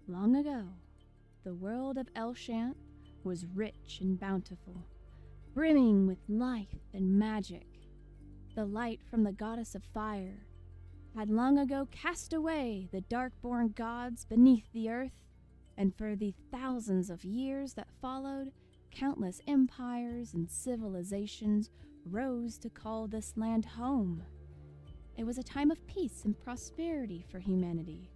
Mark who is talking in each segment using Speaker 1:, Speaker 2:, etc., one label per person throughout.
Speaker 1: Long ago, the world of Elshant was rich and bountiful, brimming with life and magic. The light from the goddess of fire had long ago cast away the dark-born gods beneath the earth, and for the thousands of years that followed, countless empires and civilizations rose to call this land home. It was a time of peace and prosperity for humanity.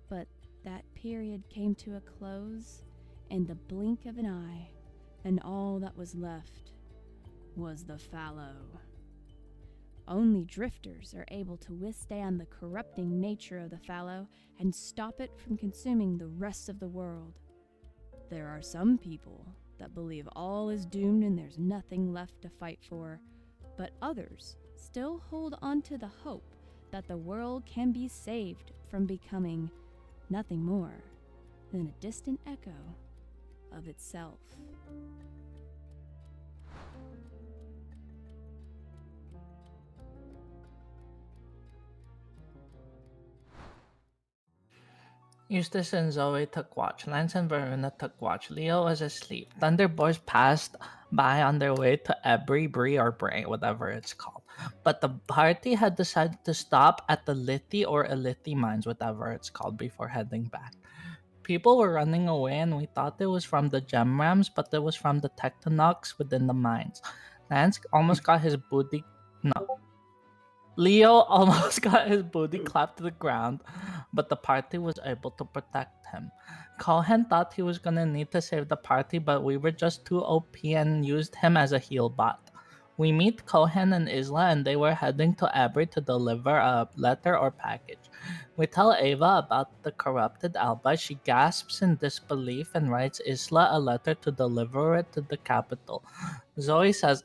Speaker 1: But that period came to a close in the blink of an eye, and all that was left was the Fallow. Only drifters are able to withstand the corrupting nature of the Fallow and stop it from consuming the rest of the world. There are some people that believe all is doomed and there's nothing left to fight for, but others still hold on to the hope that the world can be saved from becoming nothing more than a distant echo of itself.
Speaker 2: Eustace and Zoe took watch. Lance and Varuna took watch. Leo was asleep. Thunder Boys passed by on their way to Ebri, Brie, or Bray, whatever it's called. But the party had decided to stop at the Lithi or Elithi mines, whatever it's called, before heading back. People were running away, and we thought it was from the gem rams, but it was from the tectonics within the mines. Lance almost got his booty. No. Leo almost got his booty clapped to the ground, but the party was able to protect him. Cohen thought he was gonna need to save the party, but we were just too OP and used him as a heal bot. We meet Cohen and Isla, and they were heading to Ebri to deliver a letter or package. We tell Ava about the corrupted Alba. She gasps in disbelief and writes Isla a letter to deliver it to the capital. Zoe says,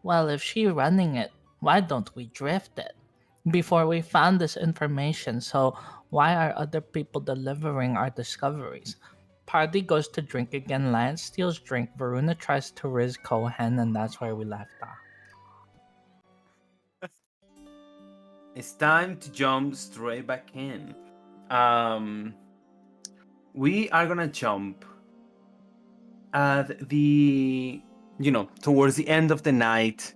Speaker 2: well, if she's running it, why don't we drift it? Before we found this information, so why are other people delivering our discoveries? Party goes to drink again, Lance steals drink, Varuna tries to riz Cohen, and that's where we left off.
Speaker 3: It's time to jump straight back in. We are gonna jump at the, towards the end of the night.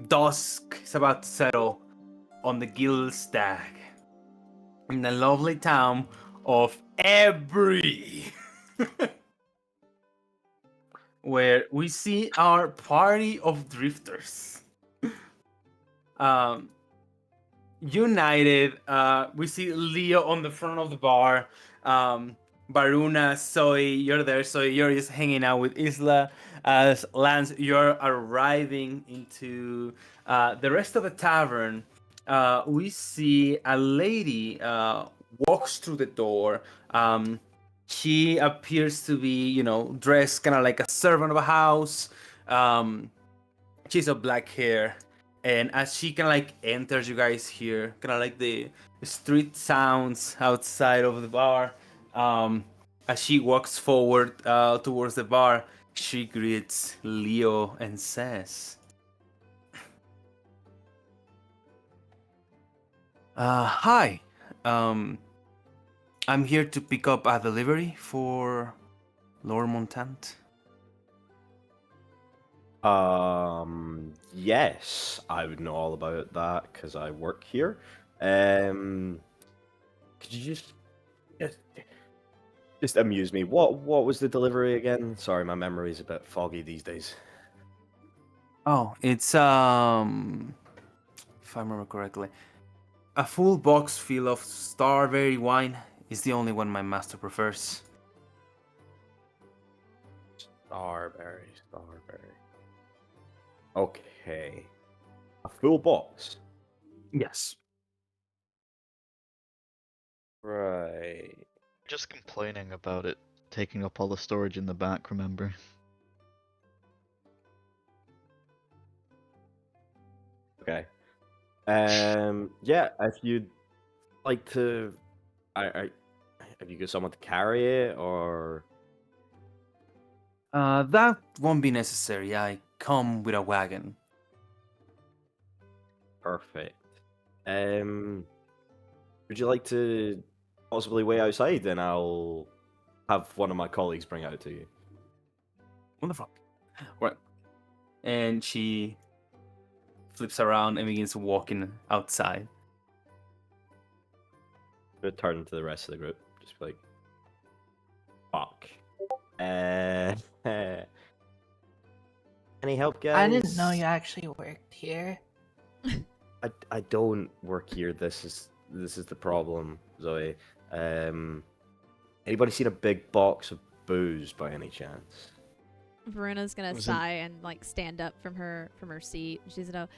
Speaker 3: Dusk is about to settle on the Guild Stag in the lovely town of Ebri, where we see our party of drifters. United, we see Leo on the front of the bar. Varuna, Zoe, you're there. So you're just hanging out with Isla. As Lance, you're arriving into the rest of the tavern. We see a lady walks through the door. She appears to be, dressed kind of like a servant of a house. She's a black hair. And as she kind of like enters, you guys hear kind of like the street sounds outside of the bar. As she walks forward towards the bar, she greets Leo and says, hi, I'm here to pick up a delivery for Lord Montant.
Speaker 4: Yes, I would know all about that because I work here. Could you just amuse me? What was the delivery again? Sorry, my memory is a bit foggy these days.
Speaker 3: Oh, it's if I remember correctly, a full box full of starberry wine is the only one my master prefers.
Speaker 4: Starberry. Okay. A full box.
Speaker 3: Yes.
Speaker 4: Right.
Speaker 5: Just complaining about it taking up all the storage in the back, remember?
Speaker 4: Okay. Yeah, if you'd like to, have you got someone to carry it, or?
Speaker 3: That won't be necessary. I come with a wagon.
Speaker 4: Perfect. Would you like to possibly wait outside, and I'll have one of my colleagues bring it out to you.
Speaker 3: What the fuck? Right. And she flips around and begins walking outside.
Speaker 4: I'm gonna turn to the rest of the group, just be like, "Fuck." Uh, any help, guys?
Speaker 2: I didn't know you actually worked here.
Speaker 4: I don't work here. This is the problem, Zoe. Anybody seen a big box of booze by any chance?
Speaker 6: Varuna's gonna
Speaker 5: Was it-
Speaker 6: sigh and like stand up from her seat. She's gonna,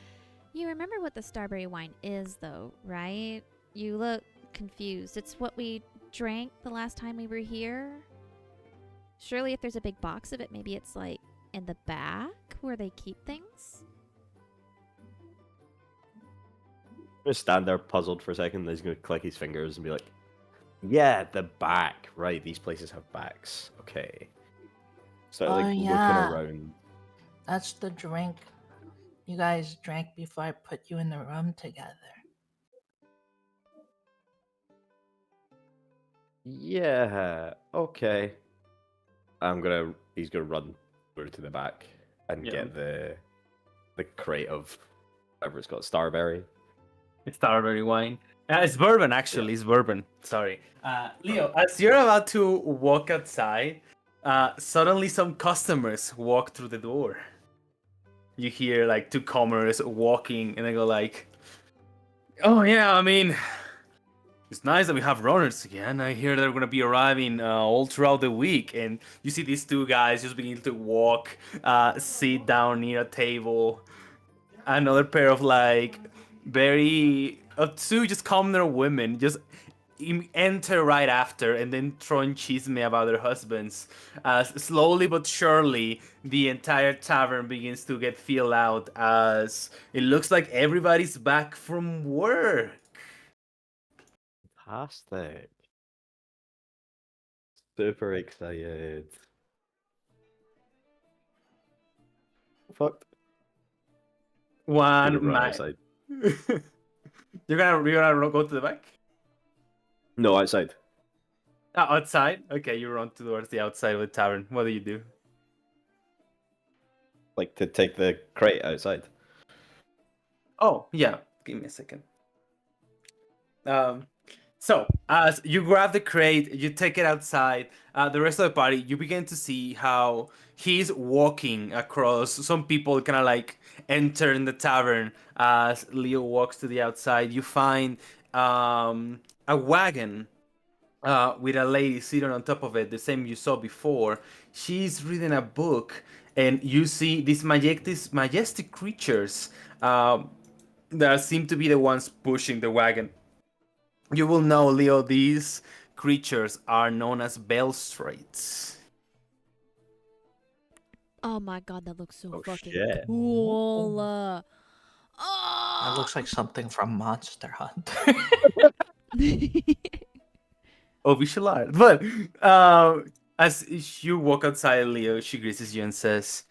Speaker 6: you remember what the starberry wine is, though, right? You look confused. It's what we drank the last time we were here. Surely, if there's a big box of it, maybe it's like in the back where they keep things.
Speaker 4: I'm gonna stand there puzzled for a second. Then he's gonna click his fingers and be like, "Yeah, the back. Right, these places have backs. Okay." So
Speaker 2: Oh,
Speaker 4: like
Speaker 2: yeah.
Speaker 4: looking around.
Speaker 2: That's the drink you guys drank before I put you in the room together.
Speaker 4: Yeah. Okay. He's gonna run over to the back and
Speaker 3: Yeah.
Speaker 4: get the crate of whatever it's called, Starberry.
Speaker 3: It's Starberry wine. It's bourbon, actually. It's bourbon. Sorry. Leo, as you're about to walk outside, suddenly some customers walk through the door. You hear like two comers walking, and they go like, "Oh yeah, I mean, it's nice that we have runners again. I hear they're gonna be arriving all throughout the week." And you see these two guys just begin to walk, sit down near a table. Another pair of like two just commoner women just enter right after, and then throwing chisme about their husbands. Slowly but surely, the entire tavern begins to get filled out as it looks like everybody's back from work.
Speaker 4: Fantastic. Super excited. Fuck.
Speaker 3: One
Speaker 4: Run
Speaker 3: man.
Speaker 4: outside.
Speaker 3: You're gonna go to the back?
Speaker 4: No, outside.
Speaker 3: Outside? Okay, you run towards the outside of the tavern. What do you do?
Speaker 4: Like to take the crate outside.
Speaker 3: Oh, yeah. Give me a second. So, as you grab the crate, you take it outside, the rest of the party, you begin to see how he's walking across. Some people kind of like enter in the tavern as Leo walks to the outside. You find a wagon with a lady sitting on top of it, the same you saw before. She's reading a book, and you see these majestic creatures that seem to be the ones pushing the wagon. You will know, Leo, these creatures are known as Belstraits.
Speaker 6: Oh my god, that looks so
Speaker 4: Oh,
Speaker 6: fucking
Speaker 4: shit.
Speaker 6: cool.
Speaker 2: That looks like something from Monster Hunter.
Speaker 3: Official art. But as you walk outside, Leo, she greets you and says,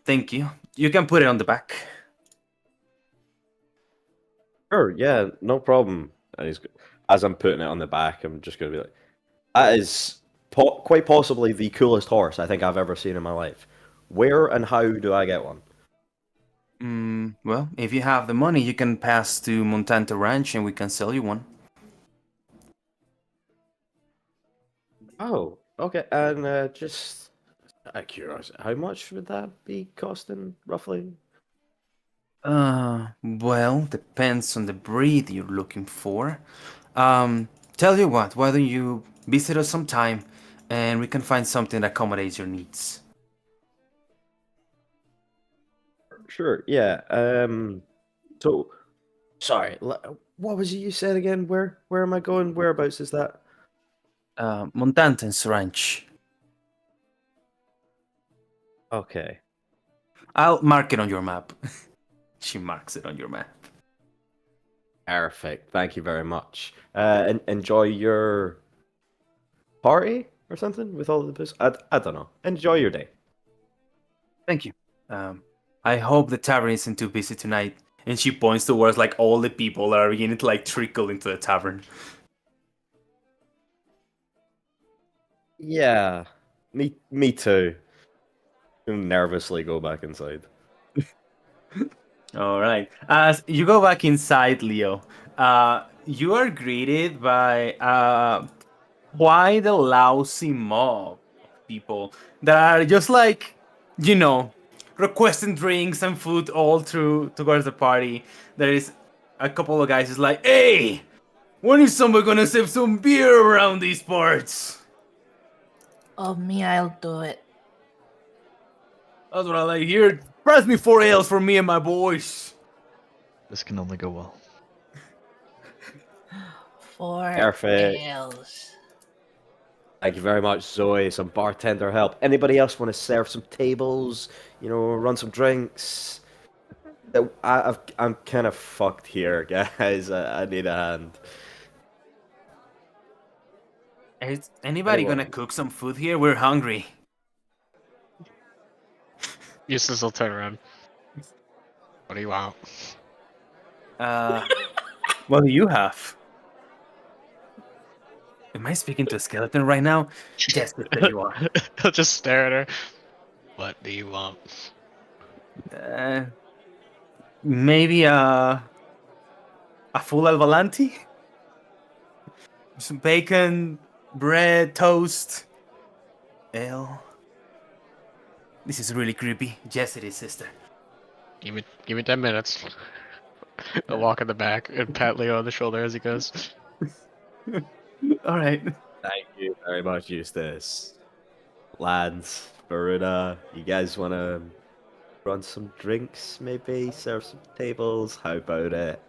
Speaker 3: thank you. You can put it on the back.
Speaker 4: Sure, yeah, no problem. And as I'm putting it on the back, I'm just gonna be like, "That is quite possibly the coolest horse I think I've ever seen in my life. Where and how do I get one?"
Speaker 3: Well, if you have the money, you can pass to Montanta Ranch and we can sell you one.
Speaker 4: Oh, okay. And just out of curiosity, how much would that be costing roughly?
Speaker 3: Well, depends on the breed you're looking for. Tell you what, why don't you visit us sometime and we can find something that accommodates your needs.
Speaker 4: Sure, yeah. So, sorry, what was it you said again? Where am I going? Whereabouts is that?
Speaker 3: Montanta's Ranch.
Speaker 4: Okay.
Speaker 3: I'll mark it on your map. She marks it on your map.
Speaker 4: Perfect. Thank you very much. Enjoy your party or something with all of the booze. I don't know. Enjoy your day.
Speaker 3: Thank you. I hope the tavern isn't too busy tonight. And she points towards like all the people that are beginning to like trickle into the tavern.
Speaker 4: Yeah, me too. Nervously go back inside.
Speaker 3: All right. As you go back inside, Leo, you are greeted by quite a lousy mob of people that are just like, you know, requesting drinks and food all through towards the party. There is a couple of guys is like, hey, when is somebody gonna save some beer around these parts?
Speaker 2: Oh, me, I'll do it.
Speaker 3: That's what I like here. Press me 4 ales for me and my boys.
Speaker 5: This can only go well.
Speaker 2: 4
Speaker 4: Perfect.
Speaker 2: ales.
Speaker 4: Thank you very much, Zoe. Some bartender help. Anybody else want to serve some tables? You know, run some drinks? I'm kind of fucked here, guys. I need a hand.
Speaker 3: Is anybody
Speaker 4: Anyone?
Speaker 3: gonna cook some food here? We're hungry.
Speaker 7: Eustace will turn around. What do you want?
Speaker 3: What do you have? Am I speaking to a skeleton right now? Yes, sister, you are.
Speaker 7: He'll just stare at her. What do you want?
Speaker 3: Maybe a full al volante? Some bacon, bread, toast, ale. This is really creepy. Yes, it is, sister.
Speaker 7: Give me 10 minutes. I'll walk in the back and pat Leo on the shoulder as he goes.
Speaker 3: All right.
Speaker 4: Thank you very much, Eustace. Lads, Varuna, you guys want to run some drinks, maybe? Serve some tables? How about it?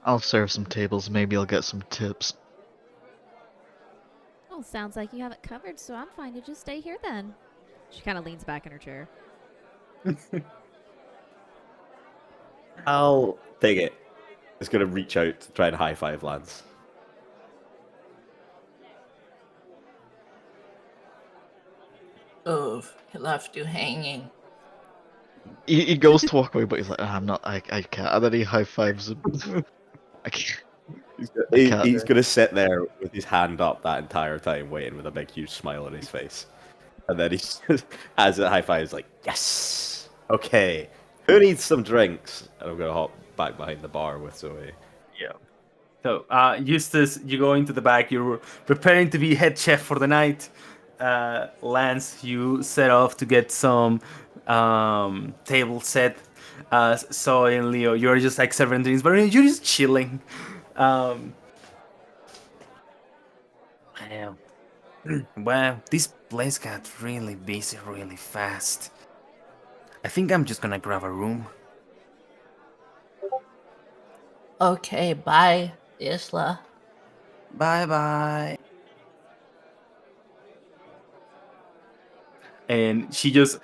Speaker 5: I'll serve some tables. Maybe I'll get some tips.
Speaker 6: Well, sounds like you have it covered, so I'm fine to just stay here then. She kind of leans back in her chair.
Speaker 4: I'll take it. It's going to reach out to try and high five Lance.
Speaker 2: Oof, he left you hanging.
Speaker 5: He goes to walk away, but he's like, I'm not. I can't. And then he high fives him. I can't.
Speaker 4: He's going to sit there with his hand up that entire time, waiting with a big, huge smile on his face. And then he has a high five. He's like, yes! Okay. Who needs some drinks? And I'm going to hop back behind the bar with Zoe.
Speaker 3: Yeah. So, Eustace, you go into the back. You're preparing to be head chef for the night. Lance, you set off to get some table set. So, and Leo, you're just like serving drinks, but you're just chilling. Wow. Well, this place got really busy really fast. I think I'm just gonna grab a room.
Speaker 2: Okay, bye, Isla.
Speaker 3: Bye bye. And she just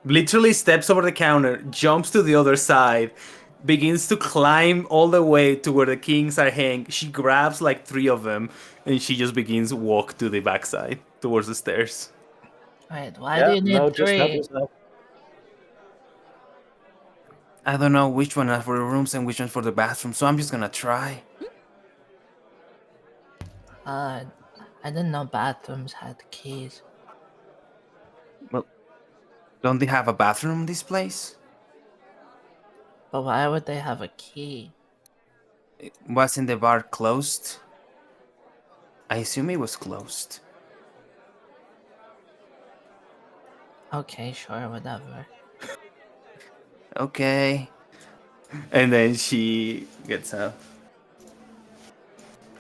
Speaker 3: literally steps over the counter, jumps to the other side, begins to climb all the way to where the kings are hanging. She grabs like 3 of them, and she just begins to walk to the backside towards the stairs.
Speaker 2: Wait, why do you need 3?
Speaker 3: I don't know which one are for the rooms and which one for the bathroom, so I'm just gonna try.
Speaker 2: I didn't know bathrooms had keys.
Speaker 3: Well, don't they have a bathroom in this place?
Speaker 2: But why would they have a key?
Speaker 3: Wasn't the bar closed? I assume it was closed.
Speaker 2: Okay, sure, whatever.
Speaker 3: Okay. And then she gets up.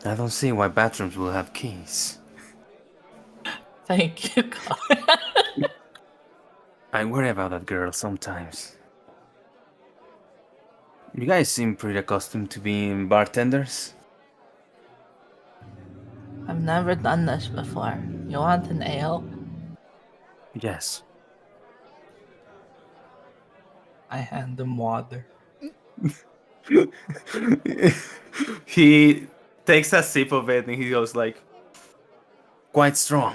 Speaker 3: I don't see why bathrooms will have keys.
Speaker 2: Thank you, God.
Speaker 3: I worry about that girl sometimes. You guys seem pretty accustomed to being bartenders.
Speaker 2: I've never done this before. You want an ale?
Speaker 3: Yes.
Speaker 2: I hand him water.
Speaker 3: He takes a sip of it and he goes like, quite strong.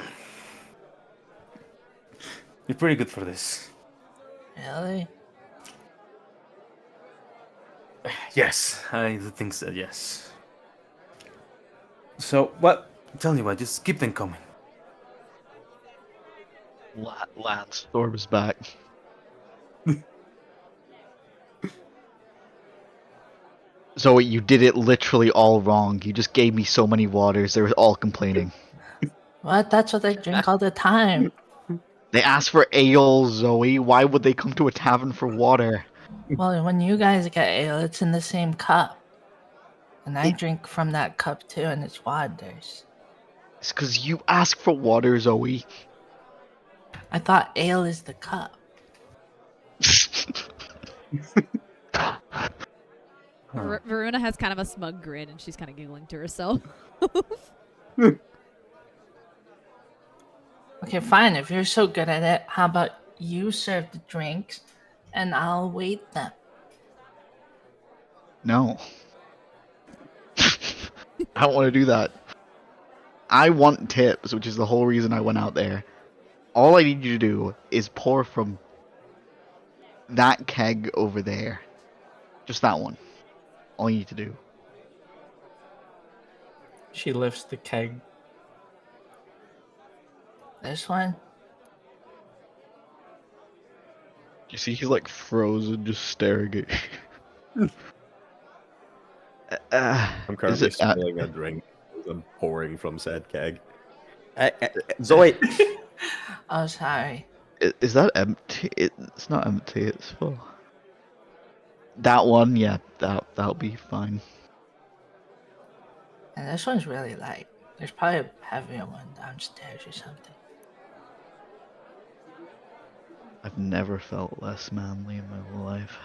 Speaker 3: You're pretty good for this.
Speaker 2: Really?
Speaker 3: Yes, I think so, yes. So, what? Tell you what, just keep them coming.
Speaker 5: Lance storms back. Zoe, you did it literally all wrong. You just gave me so many waters. They were all complaining.
Speaker 2: What? That's what I drink all the time.
Speaker 5: They asked for ale, Zoe. Why would they come to a tavern for water?
Speaker 2: Well, when you guys get ale, it's in the same cup. And I drink from that cup too, and it's waters.
Speaker 5: It's because you asked for water, Zoe.
Speaker 2: I thought ale is the cup.
Speaker 6: Varuna has kind of a smug grin, and she's kind of giggling to herself.
Speaker 2: Okay, fine. If you're so good at it, how about you serve the drinks, and I'll wait them.
Speaker 5: No. I don't want to do that. I want tips, which is the whole reason I went out there. All I need you to do is pour from that keg over there. Just that one. All you need to do.
Speaker 2: She lifts the keg. This one?
Speaker 5: You see he's like frozen, just staring at you.
Speaker 4: I'm currently
Speaker 5: it,
Speaker 4: spilling a drink as I'm pouring from said keg. Zoe!
Speaker 2: Oh, sorry.
Speaker 5: Is that empty? It's not empty, it's full. That one, yeah, that'll be fine.
Speaker 2: And this one's really light. There's probably a heavier one downstairs or something.
Speaker 5: I've never felt less manly in my whole life.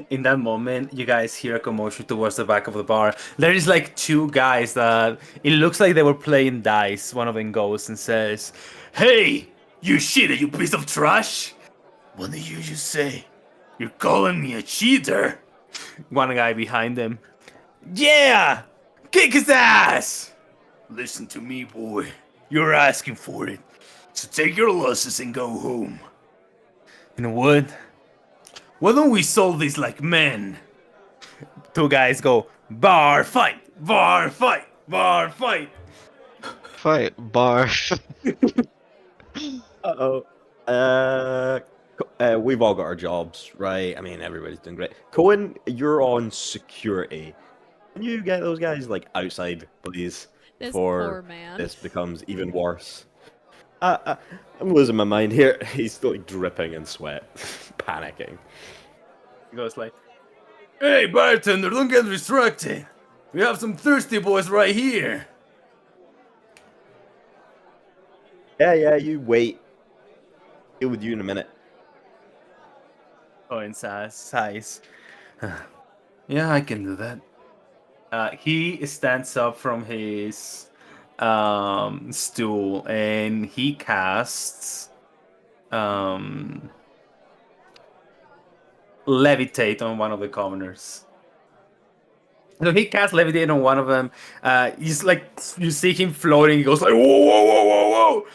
Speaker 3: In that moment, you guys hear a commotion towards the back of the bar. There is like two guys that it looks like they were playing dice. One of them goes and says, "Hey, you cheater, you piece of trash! What did you just say? You're calling me a cheater?" One guy behind them. "Yeah! Kick his ass!" "Listen to me, boy. You're asking for it. So take your losses and go home." "You know what? Why don't we solve this like men?" Two guys go, "Bar fight! Bar fight! Bar fight!"
Speaker 5: Fight, bar.
Speaker 4: Uh-oh. We've all got our jobs, right? I mean, everybody's doing great. Cohen, you're on security. Can you get those guys, like, outside, please?
Speaker 6: This
Speaker 4: before
Speaker 6: poor man.
Speaker 4: this becomes even worse. I'm losing my mind here. He's like dripping in sweat, panicking.
Speaker 3: He goes like, "Hey, bartender, don't get distracted. We have some thirsty boys right here."
Speaker 4: Yeah, you wait. Deal with you in a minute.
Speaker 3: Cohen sighs. "Yeah, I can do that." He stands up from his stool and he casts levitate on one of the commoners. So he casts levitate on one of them. He's like, you see him floating. He goes like, "Whoa, whoa, whoa, whoa, whoa!"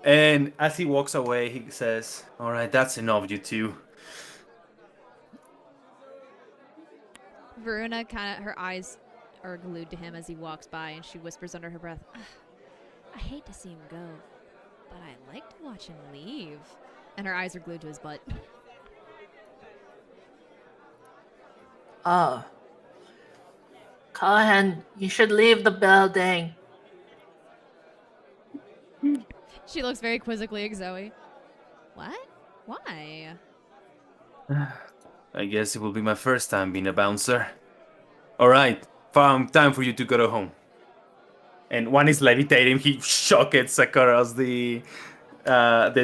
Speaker 3: And as he walks away, he says, "All right, that's enough, you two."
Speaker 6: Varuna her eyes are glued to him as he walks by, and she whispers under her breath, "I hate to see him go, but I like to watch him leave." And her eyes are glued to his butt.
Speaker 2: Oh. Cohen, you should leave the building.
Speaker 6: She looks very quizzically at Zoe. What? Why?
Speaker 3: "I guess it will be my first time being a bouncer. All right, time for you to go home." And one is levitating. He shocks across the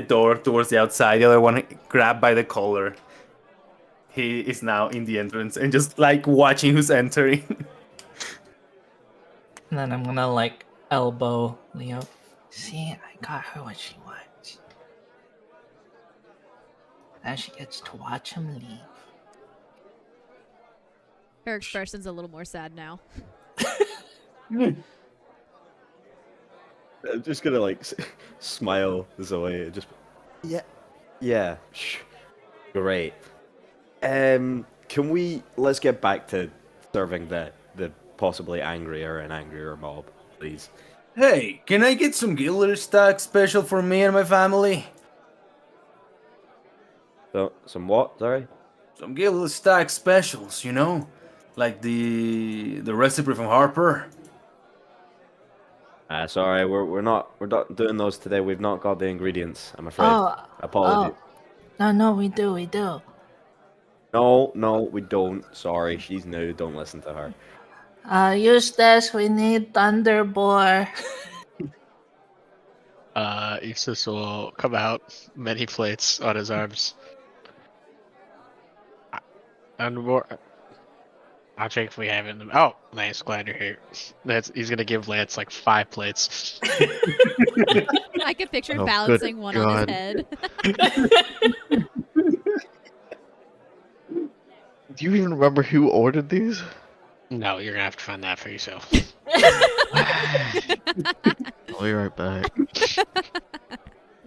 Speaker 3: door towards the outside. The other one grabbed by the collar. He is now in the entrance and just like watching who's entering.
Speaker 2: And then I'm gonna like elbow Leo. See, I got her what she wants. Now she gets to watch him leave.
Speaker 6: Her expression's a little more sad now.
Speaker 4: I'm just gonna like smile Zoe and just yeah, great. Let's get back to serving the possibly angrier and angrier mob, please.
Speaker 3: Hey, can I get some Gilder Stag special for me and my family?
Speaker 4: So, some what? Sorry.
Speaker 3: Some Gilder Stag specials, you know, like the recipe from Harper.
Speaker 4: Sorry, we're not doing those today. We've not got the ingredients. I'm afraid.
Speaker 2: Oh,
Speaker 4: Apologies.
Speaker 2: no, we do.
Speaker 4: No, we don't. Sorry, she's new. Don't listen to her.
Speaker 2: Eustace, we need Thunderboar.
Speaker 7: Eustace will come out, many plates on his arms. And more. I'll check if we have it in the. Oh, nice. Glad you're here. He's gonna give Lance like 5 plates.
Speaker 6: I can picture
Speaker 5: Oh,
Speaker 6: balancing
Speaker 5: good
Speaker 6: one on his
Speaker 5: God.
Speaker 6: head.
Speaker 5: Do you even remember who ordered these?
Speaker 7: No, you're gonna have to find that for yourself.
Speaker 5: I'll be right back.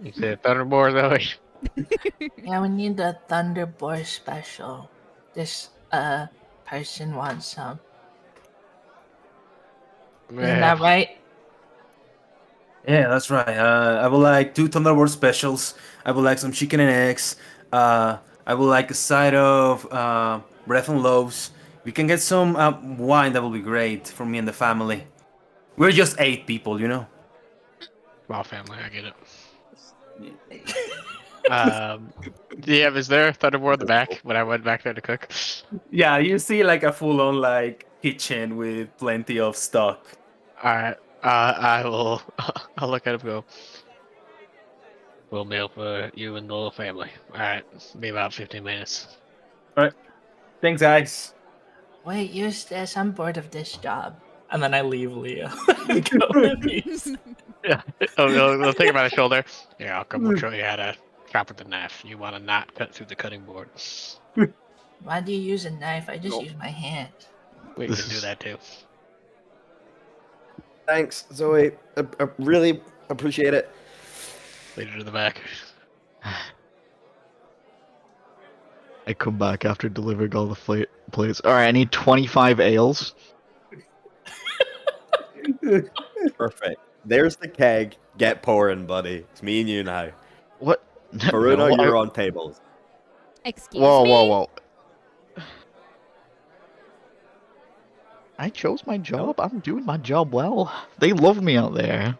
Speaker 7: You said Thunderboard though.
Speaker 2: Yeah, we need the Thunderboar special. This person wants some. Isn't that right?
Speaker 3: Yeah, that's right. I would like 2 Thunderbolt specials. I would like some chicken and eggs. I would like a side of bread and loaves. We can get some wine. That will be great for me and the family. We're just 8 people, you know.
Speaker 7: Small family, I get it. Yeah, is there a Thunderboard in the back when I went back there to cook?
Speaker 3: Yeah, you see like a full-on like kitchen with plenty of stock.
Speaker 7: Alright, I will. I'll look at him and go. Full meal for you and the whole family. Alright, be about 15 minutes.
Speaker 3: Thanks, guys.
Speaker 2: Wait, Eustace, I'm bored of this job.
Speaker 8: And then I leave Leah. Go with these.
Speaker 7: Yeah, he'll take him by the shoulder. Yeah, I'll come show you how to chop with the knife. You want to not cut through the cutting board.
Speaker 2: Why do you use a knife? I just use my hand.
Speaker 7: We can do that too.
Speaker 4: Thanks, Zoe. I really appreciate it.
Speaker 7: Lead her to the back.
Speaker 5: I come back after delivering all the plates. Alright, I need 25 ales.
Speaker 4: Perfect. There's the keg. Get pouring, buddy. It's me and you now.
Speaker 5: What?
Speaker 4: Varuna,
Speaker 5: No,
Speaker 4: you're on tables.
Speaker 6: Excuse
Speaker 5: Whoa,
Speaker 6: me?
Speaker 5: whoa. I chose my job. I'm doing my job well. They love me out there.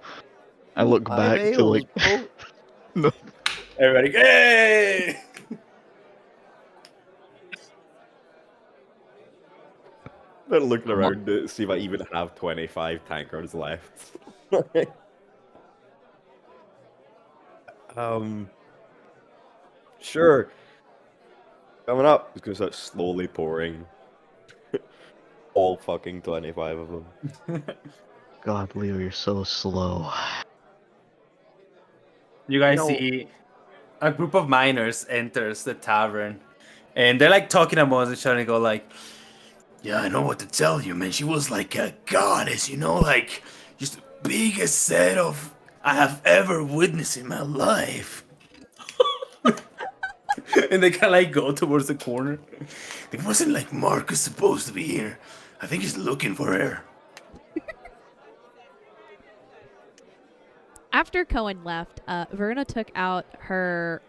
Speaker 5: I look
Speaker 4: 5
Speaker 5: back to
Speaker 4: ales,
Speaker 5: like.
Speaker 4: bro.
Speaker 5: No.
Speaker 3: Everybody, hey!
Speaker 4: I'm looking around to see if I even have 25 tankards left. Sure. Coming up. It's gonna start slowly pouring. All fucking 25 of them.
Speaker 5: God, Leo, you're so slow.
Speaker 3: You guys
Speaker 4: No.
Speaker 3: see a group of miners enters the tavern, and they're like talking amongst each other and go like, "Yeah, I know what to tell you, man. She was like a goddess, you know, like just the biggest set of I have ever witnessed in my life." And they kind of like go towards the corner. It wasn't like Marcus supposed to be here. I think he's looking for her.
Speaker 6: After Cohen left, Varuna took out her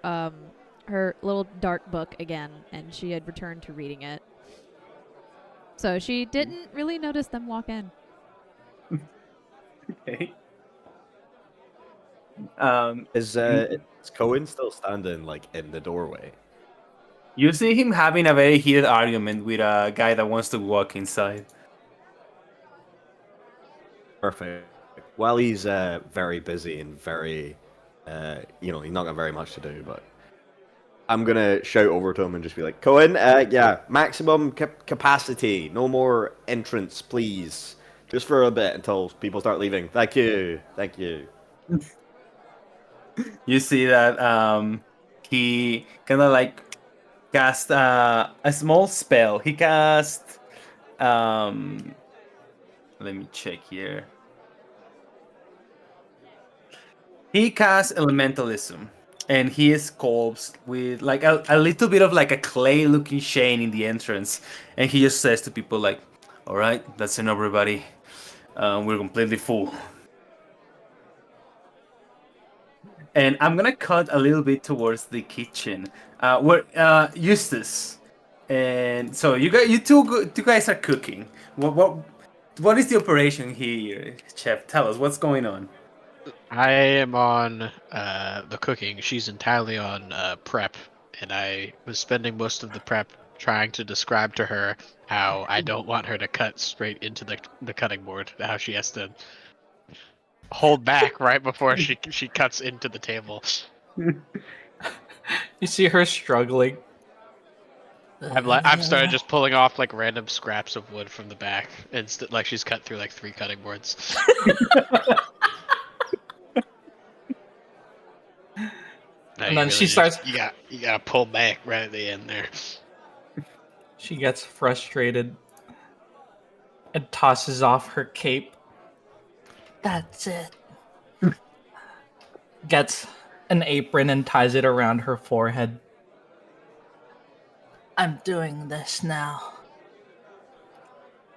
Speaker 6: her little dark book again, and she had returned to reading it. So she didn't really notice them walk in.
Speaker 3: Okay.
Speaker 4: Is Cohen still standing like in the doorway?
Speaker 3: You see him having a very heated argument with a guy that wants to walk inside.
Speaker 4: Perfect. While he's very busy and very, he's not got very much to do, but I'm gonna shout over to him and just be like, Cohen, yeah, maximum capacity, no more entrance, please, just for a bit until people start leaving. Thank you.
Speaker 3: You see that he kind of like cast a small spell. He cast let me check here. He casts elementalism, and he is sculpts with like a little bit of like a clay looking shade in the entrance, and he just says to people like, All right, that's enough, everybody. We're completely full. And I'm gonna cut a little bit towards the kitchen, where Eustace, and so you two guys are cooking. What is the operation here, Chef? Tell us what's going on.
Speaker 7: I am on the cooking. She's entirely on prep, and I was spending most of the prep trying to describe to her how I don't want her to cut straight into the cutting board. How she has to hold back right before she cuts into the table.
Speaker 2: You see her struggling.
Speaker 7: I've started just pulling off like random scraps of wood from the back, and like she's cut through like 3 cutting boards. No,
Speaker 2: And then she starts.
Speaker 7: You gotta pull back right at the end there.
Speaker 2: She gets frustrated and tosses off her cape. That's it. Gets an apron and ties it around her forehead. I'm doing this now.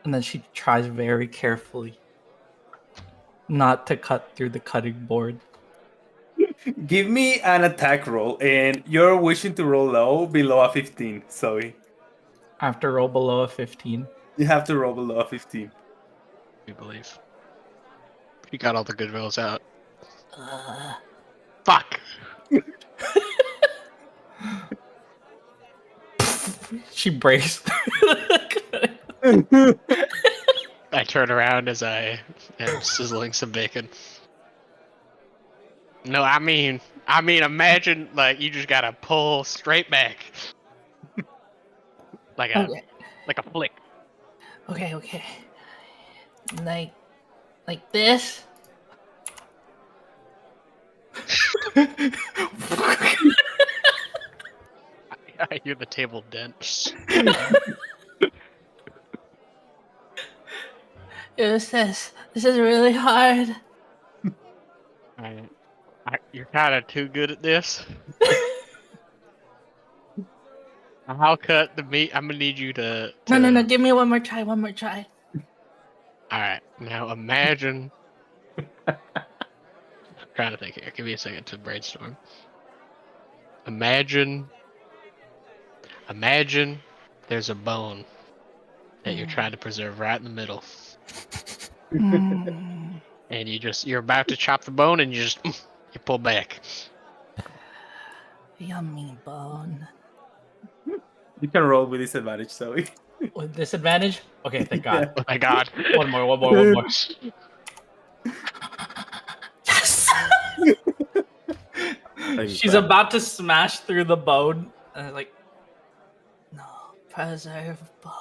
Speaker 2: And then she tries very carefully not to cut through the cutting board.
Speaker 3: Give me an attack roll, and you're wishing to roll low, below a 15. Sorry,
Speaker 2: After roll below a 15.
Speaker 3: you have to roll below a 15.
Speaker 7: You believe? You got all the good rolls out.
Speaker 2: Uh,
Speaker 7: Fuck.
Speaker 2: she breaks.
Speaker 7: I turn around as I am sizzling some bacon. No, I mean, imagine like you just gotta pull straight back, like a
Speaker 2: Okay.
Speaker 7: like a flick.
Speaker 2: Okay. Like this.
Speaker 7: I hear the table dent.
Speaker 2: This is really hard.
Speaker 7: You're kind of too good at this. I'll cut the meat. I'm gonna need you to.
Speaker 2: No. Give me one more try.
Speaker 7: All right. Now imagine. I'm trying to think here. Give me a second to brainstorm. Imagine there's a bone that you're trying to preserve right in the middle. And you're about to chop the bone and you pull back.
Speaker 2: Yummy bone.
Speaker 3: You can roll with disadvantage, Zoe.
Speaker 2: With disadvantage? Okay, thank God.
Speaker 7: Oh my God.
Speaker 2: One more. Yes! She's about to smash through the bone. And like, no, preserve bone.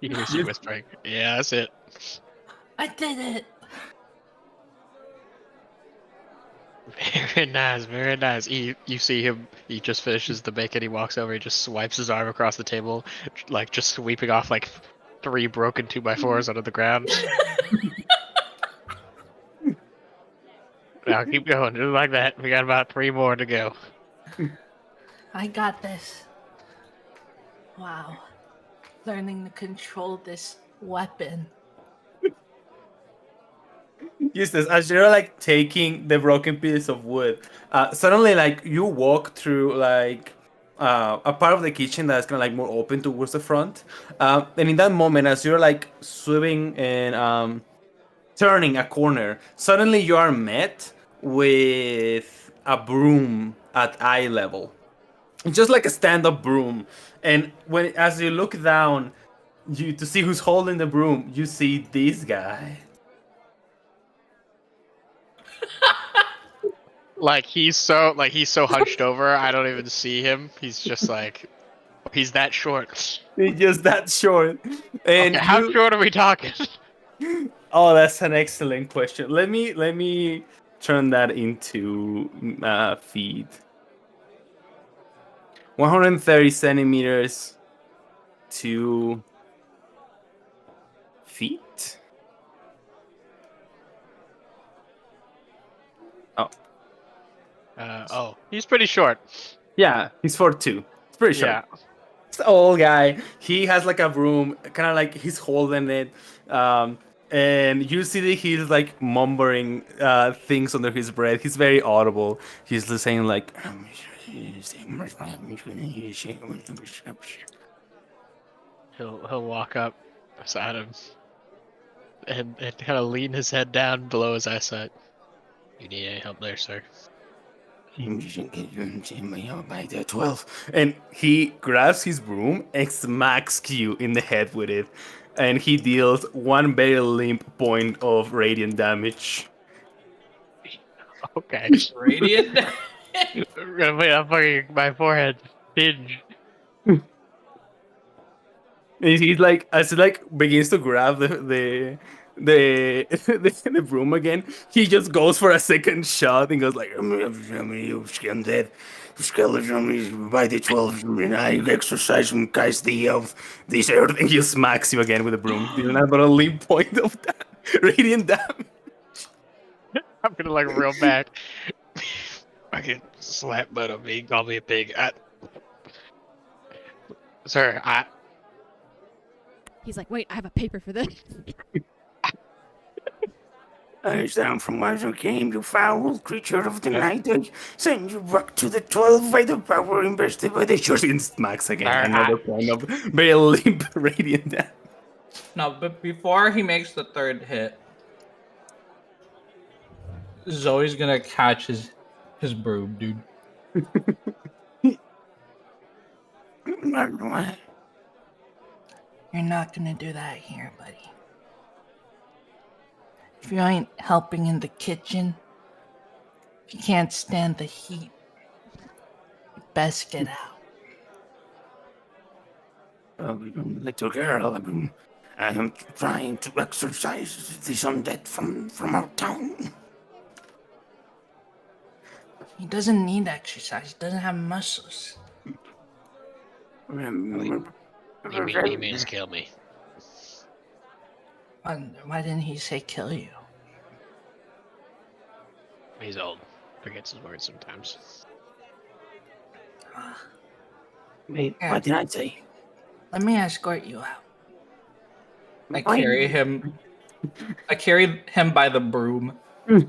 Speaker 7: You hear she whispering. Yeah, that's it.
Speaker 2: I did it.
Speaker 7: Very nice, very nice. You see him, he just finishes the bacon, he walks over, he just swipes his arm across the table, like just sweeping off like 3 broken 2x4s onto the ground. Now keep going, just like that. We got about 3 more to go.
Speaker 2: I got this. Wow. Learning to control this weapon.
Speaker 3: Eustace, as you're like taking the broken piece of wood, suddenly like you walk through like a part of the kitchen that's kind of like more open towards the front, and in that moment, as you're like swimming and turning a corner, suddenly you are met with a broom at eye level, just like a stand-up broom, and as you look down, you to see who's holding the broom, you see this guy.
Speaker 7: Like he's so hunched over, I don't even see him. He's just like, he's that short.
Speaker 3: He's just that short. And
Speaker 7: Okay, how short are we talking?
Speaker 3: Oh, that's an excellent question. Let me turn that into feet. 130 centimeters, 2 feet. Oh,
Speaker 7: He's pretty short.
Speaker 3: Yeah, he's 4'2". It's pretty short.
Speaker 7: Yeah.
Speaker 3: It's an old guy. He has like a broom, kind of like he's holding it. And you see that he's like mumbling things under his breath. He's very audible. He's just saying like,
Speaker 7: He'll walk up beside him and kind of lean his head down below his eyesight. You need any help there, sir?
Speaker 3: by the 12. And he grabs his broom and smacks you in the head with it. And he deals one very limp point of radiant damage.
Speaker 7: Okay.
Speaker 2: Radiant.
Speaker 7: Wait, I'm fucking my forehead hinge.
Speaker 3: He's like, as he like begins to grab the broom again, he just goes for a second shot and goes like, "You dead, skeleton by the 12. I exercise and cast the of this earth," and he smacks you again with the broom. You don't have but a leap point of that radiant damage.
Speaker 7: I'm gonna like reel back. I can slap butt on me, call me a pig. Sir,
Speaker 6: He's like, wait, I have a paper for this.
Speaker 3: I down from whence you came, you foul creature of the night. I send you back to the 12 by the power invested by the church. And smacks again. Another point of very limp radiant damage.
Speaker 2: No, but before he makes the third hit, Zoe's gonna catch his broom, dude. You're not gonna do that here, buddy. If you ain't helping in the kitchen, if you can't stand the heat, you best get out.
Speaker 3: Little girl, I am trying to exorcise this undead from our town.
Speaker 2: He doesn't need exercise. He doesn't have muscles.
Speaker 7: he means kill me.
Speaker 2: Why didn't he say kill you?
Speaker 7: He's old. Forgets his words sometimes.
Speaker 3: Wait, what did I say?
Speaker 2: Let me escort you out. I carry him by the broom.
Speaker 3: We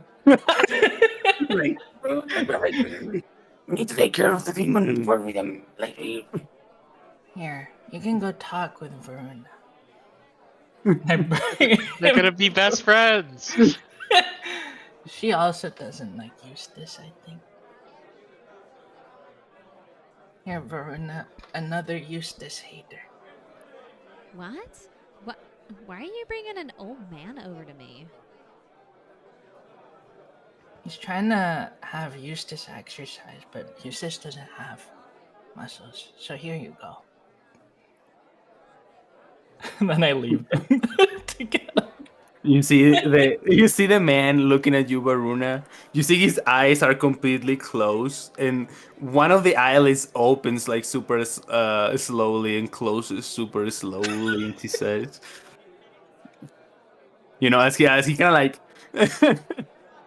Speaker 3: need to take care of the demon and worry them later.
Speaker 2: Here, you can go talk with Varuna.
Speaker 7: They're gonna be best friends.
Speaker 2: She also doesn't like Eustace, I think. Here, Varuna, another Eustace hater.
Speaker 6: What? What? Why are you bringing an old man over to me?
Speaker 2: He's trying to have Eustace exercise, but Eustace doesn't have muscles. So here you go. And then I leave them together.
Speaker 3: You see the man looking at you, Varuna. You see his eyes are completely closed, and one of the eyelids opens like super slowly and closes super slowly. And he says, "You know, as he kind of like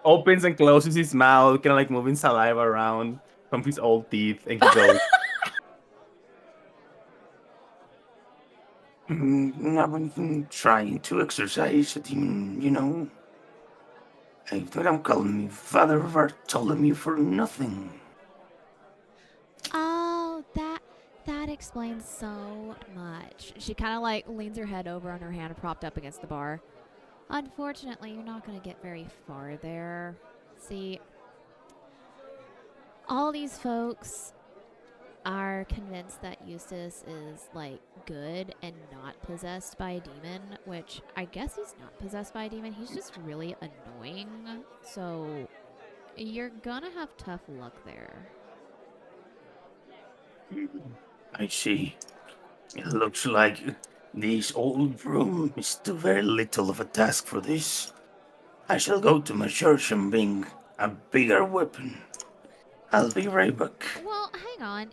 Speaker 3: opens and closes his mouth, kind of like moving saliva around from his old teeth, and he goes." I've been trying to exercise a demon, you know. I'm calling me Father Bartholomew for nothing.
Speaker 6: Oh, that explains so much. She kind of like leans her head over on her hand propped up against the bar. Unfortunately, you're not going to get very far there. See, all these folks are convinced that Eustace is like good and not possessed by a demon, which I guess he's not possessed by a demon. He's just really annoying. So you're gonna have tough luck there.
Speaker 3: I see. It looks like this old broom is too very little of a task for this. I shall go to my church and bring a bigger weapon. I'll be right back.
Speaker 6: Well, hang on.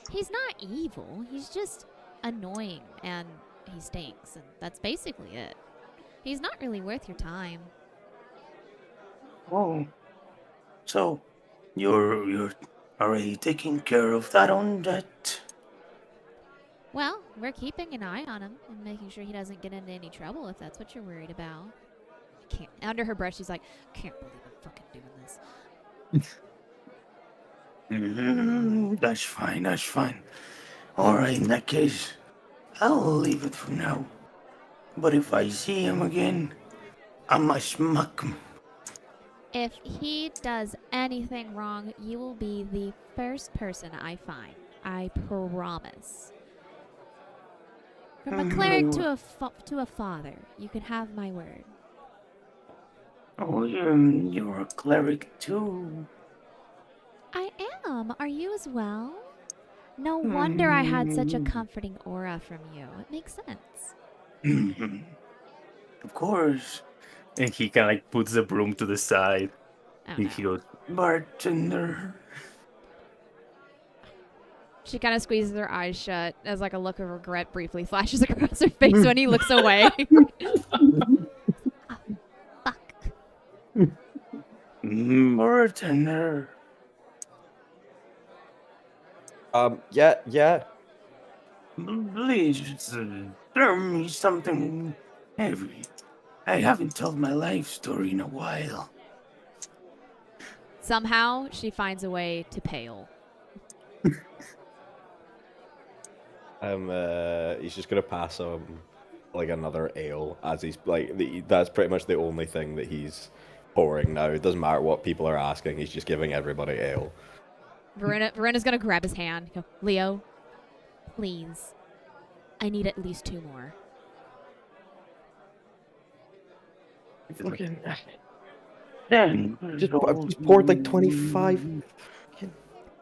Speaker 6: He's not evil. He's just annoying and he stinks, and that's basically it. He's not really worth your time.
Speaker 3: Oh, so you're already taking care of that on that.
Speaker 6: Well, we're keeping an eye on him and making sure he doesn't get into any trouble if that's what you're worried about. I can't. Under her breath, she's like, can't believe I'm fucking doing this.
Speaker 3: That's fine, that's fine. Alright, in that case, I'll leave it for now. But if I see him again, I must smack him.
Speaker 6: If he does anything wrong, you will be the first person I find. I promise. From a cleric to a father, you can have my word.
Speaker 3: Oh, you're a cleric too.
Speaker 6: I am. Are you as well? No wonder I had such a comforting aura from you. It makes sense.
Speaker 3: Of course. And he kind of like puts the broom to the side.
Speaker 6: Oh,
Speaker 3: And
Speaker 6: no.
Speaker 3: he goes, bartender.
Speaker 6: She kind of squeezes her eyes shut as like a look of regret briefly flashes across her face when he looks away. Oh, fuck.
Speaker 3: Bartender.
Speaker 4: Yeah.
Speaker 3: Please, serve me something heavy. I haven't told my life story in a while.
Speaker 6: Somehow, she finds a way to pale.
Speaker 4: He's just gonna pass him like another ale as he's like that's pretty much the only thing that he's pouring now. It doesn't matter what people are asking. He's just giving everybody ale.
Speaker 6: Varuna's gonna grab his hand. Go, Leo, please. I need at least 2 more.
Speaker 3: Looking at it. Then
Speaker 4: I've just poured like 25.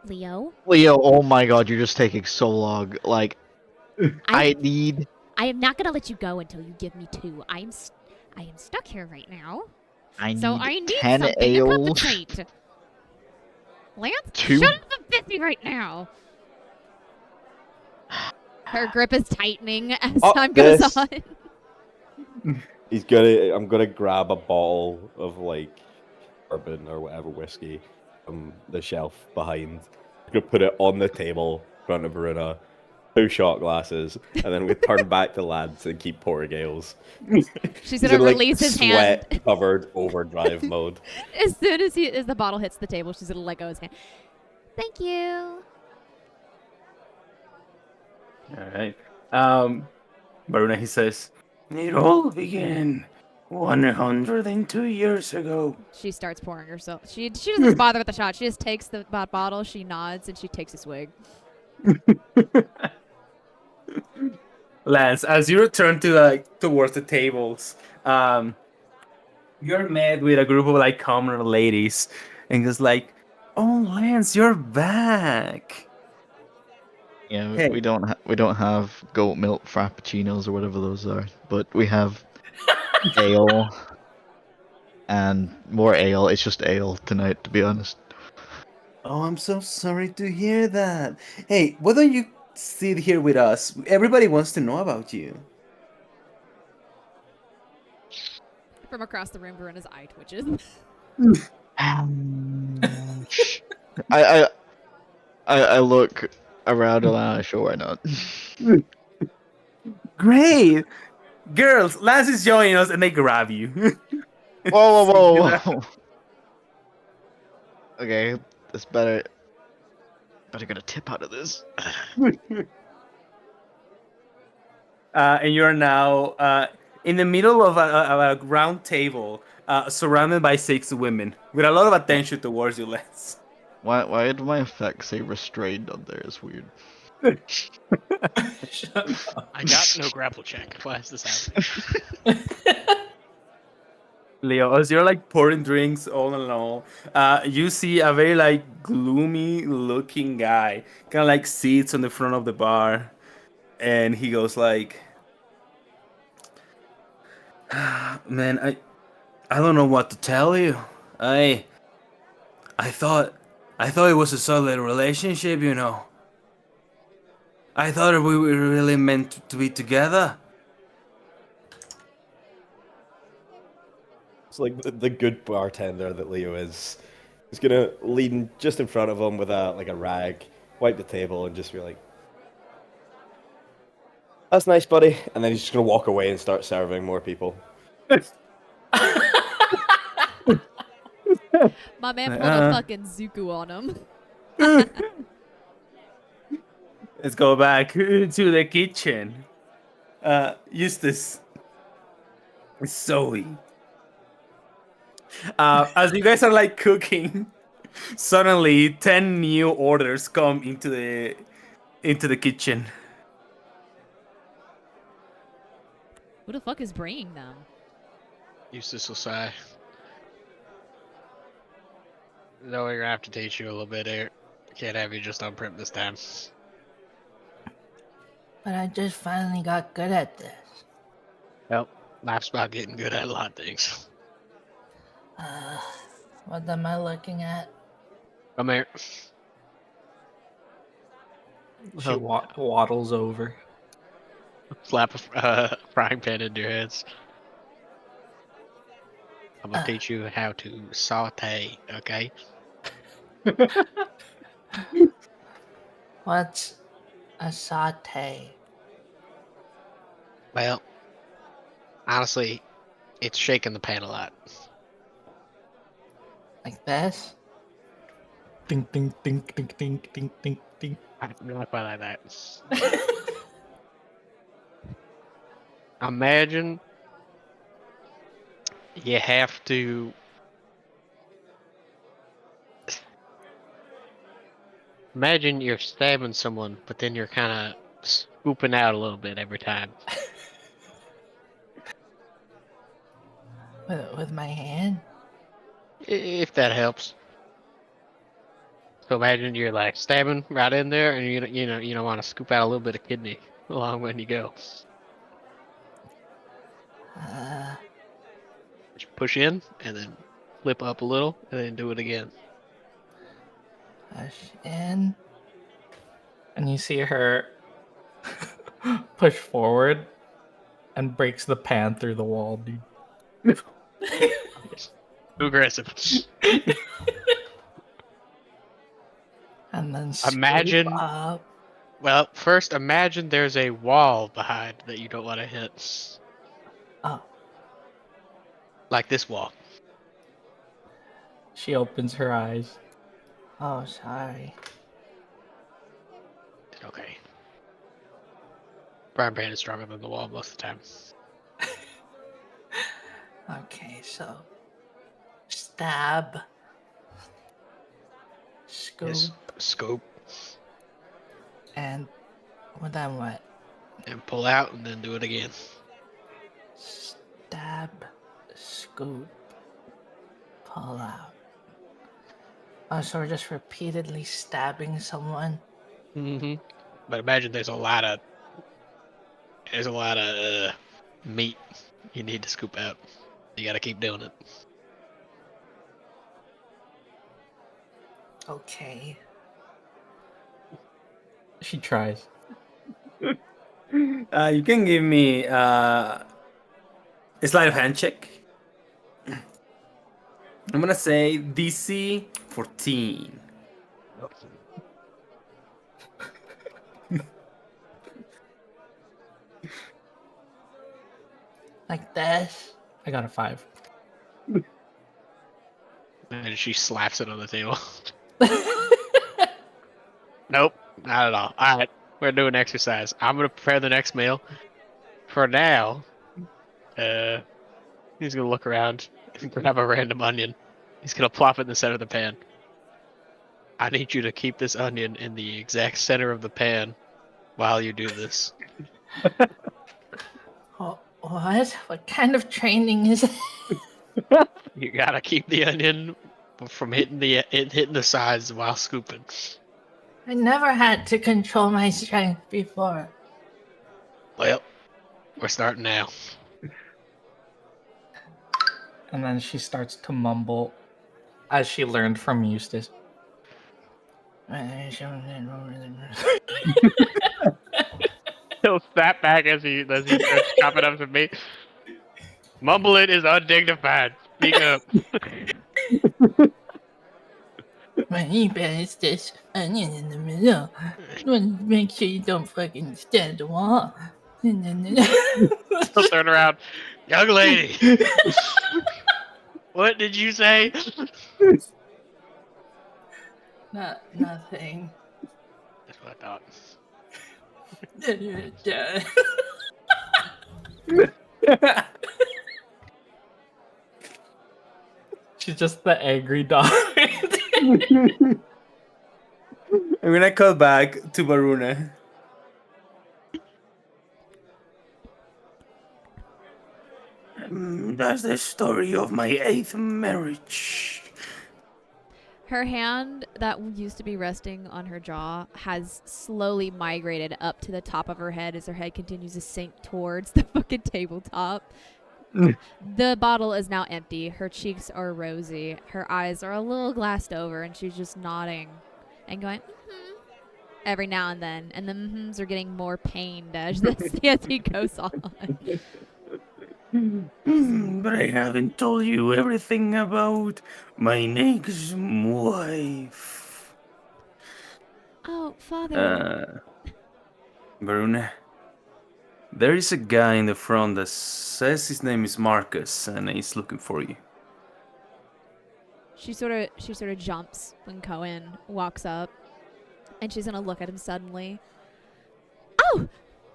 Speaker 6: Leo,
Speaker 5: Leo, oh my god, you're just taking so long. Like,
Speaker 6: I
Speaker 5: need.
Speaker 6: am not gonna let you go until you give me 2. I am stuck here right now.
Speaker 5: I
Speaker 6: So
Speaker 5: need
Speaker 6: I need
Speaker 5: 10
Speaker 6: something
Speaker 5: ales.
Speaker 6: to compensate. Lance,
Speaker 5: 2.
Speaker 6: shut up and busy right now. Her grip is tightening as time goes
Speaker 4: this.
Speaker 6: on.
Speaker 4: I'm gonna grab a bottle of like bourbon or whatever whiskey from the shelf behind. I'm gonna put it on the table in front of Varuna. 2 shot glasses, and then we turn back to lads and keep pouring ales.
Speaker 6: She's gonna release his hand.
Speaker 4: Sweat-covered overdrive mode.
Speaker 6: As soon as the bottle hits the table, she's gonna let go of his hand. Thank you.
Speaker 3: Alright. Varuna, he says, it all began 102 years ago.
Speaker 6: She starts pouring herself. She doesn't bother with the shot. She just takes the bottle, she nods, and she takes a swig.
Speaker 3: Lance, as you return to towards the tables, you're met with a group of like common ladies, and it's like, "Oh, Lance, you're back."
Speaker 5: Yeah,
Speaker 3: Hey.
Speaker 5: we don't have goat milk frappuccinos or whatever those are, but we have ale and more ale. It's just ale tonight, to be honest.
Speaker 3: Oh, I'm so sorry to hear that. Hey, why don't you sit here with us? Everybody wants to know about you.
Speaker 6: From across the room, Varuna's eye twitches.
Speaker 5: I look around and sure, why not?
Speaker 3: Great, girls. Lance is joining us, and they grab you.
Speaker 5: Whoa. Okay, this better get a tip out of this.
Speaker 3: And you're now in the middle of a round table, surrounded by 6 women, with a lot of attention towards you, Lance.
Speaker 5: Why did my effect say restrained on there? It's weird.
Speaker 7: I got no grapple check. Why is this happening?
Speaker 3: Leo, as you're like pouring drinks all along, you see a very like gloomy looking guy, kind of like sits on the front of the bar, and he goes like, "Man, I don't know what to tell you. I thought it was a solid relationship, you know. I thought we were really meant to be together."
Speaker 4: It's like the good bartender that Leo is He's gonna lean just in front of him with a rag, wipe the table, and just be like, "That's nice, buddy." And then he's just gonna walk away and start serving more people.
Speaker 6: My man pulled a fucking Zuko on him.
Speaker 3: Let's go back to the kitchen. Eustace. Zoe. As you guys are like cooking, suddenly 10 new orders come into the kitchen.
Speaker 6: Who the fuck is bringing them?
Speaker 7: Eustace will sigh. No, we're gonna have to teach you a little bit here. Can't have you just on prep this time.
Speaker 2: But I just finally got good at this.
Speaker 7: Well, life's about getting good at a lot of things.
Speaker 2: What am I looking at?
Speaker 7: Come here.
Speaker 8: She waddles over.
Speaker 7: Slap a frying pan into your hands. I'm gonna teach you how to saute, okay?
Speaker 2: What's a saute?
Speaker 7: Well, honestly, it's shaking the pan a lot.
Speaker 2: Like this? Ding, ding, ding, ding, ding, ding, ding, ding.
Speaker 7: Not quite like that. Imagine you have to imagine you're stabbing someone, but then you're kind of scooping out a little bit every time.
Speaker 2: With my hand?
Speaker 7: If that helps. So imagine you're like stabbing right in there, and you don't want to scoop out a little bit of kidney along when you go. Just push in, and then flip up a little, and then do it again.
Speaker 2: Push in. And you see her push forward and breaks the pan through the wall, dude.
Speaker 7: Too aggressive.
Speaker 2: And then
Speaker 7: Imagine-
Speaker 2: scoop up.
Speaker 7: Well, first imagine there's a wall behind that you don't want to hit.
Speaker 2: Oh.
Speaker 7: Like this wall.
Speaker 2: She opens her eyes. Oh, sorry.
Speaker 7: Okay. Frying pan is stronger than the wall most of the time.
Speaker 2: Okay, so stab, scoop,
Speaker 7: Yes. Scoop
Speaker 2: and then what?
Speaker 7: and pull out, and then do it again.
Speaker 2: Stab, scoop, pull out. Oh, so we're just repeatedly stabbing someone?
Speaker 7: Mm-hmm. But imagine there's a lot of meat you need to scoop out. You gotta keep doing it.
Speaker 2: Okay. She tries.
Speaker 3: You can give me a sleight of hand check. I'm gonna say DC 14.
Speaker 2: Like this? I got a 5.
Speaker 7: And she slaps it on the table. Nope, not at all. Alright, we're doing exercise. I'm gonna prepare the next meal. For now, he's gonna look around and grab a random onion. He's gonna plop it in the center of the pan. I need you to keep this onion in the exact center of the pan while you do this.
Speaker 2: Oh, what? What kind of training is it?
Speaker 7: You gotta keep the onion from hitting the sides while scooping.
Speaker 2: I never had to control my strength before.
Speaker 7: Well, we're starting now.
Speaker 2: And then she starts to mumble as she learned from Eustace.
Speaker 7: He'll snap back as he starts chopping up some meat. Mumbling is undignified. Speak up.
Speaker 2: My email is this onion in the middle. Make sure you don't fucking stand the wall.
Speaker 7: He'll turn around. Young lady, what did you say?
Speaker 2: Nothing.
Speaker 7: That's what I thought.
Speaker 2: She's just the angry dog.
Speaker 3: I'm gonna call back to Varuna. That's the story of my 8th marriage.
Speaker 6: Her hand that used to be resting on her jaw has slowly migrated up to the top of her head as her head continues to sink towards the fucking tabletop. The bottle is now empty. Her cheeks are rosy. Her eyes are a little glassed over, and she's just nodding and going every now and then. And the mhms are getting more pained as he goes on.
Speaker 3: But I haven't told you everything about my next wife.
Speaker 6: Oh, Father.
Speaker 3: Varuna, there is a guy in the front that says his name is Marcus and he's looking for you.
Speaker 6: She sort of jumps when Cohen walks up, and she's gonna look at him suddenly. Oh,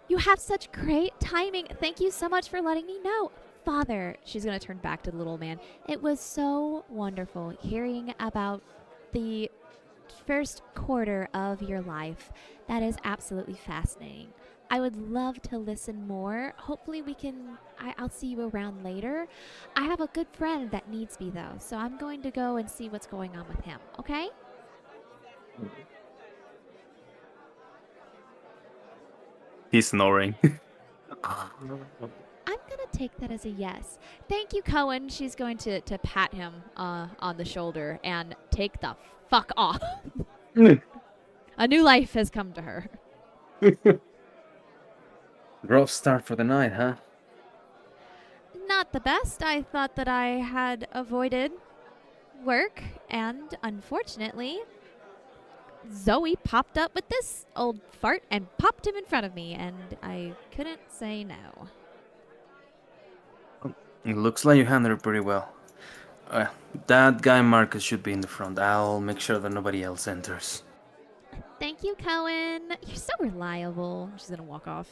Speaker 6: you have such great timing. Thank you so much for letting me know, Father. She's gonna turn back to the little man. It was so wonderful hearing about the first quarter of your life. That is absolutely fascinating. I would love to listen more. Hopefully we can, I'll see you around later. I have a good friend that needs me though, so I'm going to go and see what's going on with him, okay?
Speaker 3: He's snoring.
Speaker 6: I'm gonna take that as a yes. Thank you, Cohen. She's going to pat him on the shoulder and take the fuck off. A new life has come to her.
Speaker 3: Rough start for the night, huh?
Speaker 6: Not the best. I thought that I had avoided work, and unfortunately, Zoe popped up with this old fart and popped him in front of me, and I couldn't say no.
Speaker 3: It looks like you handled it pretty well. That guy Marcus should be in the front. I'll make sure that nobody else enters.
Speaker 6: Thank you, Cohen. You're so reliable. She's gonna walk off.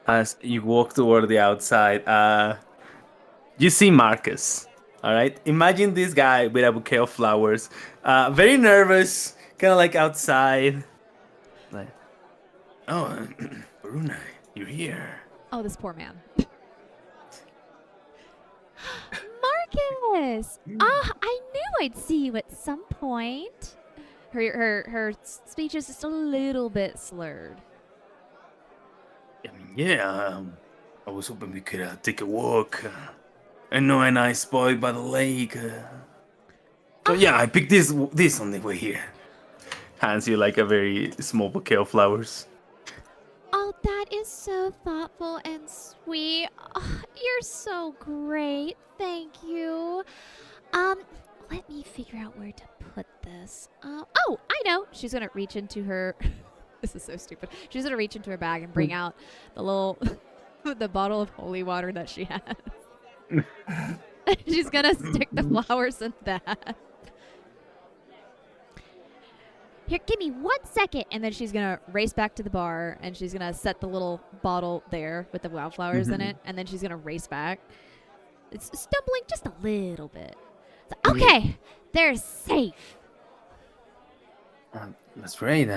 Speaker 3: As you walk toward the outside, you see Marcus. All right. Imagine this guy with a bouquet of flowers, very nervous, kind of like outside. Like, oh, Varuna, you're here.
Speaker 6: Oh, this poor man. Marcus! I knew I'd see you at some point. Her speech is just a little bit slurred.
Speaker 3: I mean, yeah. I was hoping we could take a walk. I know a nice spot by the lake. So yeah, I picked this on the way here. Hands you like a very small bouquet of flowers.
Speaker 6: Oh, that is so thoughtful and sweet. Oh, you're so great. Thank you. Let me figure out where to put this. Oh, I know. She's gonna reach into her. This is so stupid. She's gonna reach into her bag and bring out the little, the bottle of holy water that she has. She's gonna stick the flowers in that. Here, give me 1 second, and then she's gonna race back to the bar, and she's gonna set the little bottle there with the wildflowers in it, and then she's gonna race back. It's stumbling just a little bit. So, okay, they're safe.
Speaker 3: That's great.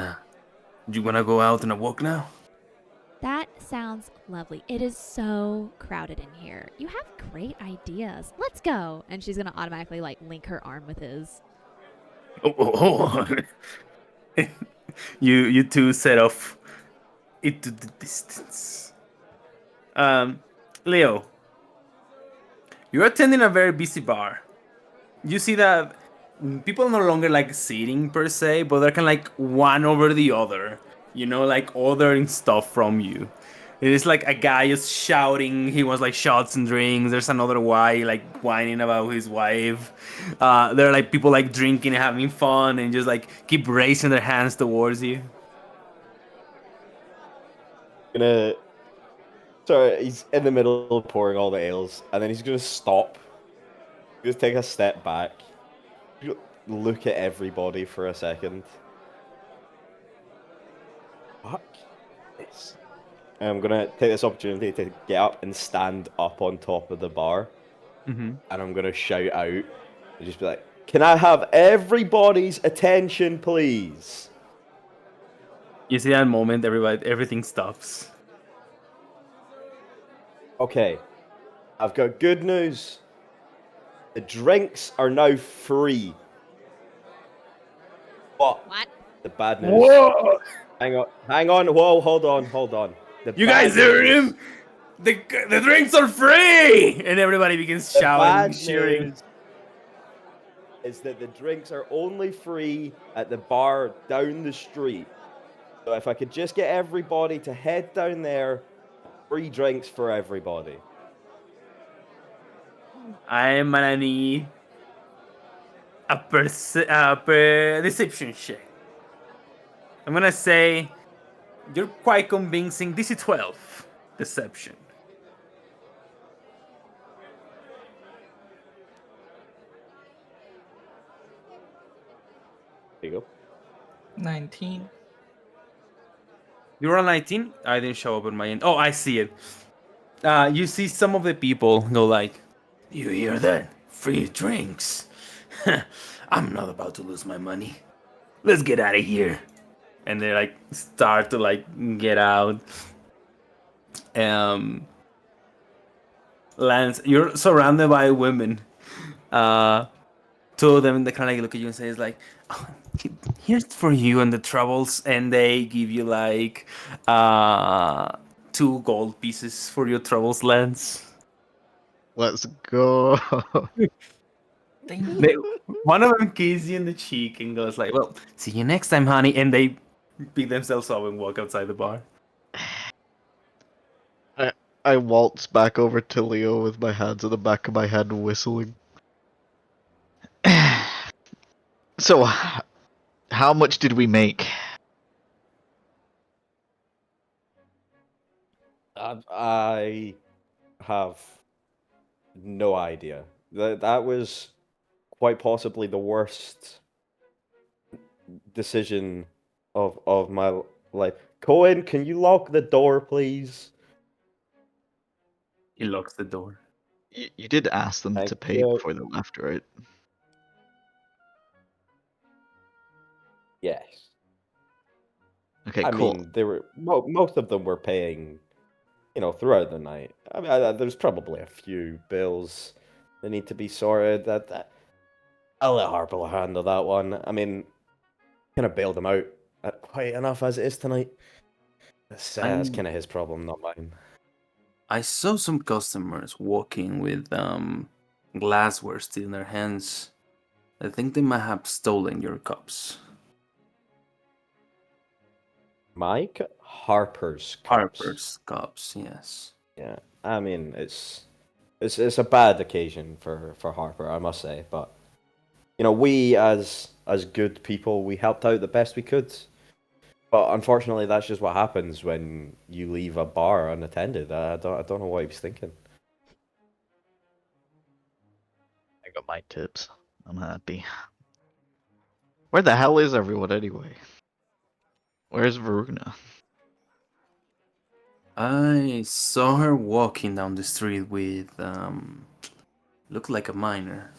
Speaker 3: You wanna go out on a walk now?
Speaker 6: That sounds lovely. It is so crowded in here. You have great ideas. Let's go. And she's gonna automatically like link her arm with his.
Speaker 3: Oh. You two set off into the distance. Leo, you're attending a very busy bar. You see that people are no longer like sitting per se, but they're kind of like one over the other. You know, like ordering stuff from you. It is like a guy just shouting. He wants like shots and drinks. There's another guy like whining about his wife. There are like people like drinking and having fun and just like keep raising their hands towards you.
Speaker 4: Gonna. Sorry, he's in the middle of pouring all the ales, and then he's gonna stop. Just take a step back. Look at everybody for a second. Fuck this. And I'm gonna take this opportunity to get up and stand up on top of the bar,
Speaker 3: Mm-hmm.
Speaker 4: and I'm gonna shout out and just be like, "Can I have everybody's attention, please?"
Speaker 3: You see that moment, everything stops.
Speaker 4: Okay, I've got good news. The drinks are now free. But
Speaker 6: What?
Speaker 4: the bad news.
Speaker 3: Whoa!
Speaker 4: Hang on. Whoa, hold on. The
Speaker 3: You
Speaker 4: bad
Speaker 3: guys heard
Speaker 4: news-
Speaker 3: him? The drinks are free, and everybody begins
Speaker 4: The
Speaker 3: shouting,
Speaker 4: bad
Speaker 3: cheering.
Speaker 4: news is that the drinks are only free at the bar down the street. So if I could just get everybody to head down there, free drinks for everybody.
Speaker 3: I am gonna need a deception check. I'm gonna say you're quite convincing. DC 12 deception.
Speaker 4: There you go.
Speaker 2: 19.
Speaker 3: You're on 19. I didn't show up on my end. Oh, I see it. You see some of the people go like, "You hear that? Free drinks. I'm not about to lose my money. Let's get out of here." And they like start to like get out. Lance, you're surrounded by women. Two of them, they kind of like look at you and say, "It's like, oh, here's for you and the troubles," and they give you like 2 gold pieces for your troubles, Lance.
Speaker 5: Let's go.
Speaker 3: They, one of them kisses you in the cheek and goes like, "Well, see you next time, honey," and they pick themselves up and walk outside the bar.
Speaker 5: I waltz back over to Leo with my hands on the back of my head, whistling. So, how much did we make?
Speaker 4: I have no idea. That was quite possibly the worst decision of my life. Cohen, can you lock the door, please?
Speaker 3: He locks the door.
Speaker 5: You did ask them
Speaker 4: Thank
Speaker 5: to pay
Speaker 4: you.
Speaker 5: before they left, right?
Speaker 4: Yes.
Speaker 5: Okay,
Speaker 4: I
Speaker 5: cool.
Speaker 4: mean, they were most of them were paying, throughout the night. I mean, there's probably a few bills that need to be sorted. I'll let Harper handle that one. I mean, kind of bailed him out quite enough as it is tonight. That's kind of his problem, not mine.
Speaker 3: I saw some customers walking with glassware still in their hands. I think they might have stolen your cups.
Speaker 4: Mike Harper's cups.
Speaker 3: Harper's cups, yes.
Speaker 4: Yeah, I mean it's a bad occasion for Harper, I must say. But we as good people, we helped out the best we could. But unfortunately, that's just what happens when you leave a bar unattended. I don't know what he was thinking.
Speaker 5: I got my tips. I'm happy. Where the hell is everyone anyway? Where's Varuna?
Speaker 3: I saw her walking down the street with looked like a miner.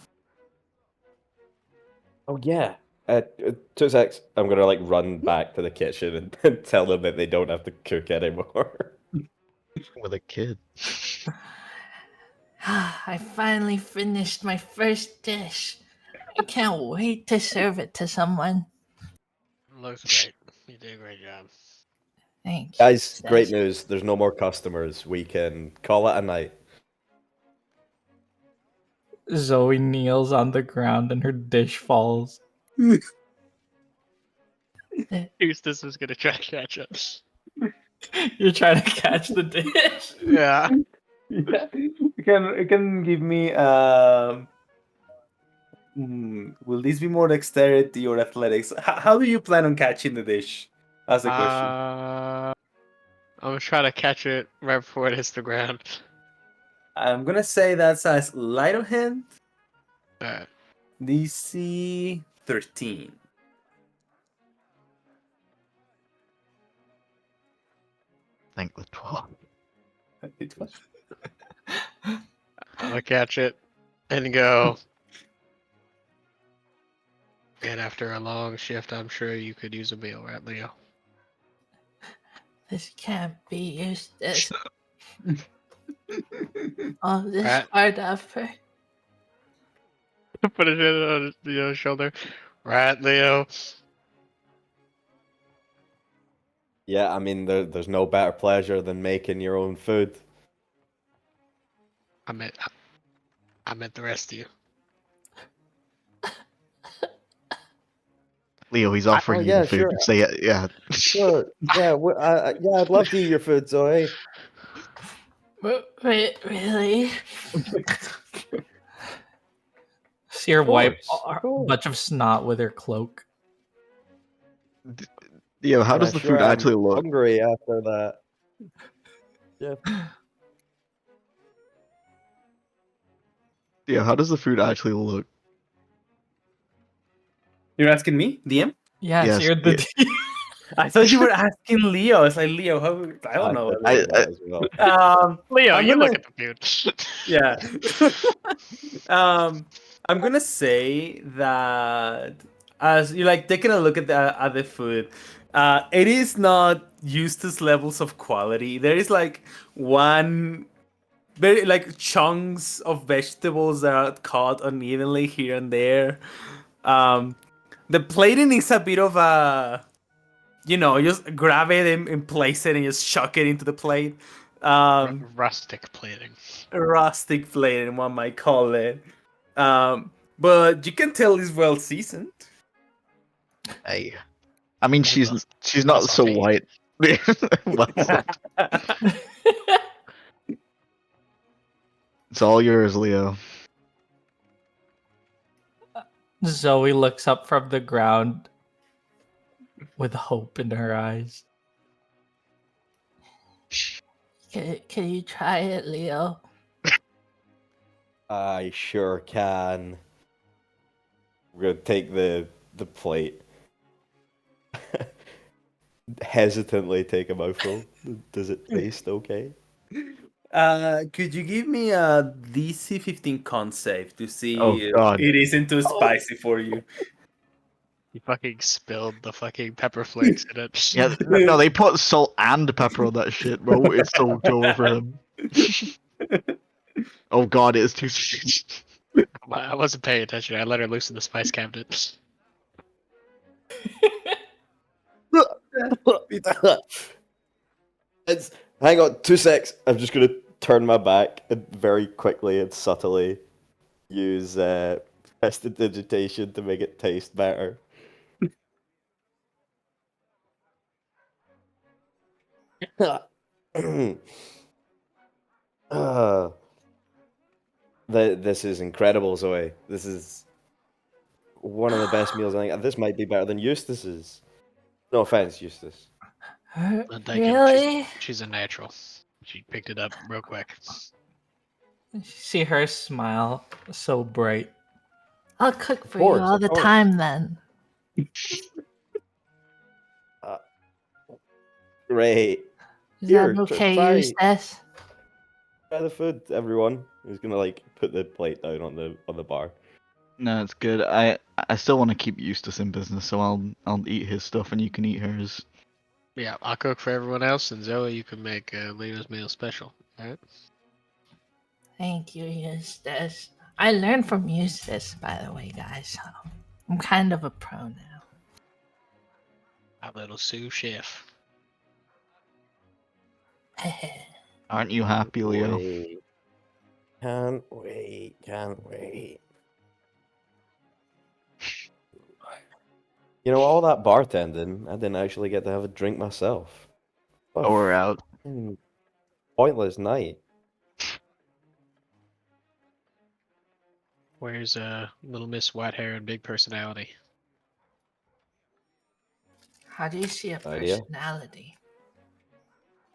Speaker 4: Oh yeah. 2 secs. I'm gonna run back to the kitchen and tell them that they don't have to cook anymore.
Speaker 5: With a kid.
Speaker 2: I finally finished my first dish. I can't wait to serve it to someone.
Speaker 7: Looks great. You did a great job.
Speaker 2: Thank you.
Speaker 4: Guys, great
Speaker 2: sis.
Speaker 4: news. There's no more customers. We can call it a night.
Speaker 2: Zoe kneels on the ground and her dish falls.
Speaker 7: Eustace is gonna try to catch us.
Speaker 2: You're trying to catch the dish.
Speaker 7: Yeah.
Speaker 3: Yeah. You can give me will this be more dexterity or athletics? How do you plan on catching the dish? That's the question.
Speaker 7: I'm gonna try to catch it right before it hits the ground.
Speaker 3: I'm gonna say that's a sleight of hand.
Speaker 7: Alright.
Speaker 3: DC 13.
Speaker 5: Think the 12.
Speaker 3: It was.
Speaker 7: I'm gonna catch it and go. And after a long shift, I'm sure you could use a meal, right, Leo?
Speaker 2: This can't be useless. Oh, this
Speaker 7: Right.
Speaker 2: hard effort.
Speaker 7: Put it on Leo's shoulder. Right, Leo?
Speaker 4: Yeah, I mean, there's no better pleasure than making your own food.
Speaker 7: I meant the rest of you.
Speaker 5: Leo, he's offering you
Speaker 4: yeah,
Speaker 5: the food.
Speaker 4: sure.
Speaker 5: Say it, yeah.
Speaker 4: Sure. Yeah, yeah, I'd love to eat your food, Zoe.
Speaker 2: Wait, really? See her
Speaker 4: Of
Speaker 2: wipe
Speaker 4: course, of
Speaker 2: a
Speaker 4: course.
Speaker 2: bunch of snot with her cloak.
Speaker 5: Leo, how does
Speaker 4: I
Speaker 5: the
Speaker 4: sure
Speaker 5: food
Speaker 4: am
Speaker 5: actually look?
Speaker 4: hungry after that. Yeah.
Speaker 5: Leo, how does the food actually look?
Speaker 3: You're asking me, DM?
Speaker 2: Yes,
Speaker 5: Yes,
Speaker 2: you're the
Speaker 5: yeah.
Speaker 3: I thought you were asking Leo. It's like Leo. How? I don't know.
Speaker 4: thought you were that as well.
Speaker 7: Leo,
Speaker 3: I'm
Speaker 7: you
Speaker 3: gonna.
Speaker 7: look at the food.
Speaker 3: Yeah. I'm gonna say that as you're like taking a look at the food, it is not Eustace levels of quality. There is like one very like chunks of vegetables that are cut unevenly here and there. The plating is a bit of a, just grab it and place it and just chuck it into the plate.
Speaker 7: Rustic plating.
Speaker 3: Rustic plating, one might call it. But you can tell it's well seasoned.
Speaker 5: Hey. I mean, she's
Speaker 7: Well
Speaker 5: not so
Speaker 7: sauteed.
Speaker 5: white. Well, it's all yours, Leo.
Speaker 2: Zoe looks up from the ground with hope in her eyes. Can you try it, Leo?
Speaker 4: I sure can. We're gonna take the plate. Hesitantly take a mouthful. Does it taste okay?
Speaker 3: Could you give me a DC 15 con save to see
Speaker 5: Oh,
Speaker 3: if
Speaker 5: God.
Speaker 3: it isn't too spicy for you?
Speaker 7: You fucking spilled the fucking pepper flakes in it.
Speaker 5: Yeah, no, they put salt and pepper on that shit, bro. It's so over for him. Oh God, it is too sweet.
Speaker 7: I wasn't paying attention. I let her loose in the spice cabinet.
Speaker 4: It's hang on 2 secs. I'm just gonna turn my back and very quickly and subtly use prestidigitation to make it taste better. uh, this is incredible, Zoe. This is one of the best meals I think. This might be better than Eustace's. No offense, Eustace.
Speaker 7: Thank you.
Speaker 2: Really?
Speaker 7: She's a natural. She picked it up real quick.
Speaker 2: See her smile, so bright. I'll cook for
Speaker 4: course,
Speaker 2: you all
Speaker 4: of
Speaker 2: the
Speaker 4: course.
Speaker 2: time then.
Speaker 4: Great.
Speaker 2: Is
Speaker 4: Here,
Speaker 2: that okay,
Speaker 4: try
Speaker 2: Eustace?
Speaker 4: the food, everyone. He's gonna put the plate down on the bar.
Speaker 5: No, it's good. I still want to keep Eustace in business, so I'll eat his stuff and you can eat hers.
Speaker 7: Yeah, I'll cook for everyone else, and Zoe, you can make Leo's meal special. Alright?
Speaker 2: Thank you, Eustace. I learned from Eustace, by the way, guys. So I'm kind of a pro now.
Speaker 7: Our little sous chef.
Speaker 5: Aren't you happy, Leo?
Speaker 4: Wait. Can't wait. Can't wait. You know, all that bartending, I didn't actually get to have a drink myself.
Speaker 5: Oh, we're out.
Speaker 4: Pointless night.
Speaker 7: Where's little Miss White Hair and Big Personality?
Speaker 2: How do you see a
Speaker 4: Idea.
Speaker 2: personality?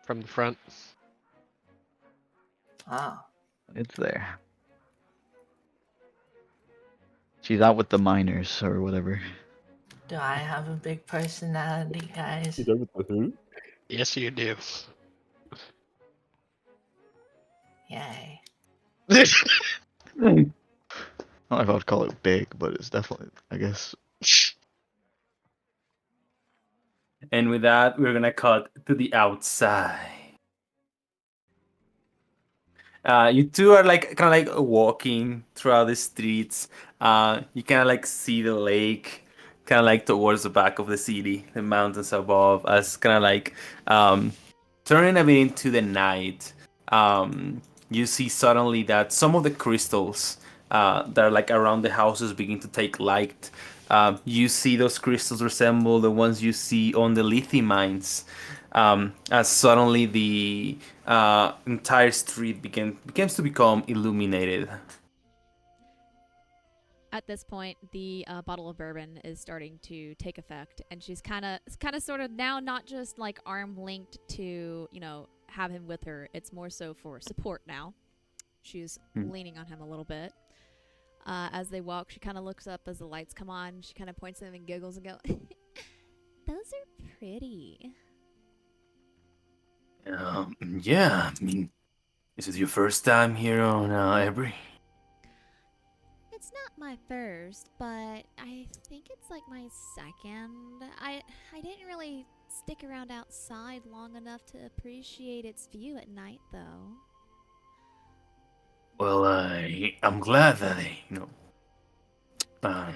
Speaker 7: From the front.
Speaker 2: Oh.
Speaker 5: It's there. She's out with the miners or whatever.
Speaker 2: Do I have a big personality, guys?
Speaker 7: Yes, you do.
Speaker 2: Yay.
Speaker 5: I don't know if I would call it big, but it's definitely, I guess.
Speaker 3: And with that, we're gonna cut to the outside. You two are like kind of like walking throughout the streets. You kind of like see the lake, kind of like towards the back of the city, the mountains above, as kind of like turning a bit into the night. You see suddenly that some of the crystals that are like around the houses begin to take light. You see those crystals resemble the ones you see on the lithium mines. As suddenly the entire street begins to become illuminated.
Speaker 6: At this point, the bottle of bourbon is starting to take effect, and she's kind of sort of now not just like arm linked to, you know, have him with her. It's more so for support now. She's leaning on him a little bit. As they walk, she kind of looks up as the lights come on. She kind of points at them and giggles and goes, "Those are pretty."
Speaker 3: Yeah, I mean, is it your first time here on Ebri?
Speaker 6: It's not my first, but I think it's like my second. I didn't really stick around outside long enough to appreciate its view at night, though.
Speaker 3: Well, I'm glad that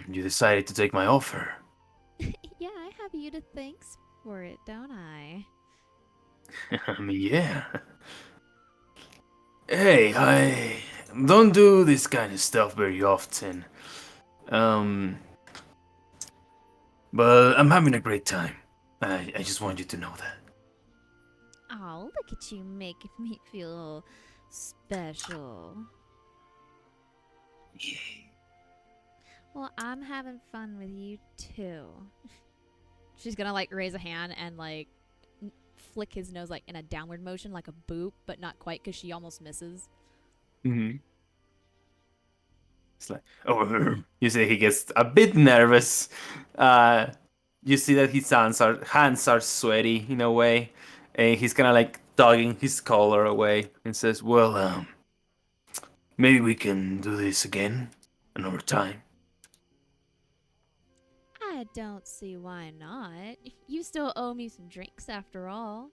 Speaker 3: you decided to take my offer.
Speaker 6: Yeah, I have you to thanks for it, don't I?
Speaker 3: I mean, yeah. Hey, I don't do this kind of stuff very often. But I'm having a great time. I just want you to know that.
Speaker 6: Oh, look at you making me feel special.
Speaker 3: Yeah.
Speaker 6: Well, I'm having fun with you too. She's gonna like raise a hand and like flick his nose like in a downward motion, like a boop, but not quite because she almost misses.
Speaker 3: Mm-hmm. It's like, oh, you see, he gets a bit nervous. You see that his hands are sweaty in a way, and he's kind of like tugging his collar away and says, "Well, maybe we can do this again another time."
Speaker 6: I don't see why not. You still owe me some drinks after all.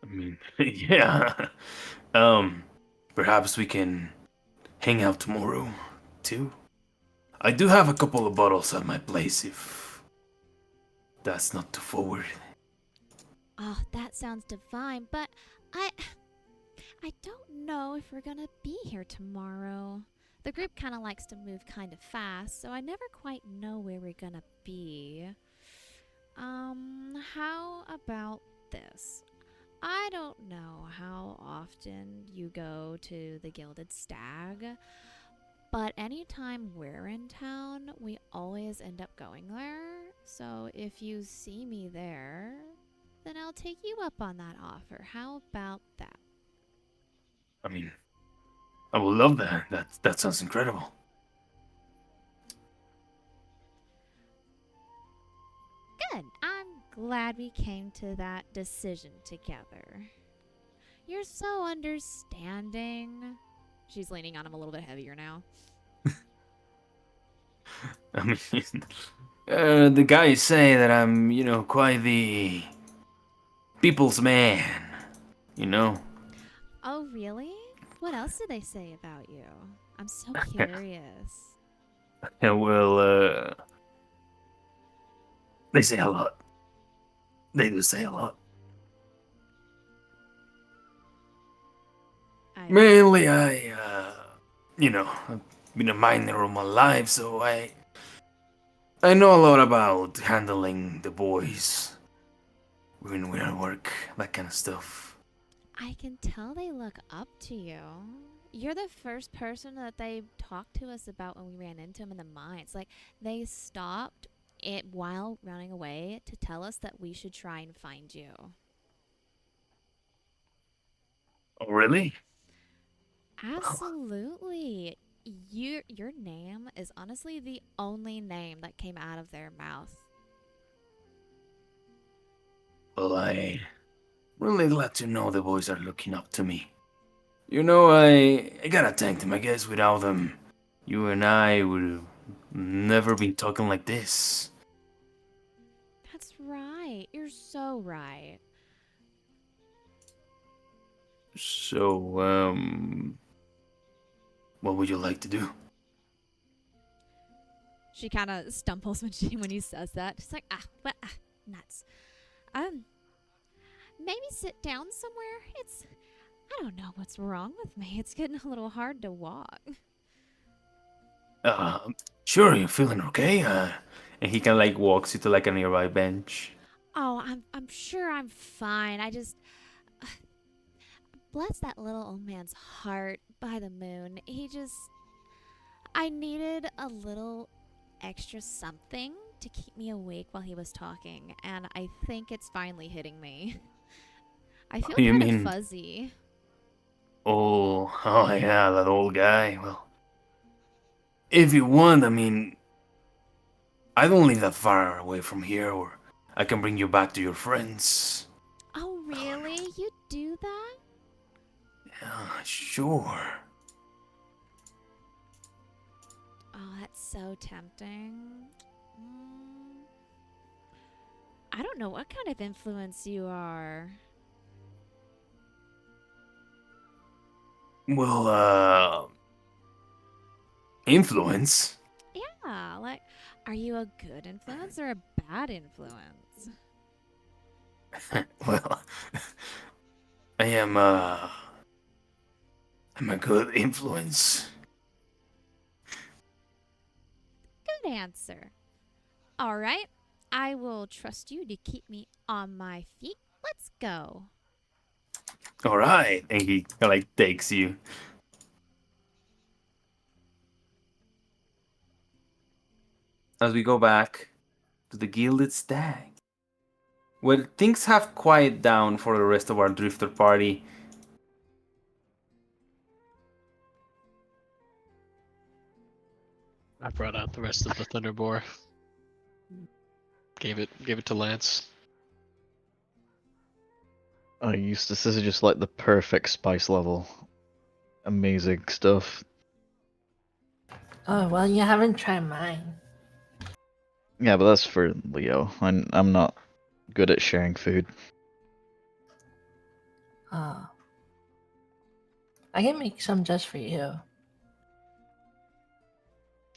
Speaker 3: I mean, yeah. Perhaps we can hang out tomorrow, too. I do have a couple of bottles at my place if that's not too forward.
Speaker 6: Oh, that sounds divine, but I don't know if we're gonna be here tomorrow. The group kind of likes to move kind of fast, so I never quite know where we're gonna be. How about this? I don't know how often you go to the Gilded Stag, but anytime we're in town, we always end up going there. So if you see me there, then I'll take you up on that offer. How about that?
Speaker 3: I mean, I would love that. That sounds incredible.
Speaker 6: Good. I'm glad we came to that decision together. You're so understanding. She's leaning on him a little bit heavier now.
Speaker 3: I mean, the guys say that I'm, quite the people's man, you know?
Speaker 6: Oh, really? What else did they say about you? I'm so curious.
Speaker 3: Yeah, well, they say a lot. They do say a lot. Mainly, I've been a miner all my life, so I know a lot about handling the boys. when we're at work, that kind of stuff.
Speaker 6: I can tell they look up to you. You're the first person that they talked to us about when we ran into them in the mines. Like, they stopped it while running away to tell us that we should try and find you.
Speaker 3: Oh, really?
Speaker 6: Absolutely. Your name is honestly the only name that came out of their mouth.
Speaker 3: Well, I'm really glad to know the boys are looking up to me. You know, I gotta thank them. I guess without them, you and I would have never been talking like this.
Speaker 6: That's right. You're so right.
Speaker 3: So, what would you like to do?
Speaker 6: She kind of stumbles when he says that. She's like, nuts. Maybe sit down somewhere. I don't know what's wrong with me. It's getting a little hard to walk.
Speaker 3: Sure, you're feeling okay? And he kind of like walks you to like a nearby bench.
Speaker 6: Oh, I'm sure I'm fine. I just bless that little old man's heart by the moon. I needed a little extra something to keep me awake while he was talking, and I think it's finally hitting me. I feel
Speaker 3: You
Speaker 6: kind of
Speaker 3: mean-
Speaker 6: fuzzy.
Speaker 3: Oh yeah, that old guy. Well, if you want, I mean, I don't live that far away from here, or I can bring you back to your friends.
Speaker 6: Oh, really? You do that?
Speaker 3: Yeah, sure.
Speaker 6: Oh, that's so tempting. I don't know what kind of influence you are.
Speaker 3: Well, influence?
Speaker 6: Yeah, like, are you a good influence or a bad influence?
Speaker 3: Well, I am, I'm a good influence.
Speaker 6: Good answer. All right, I will trust you to keep me on my feet. Let's go.
Speaker 3: All right, and he like takes you. As we go back to the Gilded Stag, where things have quieted down for the rest of our drifter party.
Speaker 7: I brought out the rest of the Thunderboar. Gave it to Lance.
Speaker 5: Oh, Eustace, this is just like the perfect spice level. Amazing stuff.
Speaker 2: Oh, well, you haven't tried mine.
Speaker 5: Yeah, but that's for Leo. I'm not good at sharing food.
Speaker 2: Oh. I can make some just for you.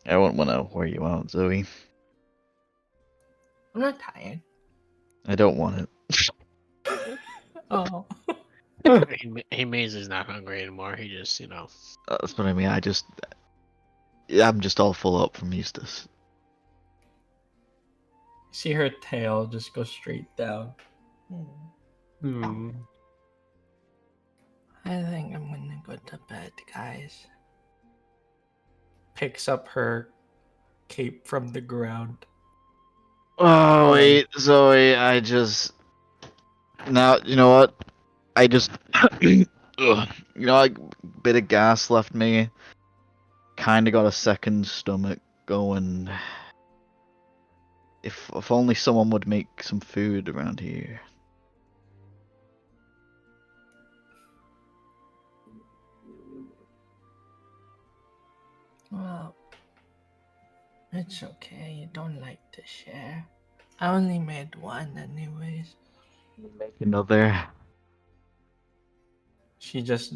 Speaker 5: I won't want to wear you out, Zoe.
Speaker 2: I'm not tired.
Speaker 5: I don't want it.
Speaker 2: Oh.
Speaker 7: He means he's not hungry anymore. He just,
Speaker 5: That's what I mean. I'm just all full up from Eustace.
Speaker 8: See her tail just go straight down.
Speaker 2: I think I'm gonna go to bed, guys.
Speaker 8: Picks up her cape from the ground.
Speaker 5: Oh wait, Zoe, now you know what? I just ugh, like bit of gas left me. Kind of got a second stomach going. If only someone would make some food around here.
Speaker 2: Well, it's okay. You don't like to share. I only made one, anyways.
Speaker 5: Make another.
Speaker 8: She just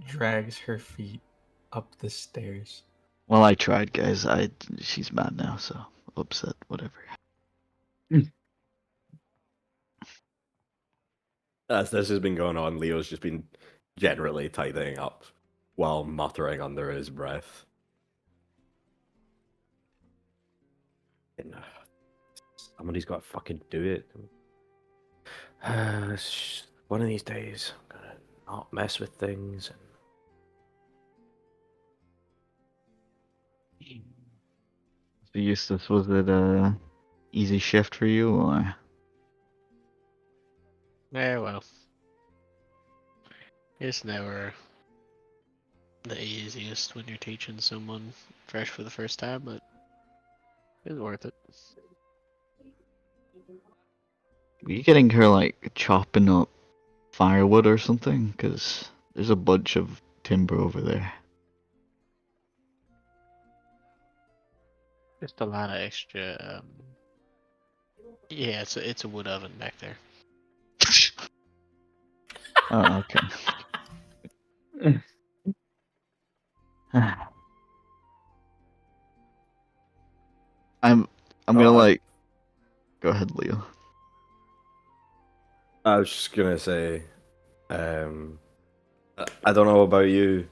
Speaker 8: drags her feet up the stairs.
Speaker 5: Well, I tried, guys. She's mad now, so upset. Whatever.
Speaker 4: As this has been going on, Leo's just been generally tidying up while muttering under his breath. And, somebody's got to fucking do it. One of these days, I'm gonna not mess with things.
Speaker 5: So Eustace, was it a easy shift for you, or?
Speaker 7: Yeah, well, it's never the easiest when you're teaching someone fresh for the first time, but it's worth it.
Speaker 5: Were you getting her like chopping up firewood or something? Cause there's a bunch of timber over there.
Speaker 7: Just a lot of extra. Yeah, it's a wood oven back there.
Speaker 5: Oh, okay. I'm gonna like. Go ahead, Leo.
Speaker 4: I was just gonna say, I don't know about you,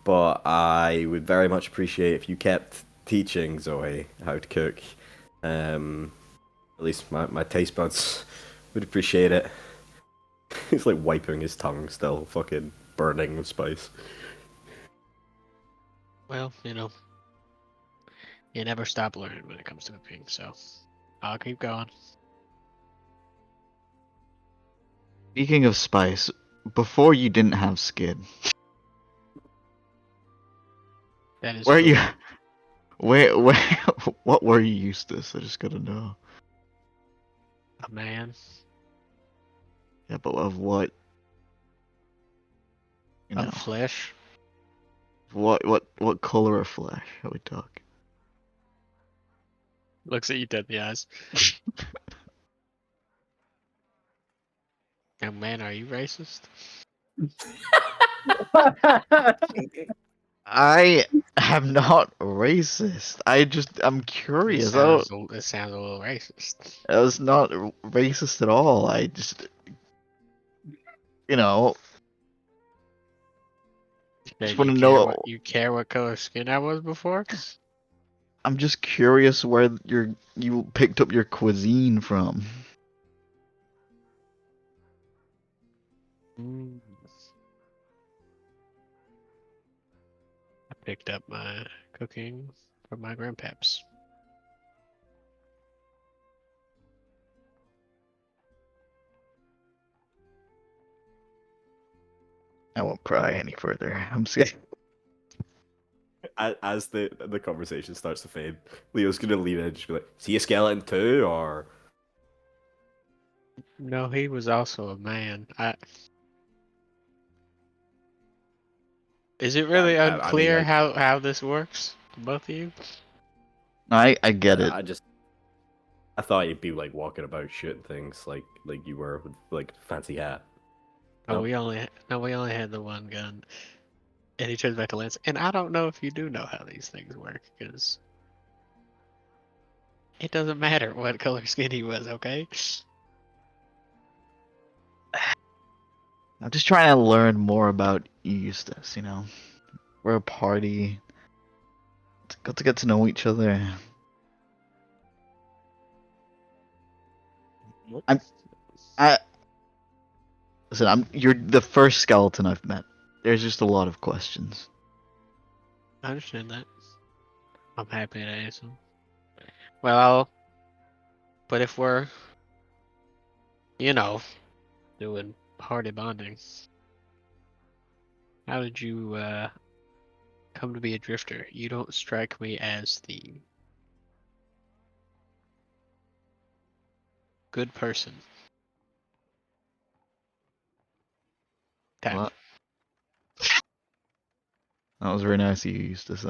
Speaker 4: but I would very much appreciate if you kept teaching Zoe how to cook. At least my taste buds would appreciate it. He's like wiping his tongue, still fucking burning with spice.
Speaker 7: Well, you never stop learning when it comes to cooking, so I'll keep going.
Speaker 5: Speaking of spice, before you didn't have skin.
Speaker 7: That is
Speaker 5: Where
Speaker 7: true.
Speaker 5: you? Where? What were you, Eustace? I just gotta know.
Speaker 7: A man.
Speaker 5: Yeah, but of what? You know,
Speaker 7: Of flesh.
Speaker 5: what color of flesh are we talking?
Speaker 7: Looks at you dead in the eyes. Now, man, are you racist?
Speaker 5: I am not racist. I'm curious.
Speaker 7: It sounds a little racist.
Speaker 5: I was not racist at all. I just, you know, just want to know.
Speaker 7: You care what color skin I was before?
Speaker 5: I'm just curious where you picked up your cuisine from.
Speaker 7: I picked up my cooking from my grandpaps.
Speaker 5: I won't pry any further. I'm scared.
Speaker 4: As the conversation starts to fade, Leo's gonna lean in and just be like, "See a skeleton too?" Or
Speaker 7: No, he was also a man. Is it really
Speaker 4: I mean,
Speaker 7: unclear how this works to both of you?
Speaker 5: I get it.
Speaker 4: I thought you'd be like walking about shooting things like you were with like fancy hat.
Speaker 7: Oh,
Speaker 4: No?
Speaker 7: we only had the one gun, and he turns back to Lance. And I don't know if you do know how these things work, because it doesn't matter what color skin he was. Okay.
Speaker 5: I'm just trying to learn more about Eustace. You know, we're a party. Got to get to know each other. I listen. You're the first skeleton I've met. There's just a lot of questions.
Speaker 7: I understand that. I'm happy to answer them. Well, but if we're, doing party bonding, how did you come to be a drifter? You don't strike me as the good person.
Speaker 5: What? That was very nice of you, Eustace.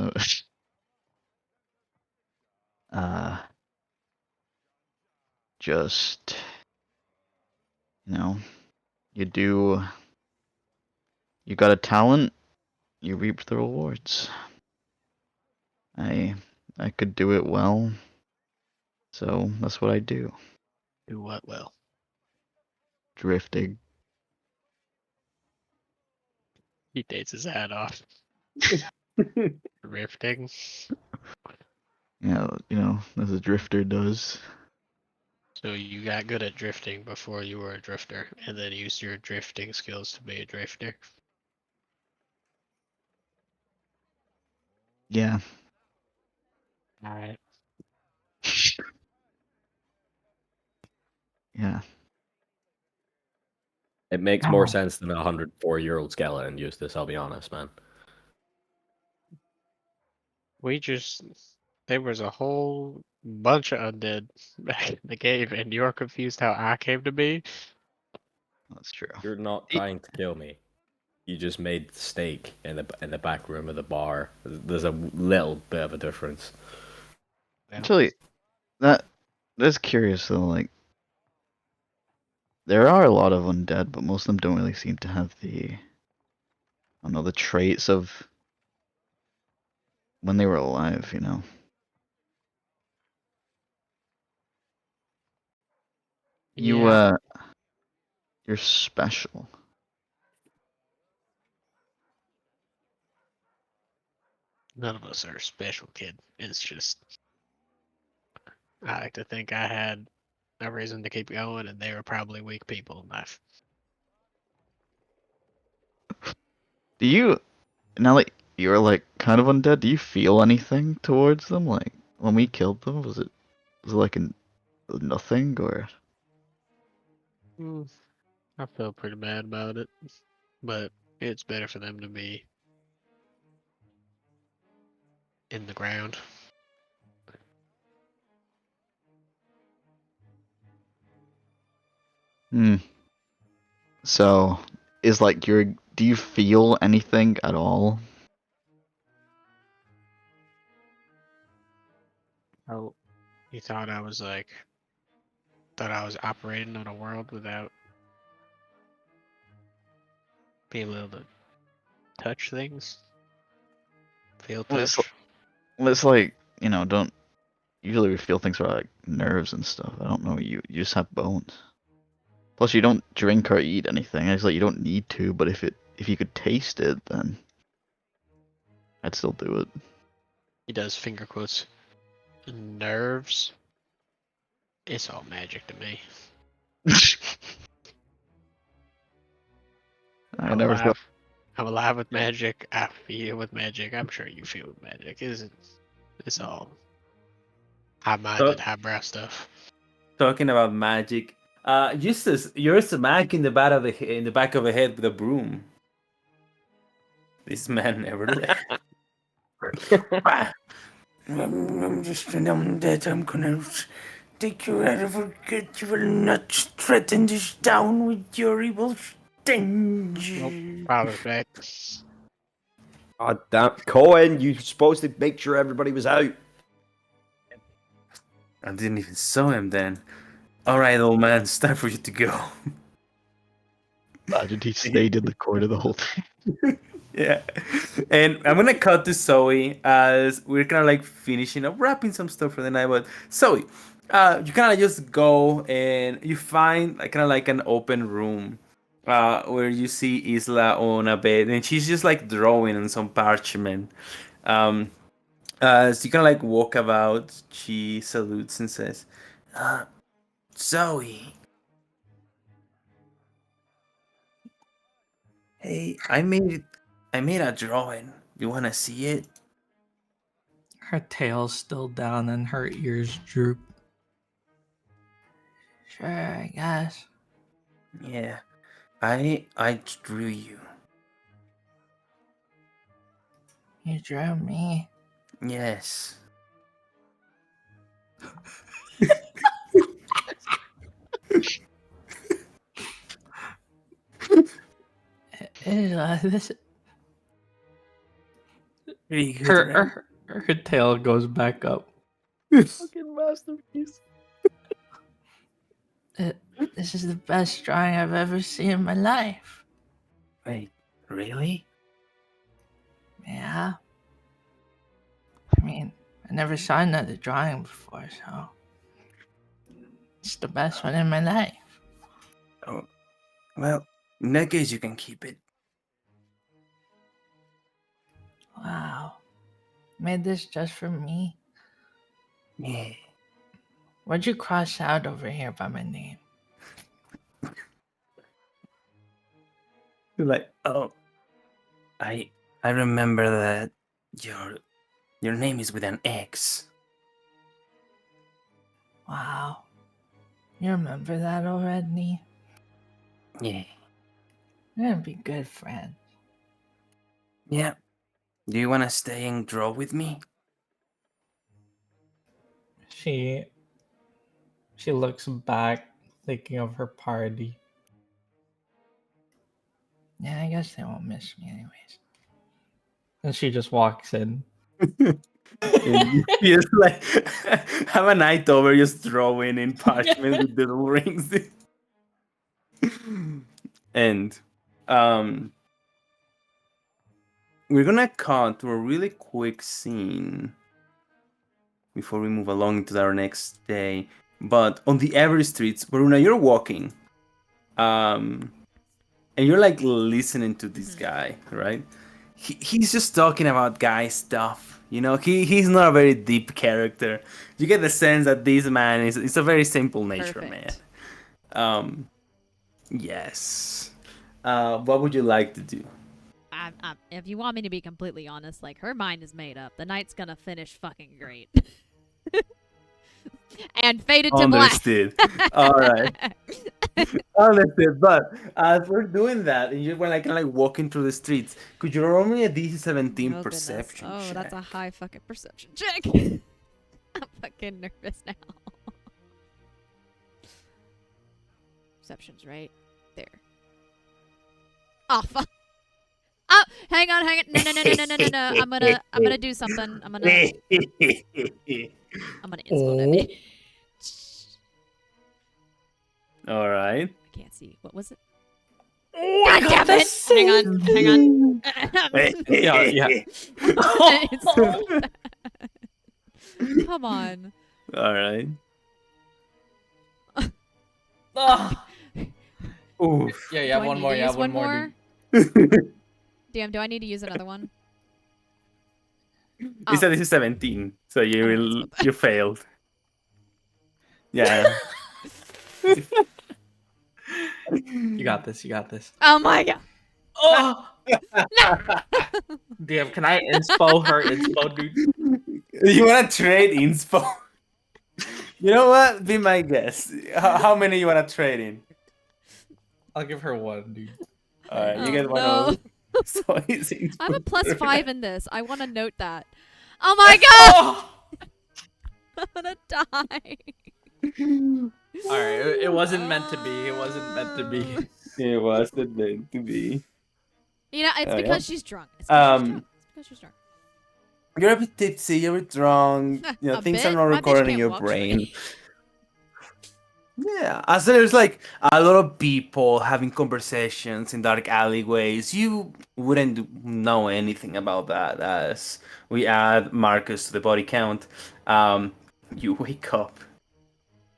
Speaker 5: Just, you know, you got a talent, you reap the rewards. I could do it well, so that's what I do.
Speaker 7: Do what well?
Speaker 5: Drifting.
Speaker 7: He takes his hat off. Drifting.
Speaker 5: Yeah, as a drifter does.
Speaker 7: So you got good at drifting before you were a drifter, and then used your drifting skills to be a drifter.
Speaker 5: Yeah.
Speaker 7: Alright.
Speaker 5: Yeah.
Speaker 4: It makes more sense than a 104-year-old skeleton used this, I'll be honest, man.
Speaker 7: There was a whole bunch of undead back in the cave, and you're confused how I came to be?
Speaker 5: That's true.
Speaker 4: You're not trying to kill me. You just made steak in the back room of the bar. There's a little bit of a difference.
Speaker 5: Actually, that's curious though. Like, there are a lot of undead, but most of them don't really seem to have the, I don't know, the traits of when they were alive. You know. You
Speaker 7: Yeah.
Speaker 5: you're special.
Speaker 7: None of us are special, kid. It's just I like to think I had a reason to keep going, and they were probably weak people in life.
Speaker 5: Do you, now that you're like kind of undead, do you feel anything towards them? Like when we killed them, was it like nothing or?
Speaker 7: I feel pretty bad about it, but it's better for them to be in the ground.
Speaker 5: Hmm. So, is like do you feel anything at all?
Speaker 7: Oh, you thought I was operating on a world without being able to touch things, feel
Speaker 5: Well,
Speaker 7: touch.
Speaker 5: it's like, don't usually we feel things about like nerves and stuff. I don't know. You just have bones. Plus, you don't drink or eat anything. It's like you don't need to, but if you could taste it, then I'd still do it.
Speaker 7: He does finger quotes. Nerves. It's all magic to me.
Speaker 5: I
Speaker 7: I'm
Speaker 5: never
Speaker 7: alive.
Speaker 5: thought.
Speaker 7: I'm alive with magic. I feel with magic. I'm sure you feel with magic. It's all high-minded, highbrow stuff.
Speaker 3: Talking about magic, Eustace, you're smack in the back of the head with a broom. This man never left. I'm just an undead. I'm gonna take you out of forget. You will not threaten this town with your evil stench.
Speaker 7: Nope. Father's back.
Speaker 4: God damn, Cohen, you're supposed to make sure everybody was out.
Speaker 3: I didn't even saw him then. All right, old man, it's time for you to go.
Speaker 5: Imagine he stayed in the corner the whole time.
Speaker 3: Yeah, and I'm gonna cut to Zoe as we're kind of like finishing up, wrapping some stuff for the night. But Zoe, you kind of just go and you find like kind of like an open room, where you see Isla on a bed and she's just like drawing on some parchment. So you kind of like walk about. She salutes and says, "Zoe, hey, I made a drawing. You wanna see it?"
Speaker 2: Her tail's still down and her ears droop. Sure, I guess.
Speaker 3: Yeah, I drew you.
Speaker 2: You drew me.
Speaker 3: Yes.
Speaker 2: This
Speaker 3: Pretty good, right?
Speaker 2: her tail goes back up.
Speaker 4: Fucking masterpiece.
Speaker 2: This is the best drawing I've ever seen in my life.
Speaker 3: Wait, really?
Speaker 2: Yeah. I mean, I never saw another drawing before, so it's the best one in my life.
Speaker 3: Oh, well, in that case, you can keep it.
Speaker 2: Wow. Made this just for me?
Speaker 3: Yeah.
Speaker 2: Why'd you cross out over here by my name?
Speaker 3: You're like, oh, I remember that your name is with an X.
Speaker 2: Wow. You remember that already?
Speaker 3: Yeah.
Speaker 2: We're gonna be good friends.
Speaker 3: Yeah. Do you want to stay and draw with me?
Speaker 2: She looks back, thinking of her party. Yeah, I guess they won't miss me anyways. And she just walks in.
Speaker 3: And you just like have a night over just drawing in parchment with little rings. And we're gonna cut to a really quick scene before we move along to our next day. But on the Ebri streets, Varuna, you're walking. And you're like listening to this guy, right? He's just talking about guy stuff. You know, he's not a very deep character. You get the sense that this man is a very simple nature man. Yes. What would you like to do?
Speaker 6: If you want me to be completely honest, like, her mind is made up. The night's gonna finish fucking great. And faded to black.
Speaker 3: Understood. All right. Understood. But as we're doing that, and you were like kind of like walking through the streets, could you roll me a DC 17
Speaker 6: Oh,
Speaker 3: perception
Speaker 6: goodness. Oh,
Speaker 3: check?
Speaker 6: that's a high fucking perception check. I'm fucking nervous now. Perception's right there. Oh fuck. Oh, hang on. No. I'm gonna do something. I'm gonna inspo that bitch.
Speaker 3: All right.
Speaker 6: I can't see. What was it?
Speaker 2: Oh,
Speaker 6: God damn it! Hang on.
Speaker 2: Yeah.
Speaker 6: Come on.
Speaker 3: All right. Oof.
Speaker 2: Yeah,
Speaker 6: Do I
Speaker 2: one
Speaker 6: need
Speaker 2: more.
Speaker 6: to
Speaker 2: Yeah,
Speaker 6: use
Speaker 2: one more.
Speaker 6: Damn, do I need to use another one?
Speaker 3: You said this is 17, so you failed. Yeah.
Speaker 2: You got this.
Speaker 6: Oh my god.
Speaker 2: Oh! Damn, can I inspo her inspo, dude?
Speaker 3: You want to trade inspo? You know what? Be my guest. How many you want to trade in?
Speaker 2: I'll give her one, dude.
Speaker 3: All right, you
Speaker 6: Oh,
Speaker 3: get one
Speaker 6: no.
Speaker 3: of so it's inspo.
Speaker 6: I have a +5 in this. I want to note that. Oh my god! I'm gonna die.
Speaker 2: Alright, it wasn't meant to be. It wasn't meant to be.
Speaker 3: It wasn't meant to be.
Speaker 6: You know, it's
Speaker 3: Oh,
Speaker 6: because
Speaker 3: yeah.
Speaker 6: she's drunk. It's because she's drunk.
Speaker 3: You're a bit tipsy, you're a bit drunk, you know,
Speaker 6: A
Speaker 3: things
Speaker 6: bit?
Speaker 3: are not
Speaker 6: My bitch
Speaker 3: recording in
Speaker 6: can't
Speaker 3: your
Speaker 6: walk
Speaker 3: brain.
Speaker 6: straight.
Speaker 3: Yeah, as there's like a lot of people having conversations in dark alleyways, you wouldn't know anything about that as we add Marcus to the body count. You wake up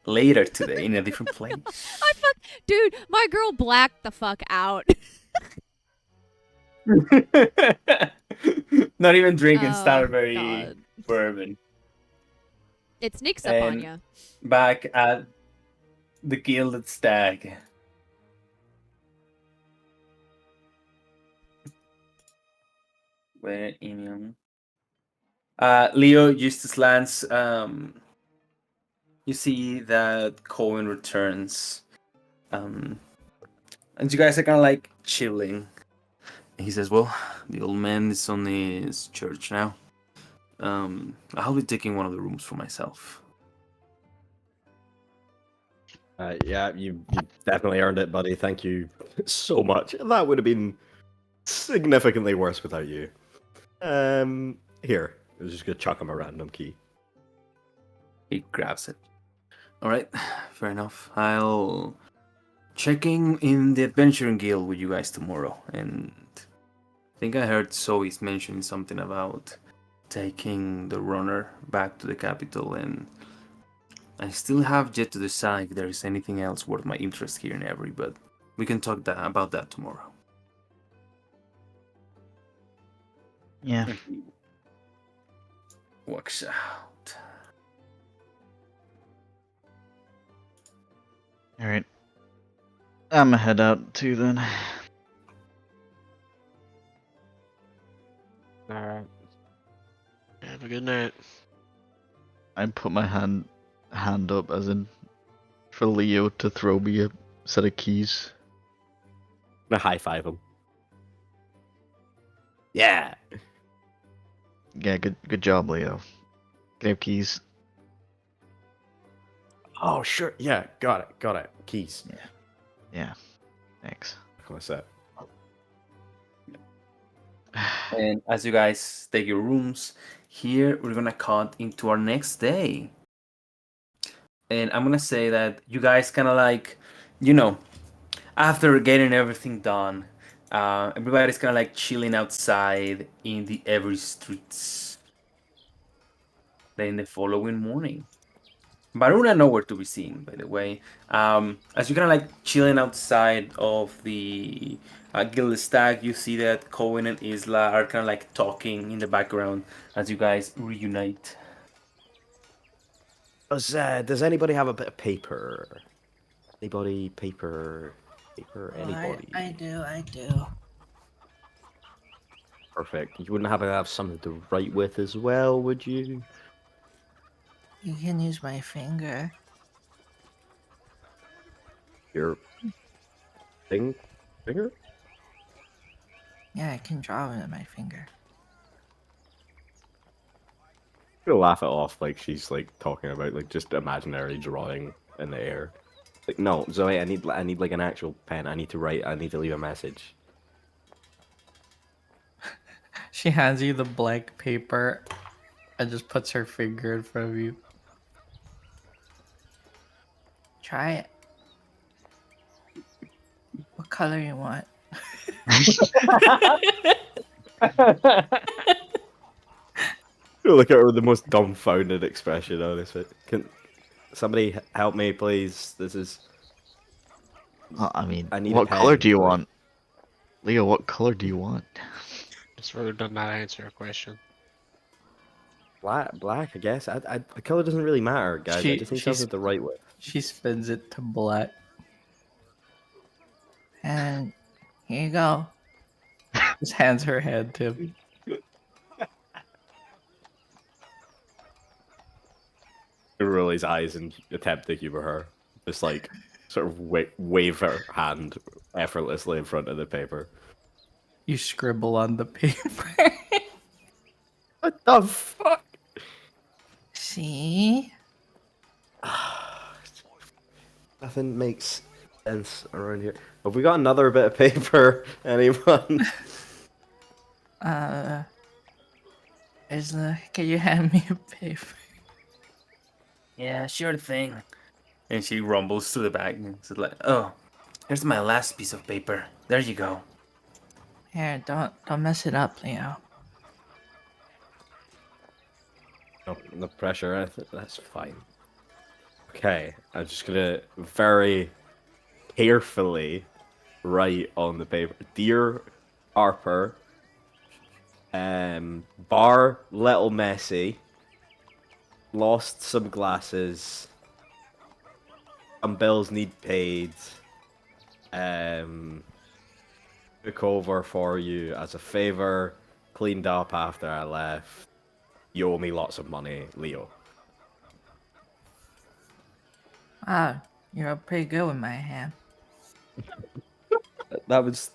Speaker 3: later today in a different place.
Speaker 6: Dude, my girl blacked the fuck out.
Speaker 3: Not even drinking
Speaker 6: Oh,
Speaker 3: Starberry
Speaker 6: God.
Speaker 3: bourbon.
Speaker 6: It sneaks up on
Speaker 3: And
Speaker 6: you.
Speaker 3: back at the Gilded Stag. Where in Leo, Eustace, Lance, you see that Cohen returns. And you guys are kind of like chilling. He says, well, the old man is on his church now. I'll be taking one of the rooms for myself.
Speaker 4: Yeah, you definitely earned it, buddy. Thank you so much. That would have been significantly worse without you. Here. I was just gonna chuck him a random key.
Speaker 3: He grabs it. Alright, fair enough. I'll checking in the Adventuring Guild with you guys tomorrow. And I think I heard Zoe's mentioning something about taking the runner back to the capital, and I still have yet to decide if there is anything else worth my interest here in Ebri, but we can talk about that tomorrow.
Speaker 5: Yeah.
Speaker 3: And he walks out.
Speaker 5: Alright. I'ma head out too then.
Speaker 4: Alright.
Speaker 7: Have a good night.
Speaker 5: I put my hand up as in for Leo to throw me a set of keys.
Speaker 4: I'm gonna high five him. Yeah.
Speaker 5: Yeah, good job, Leo. Can I have keys?
Speaker 4: Oh sure. Yeah. Got it. Keys.
Speaker 5: Yeah. Thanks.
Speaker 4: What's that?
Speaker 3: And as you guys take your rooms, here we're gonna cut into our next day. And I'm gonna say that you guys kind of like, after getting everything done, everybody's kind of like chilling outside in the Ebri streets. Then the following morning, Varuna nowhere to be seen, by the way. As you're kind of like chilling outside of the Guild Stag, you see that Cohen and Isla are kind of like talking in the background as you guys reunite.
Speaker 4: Does anybody have a bit of paper? Anybody paper? Anybody?
Speaker 2: I do.
Speaker 4: Perfect. You wouldn't happen to have something to write with as well, would you?
Speaker 2: You can use my finger.
Speaker 4: Your finger?
Speaker 2: Yeah, I can draw with my finger.
Speaker 4: I'm gonna laugh it off like she's like talking about like just imaginary drawing in the air. Like no, Zoe, I need like an actual pen. I need to write. I need to leave a message.
Speaker 2: She hands you the blank paper and just puts her finger in front of you. Try it. What color you want?
Speaker 4: You look at her with the most dumbfounded expression on this. Can somebody help me, please? This is.
Speaker 5: I mean,
Speaker 4: I need a
Speaker 5: what
Speaker 4: pen,
Speaker 5: color do you
Speaker 4: please.
Speaker 5: want? Leo, what color do you want?
Speaker 7: It's rude to not answer a question.
Speaker 4: Black, I guess. The color doesn't really matter, guys. I just need something to write with.
Speaker 2: She spins it to black. And here you go. Just hands her head to him.
Speaker 4: I roll his eyes and attempt to humor her. Just like sort of wave her hand effortlessly in front of the paper.
Speaker 2: You scribble on the paper.
Speaker 4: What the fuck?
Speaker 2: See?
Speaker 4: Nothing makes sense around here. Have we got another bit of paper? Anyone?
Speaker 2: Can you hand me a paper?
Speaker 3: Yeah, sure thing. And she rumbles to the back and says like, "Oh, here's my last piece of paper. There you go."
Speaker 2: Here, don't mess it up, Leo.
Speaker 4: No pressure. That's fine. Okay, I'm just gonna very carefully write on the paper. Dear Harper, bar little messy. Lost some glasses. Some bills need paid. Took over for you as a favor. Cleaned up after I left. You owe me lots of money, Leo.
Speaker 2: Wow, you're pretty good with my hand.
Speaker 4: That was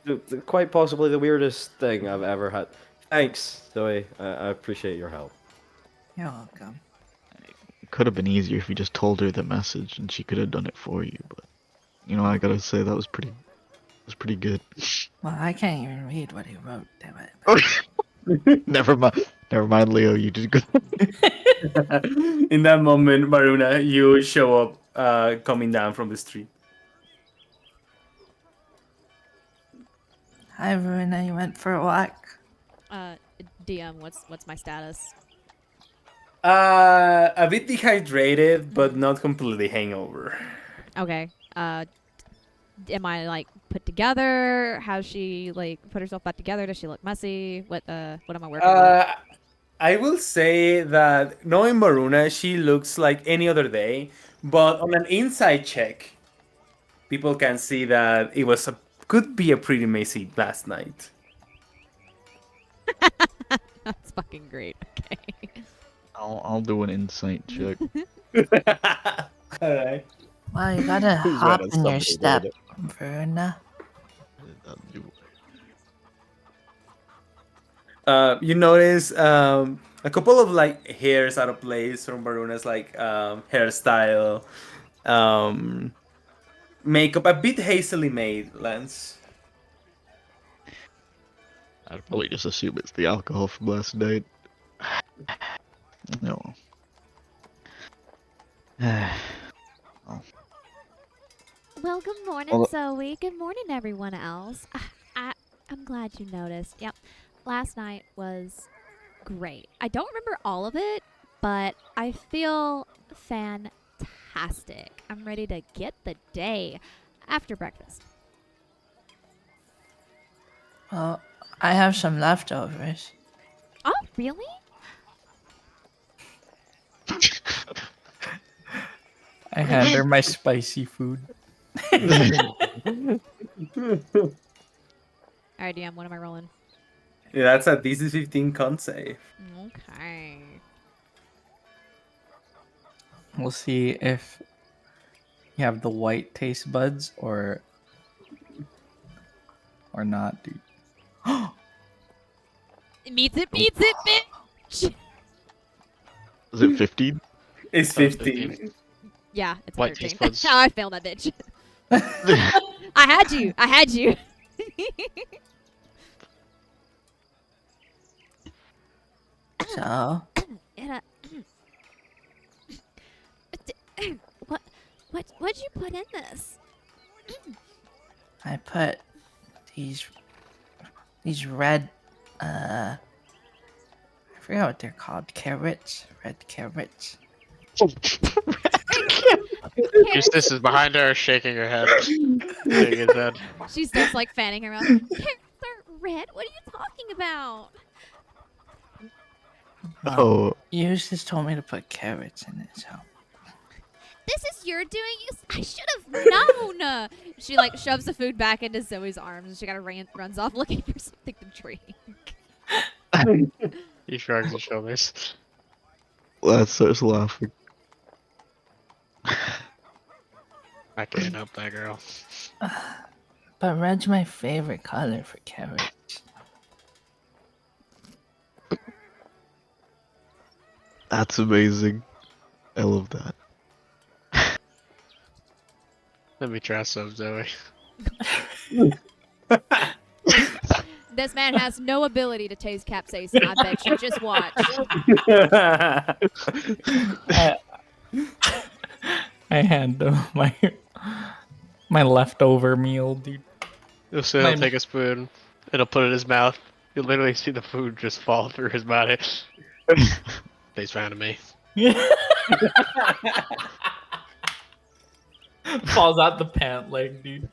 Speaker 4: quite possibly the weirdest thing I've ever had. Thanks, Zoe. I appreciate your help.
Speaker 2: You're welcome.
Speaker 5: It could have been easier if you just told her the message and she could have done it for you, but I gotta say that was pretty good.
Speaker 2: Well, I can't even read what he wrote. Damn it.
Speaker 5: Never mind, Leo. You did good.
Speaker 3: In that moment, Varuna, you show up coming down from the street.
Speaker 2: Hi, Varuna. You went for a walk.
Speaker 6: DM, what's my status?
Speaker 3: A bit dehydrated, but not completely hangover.
Speaker 6: Okay. Am I like put together? How's she like put herself back together? Does she look messy? What am I working with?
Speaker 3: I will say that knowing Varuna, she looks like any other day, but on an inside check, people can see that it was could be a pretty messy last night.
Speaker 6: That's fucking great. Okay.
Speaker 5: I'll do an insight check.
Speaker 3: All right.
Speaker 2: Well, you gotta
Speaker 4: Who's
Speaker 2: hop
Speaker 4: winning?
Speaker 2: in your
Speaker 4: Somebody
Speaker 2: step,
Speaker 4: did
Speaker 2: Varuna.
Speaker 3: You notice a couple of like hairs out of place from Varuna's like hairstyle, makeup a bit hastily made, Lance.
Speaker 5: I'd probably just assume it's the alcohol from last night. No.
Speaker 6: Well, good morning,
Speaker 5: Well,
Speaker 6: Zoe. Good morning, everyone else. I'm glad you noticed. Yep. Last night was great. I don't remember all of it, but I feel fantastic. I'm ready to get the day after breakfast.
Speaker 2: Well, I have some leftovers.
Speaker 6: Oh, really?
Speaker 2: I hand her my spicy food.
Speaker 6: All right, DM, what am I rolling?
Speaker 3: Yeah, that's a DC 15 con save.
Speaker 6: Okay.
Speaker 2: We'll see if you have the white taste buds or not, dude.
Speaker 6: It meets it, bitch!
Speaker 5: is it 15?
Speaker 3: It's
Speaker 7: Sounds
Speaker 3: 15.
Speaker 6: Yeah, it's a
Speaker 7: White
Speaker 6: 13.
Speaker 7: taste buds.
Speaker 6: Oh, I failed that bitch. I had you.
Speaker 2: So,
Speaker 6: What'd you put in this?
Speaker 2: I put these red, I forgot what they're called. Carrots? Red carrots.
Speaker 7: Eustace is behind her, shaking her head. Shaking his head.
Speaker 6: She starts like fanning her mouth. Carrots are red? What are you talking about?
Speaker 5: Oh,
Speaker 2: You just told me to put carrots in it, so.
Speaker 6: This is your doing. I should have known. She like shoves the food back into Zoe's arms, and she kind of runs off looking for something to drink.
Speaker 7: He shrugs his shoulders.
Speaker 5: Lad starts laughing.
Speaker 7: I can't help that girl.
Speaker 2: But red's my favorite color for carrots.
Speaker 5: That's amazing. I love that.
Speaker 7: Let me try some, Zoe.
Speaker 6: This man has no ability to taste capsaicin. I bet you. Just watch.
Speaker 2: I hand him my leftover meal, dude.
Speaker 7: He'll take a spoon, and he'll put it in his mouth. You'll literally see the food just fall through his body. Face round to me.
Speaker 2: Falls out the pant leg, dude.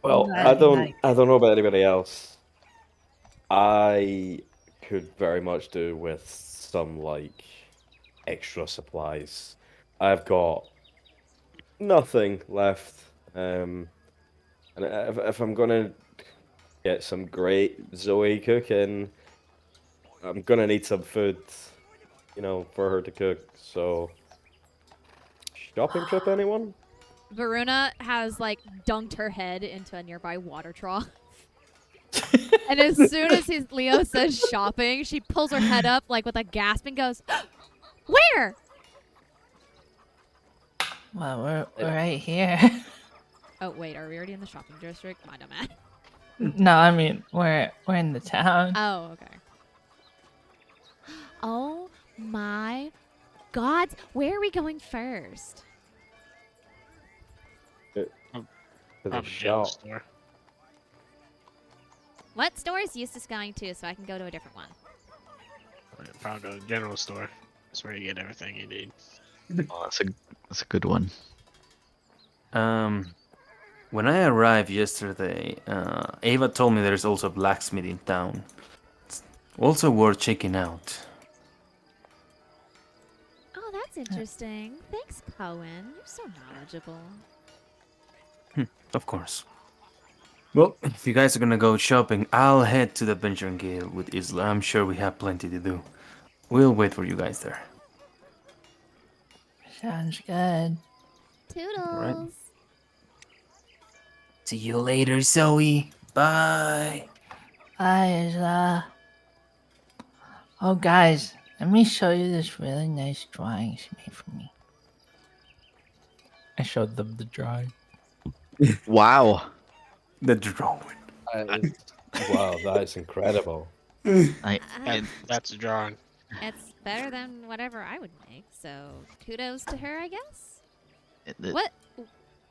Speaker 4: Well, I don't know about anybody else. I could very much do with some like extra supplies. I've got nothing left. And if I'm gonna get some great Zoe cooking, I'm gonna need some food, for her to cook. So, shopping trip, anyone?
Speaker 6: Varuna has like dunked her head into a nearby water trough. And as soon as Leo says shopping, she pulls her head up like with a gasp and goes, "Where?"
Speaker 2: Well, we're right here.
Speaker 6: Oh wait, are we already in the shopping district? My dumb ass.
Speaker 2: No, I mean we're in the town.
Speaker 6: Oh, okay. Oh my God, where are we going first?
Speaker 4: To the
Speaker 7: Probably general
Speaker 4: shop.
Speaker 7: store.
Speaker 6: What store is Eustace going to so I can go to a different one?
Speaker 7: Probably go to the general store. That's where you get everything you need.
Speaker 5: Oh, that's a good one.
Speaker 3: When I arrived yesterday, Ava told me there's also a blacksmith in town. It's also worth checking out.
Speaker 6: That's interesting. Thanks, Cohen. You're so knowledgeable.
Speaker 3: Of course. Well, if you guys are gonna go shopping, I'll head to the Adventuring Guild with Isla. I'm sure we have plenty to do. We'll wait for you guys there.
Speaker 2: Sounds good.
Speaker 6: Toodles.
Speaker 3: See you later, Zoe. Bye.
Speaker 2: Bye, Oh, guys, let me show you this really nice drawing she made for me.
Speaker 8: I showed them the drawing.
Speaker 5: Wow.
Speaker 3: The drawing.
Speaker 4: Wow, that is incredible.
Speaker 7: That's a drawing.
Speaker 6: It's better than whatever I would make, so kudos to her, I guess.
Speaker 5: it-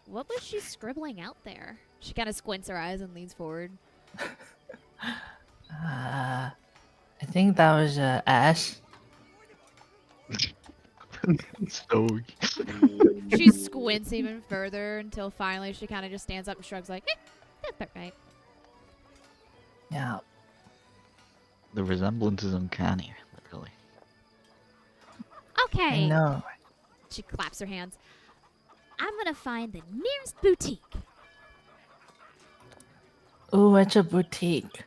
Speaker 6: What was she scribbling out there? She kind of squints her eyes and leans forward.
Speaker 2: I think that was a S.
Speaker 5: So
Speaker 6: She squints even further until finally she kind of just stands up and shrugs like, that's right.
Speaker 2: Yeah.
Speaker 5: the resemblance is uncanny, literally.
Speaker 6: Okay.
Speaker 2: I know.
Speaker 6: She claps her hands. I'm gonna find the nearest boutique.
Speaker 2: Ooh, it's a boutique.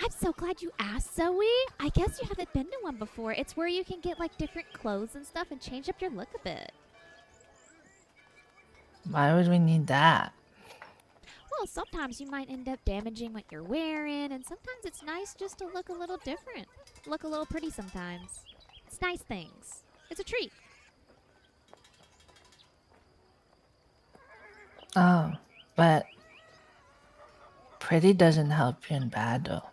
Speaker 6: I'm so glad you asked, Zoe. I guess you haven't been to one before. It's where you can get like different clothes and stuff and change up your look a bit.
Speaker 2: Why would we need that?
Speaker 6: Well, sometimes you might end up damaging what you're wearing, and sometimes it's nice just to look a little different. Look a little pretty sometimes. It's nice things. It's a treat.
Speaker 2: Oh, but pretty doesn't help you in battle.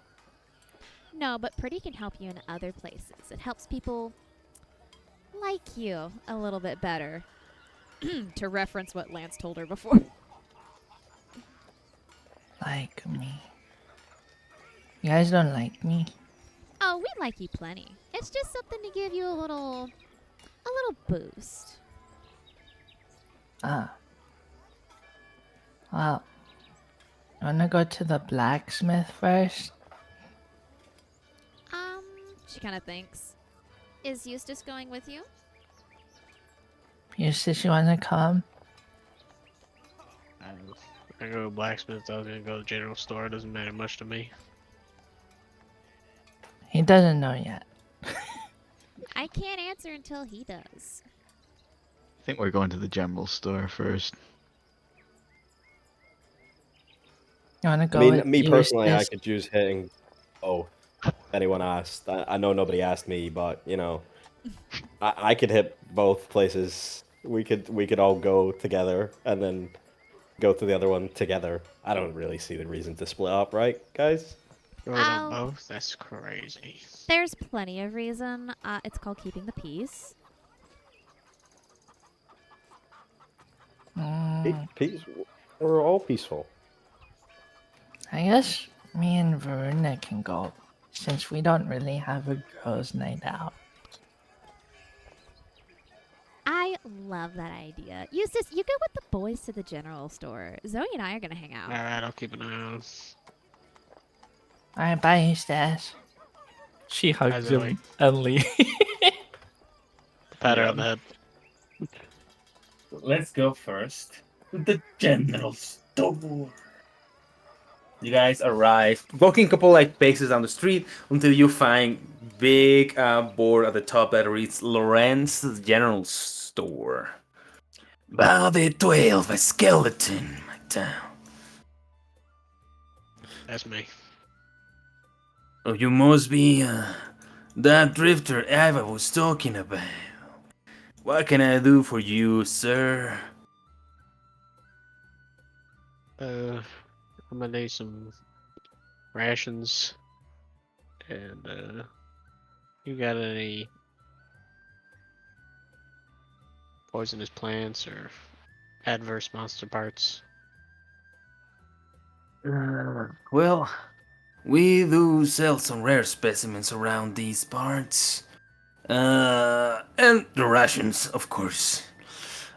Speaker 6: No, but pretty can help you in other places. It helps people like you a little bit better. To reference what Lance told her before.
Speaker 2: Like me. You guys don't like me?
Speaker 6: Oh, we like you plenty. It's just something to give you a little boost.
Speaker 2: Ah. Well, you wanna go to the blacksmith first?
Speaker 6: She kind of thinks. Is Eustace going with you?
Speaker 2: Eustace, you wanna come?
Speaker 7: I go to blacksmith. I was gonna go to the general store. It doesn't matter much to me.
Speaker 2: He doesn't know yet.
Speaker 6: I can't answer until he does.
Speaker 5: I think we're going to the general store first.
Speaker 2: You wanna go
Speaker 4: I mean,
Speaker 2: with
Speaker 4: me personally, I
Speaker 2: Eustace?
Speaker 4: could use hitting. Oh, if anyone asked. I know nobody asked me, but you know, I could hit both places. We could all go together and then go to the other one together. I don't really see the reason to split up, right, guys?
Speaker 7: Going on both? That's crazy.
Speaker 6: There's plenty of reason. It's called keeping the peace.
Speaker 4: Peace. We're all peaceful.
Speaker 2: I guess me and Varuna can go, since we don't really have a girls' night out.
Speaker 6: I love that idea. Eustace, you go with the boys to the general store. Zoe and I are gonna hang out.
Speaker 7: Alright, I'll keep an eye on him.
Speaker 2: Alright, bye, Eustace.
Speaker 8: She hugs
Speaker 7: As
Speaker 8: him and leaves.
Speaker 7: Pat her on the head.
Speaker 3: Let's go first to the general store. You guys arrive, walking a couple like paces down the street until you find big board at the top that reads Loranzo's General Store. By the 12, a skeleton, my town.
Speaker 7: That's me.
Speaker 3: Oh, you must be that drifter Ava was talking about. What can I do for you, sir?
Speaker 7: I'm gonna need some rations. And, you got any poisonous plants or adverse monster parts?
Speaker 3: Well, we do sell some rare specimens around these parts. And the rations, of course.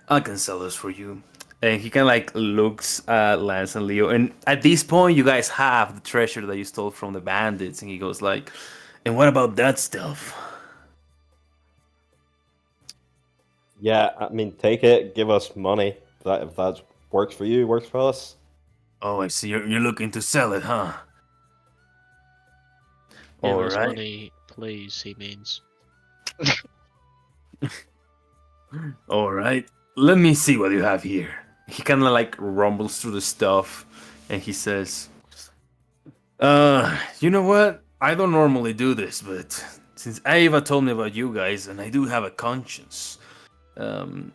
Speaker 3: I can sell those for you. And he kind of like looks at Lance and Leo. And at this point, you guys have the treasure that you stole from the bandits. And he goes like, and what about that stuff?
Speaker 4: Yeah, I mean, take it. Give us money. If that works for you, works for us.
Speaker 3: Oh, I see. You're looking to sell it, huh?
Speaker 7: Give
Speaker 3: All
Speaker 7: us
Speaker 3: right.
Speaker 7: money, please, he means.
Speaker 3: All right. Let me see what you have here. He kind of like rumbles through the stuff, and he says, you know what? I don't normally do this, but since Ava told me about you guys, and I do have a conscience, it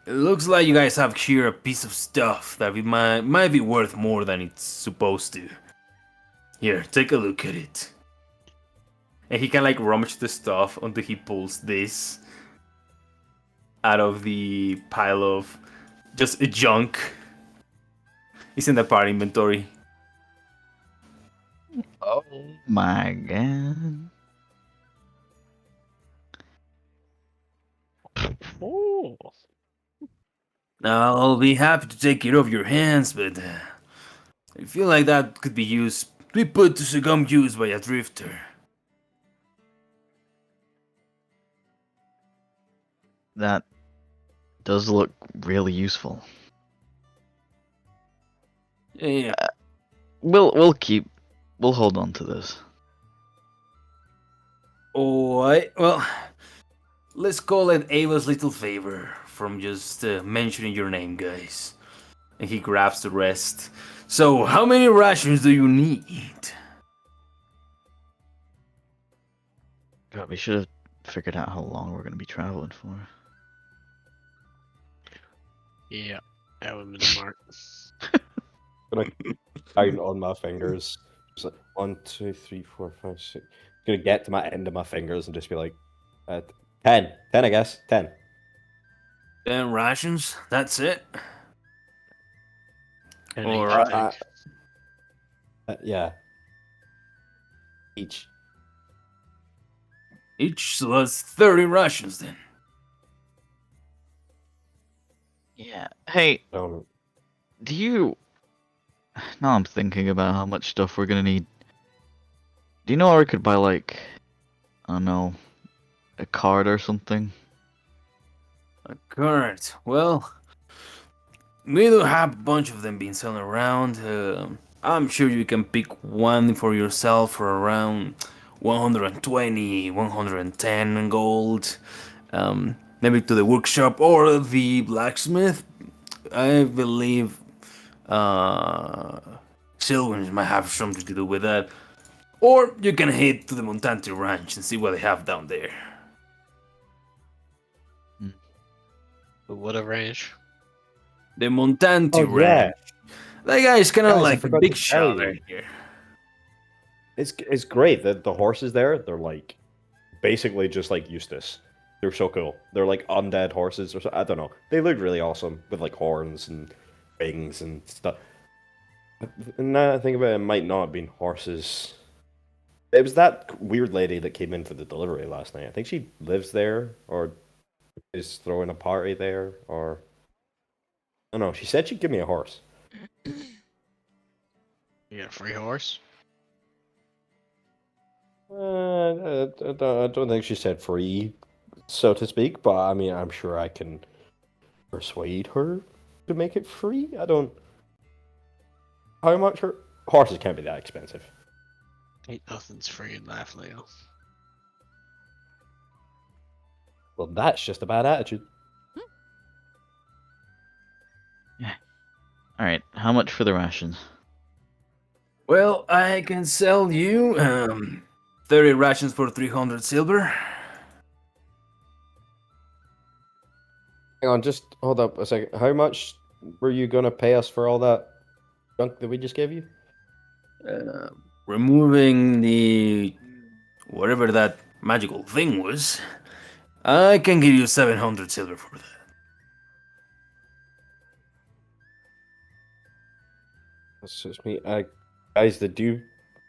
Speaker 3: looks like you guys have here a piece of stuff that it might be worth more than it's supposed to. Here, take a look at it. And he can like rummage the stuff until he pulls this out of the pile of just junk. It's in the part inventory.
Speaker 5: Oh my god.
Speaker 7: Oh.
Speaker 3: I'll be happy to take it off your hands, but I feel like that could be put to some use by a drifter.
Speaker 5: That does look really useful.
Speaker 3: Yeah.
Speaker 5: We'll hold on to this.
Speaker 3: Alright, well, let's call it Ava's little favor from just mentioning your name, guys. And he grabs the rest. So, how many rations do you need?
Speaker 5: God, we should have figured out how long we're gonna be traveling for.
Speaker 7: Yeah, that would have been smart.
Speaker 4: Gonna count on my fingers. Just like 1, 2, 3, 4, 5, 6. Gonna get to my end of my fingers and just be like, 10, 10, I guess, 10.
Speaker 3: 10 rations? That's it?
Speaker 7: And
Speaker 3: All
Speaker 7: each
Speaker 3: right.
Speaker 7: thing.
Speaker 4: Yeah. Each.
Speaker 3: Each, so that's 30 rations then.
Speaker 5: Yeah. Hey,
Speaker 4: Don't.
Speaker 5: do you? Now I'm thinking about how much stuff we're gonna need. Do you know where we could buy like, I don't know, a card or something?
Speaker 3: A card. Well, we do have a bunch of them being selling around. I'm sure you can pick one for yourself for around 120, 110 gold. Maybe to the workshop or the blacksmith. I believe Sylwen might have something to do with that. Or you can head to the Montante Ranch and see what they have down there.
Speaker 7: But what a range.
Speaker 3: The Montante
Speaker 4: Oh, yeah.
Speaker 3: Ranch. That guy is kind of
Speaker 4: Guys, I
Speaker 3: like a
Speaker 4: forgot
Speaker 3: big
Speaker 4: to tell
Speaker 3: shot
Speaker 4: you.
Speaker 3: right here.
Speaker 4: It's great. The horses there, they're like basically just like Eustace. They're so cool. They're like undead horses or so. I don't know. They look really awesome with like horns and wings and stuff. And now that I think about it, it might not have been horses. It was that weird lady that came in for the delivery last night. I think she lives there or is throwing a party there or I don't know. She said she'd give me a horse.
Speaker 7: You got a free horse?
Speaker 4: I don't think she said free, so to speak, but I mean, I'm sure I can persuade her to make it free. I don't. How much her horses can't be that expensive.
Speaker 7: Ain't nothing's free in life, Leo.
Speaker 4: Well, that's just a bad attitude.
Speaker 5: All right. How much for the rations?
Speaker 3: Well, I can sell you 30 rations for 300 silver.
Speaker 4: Hang on, just hold up a second. How much were you gonna pay us for all that junk that we just gave you?
Speaker 3: Removing the whatever that magical thing was, I can give you 700 silver for that.
Speaker 4: That's just me. Guys, did you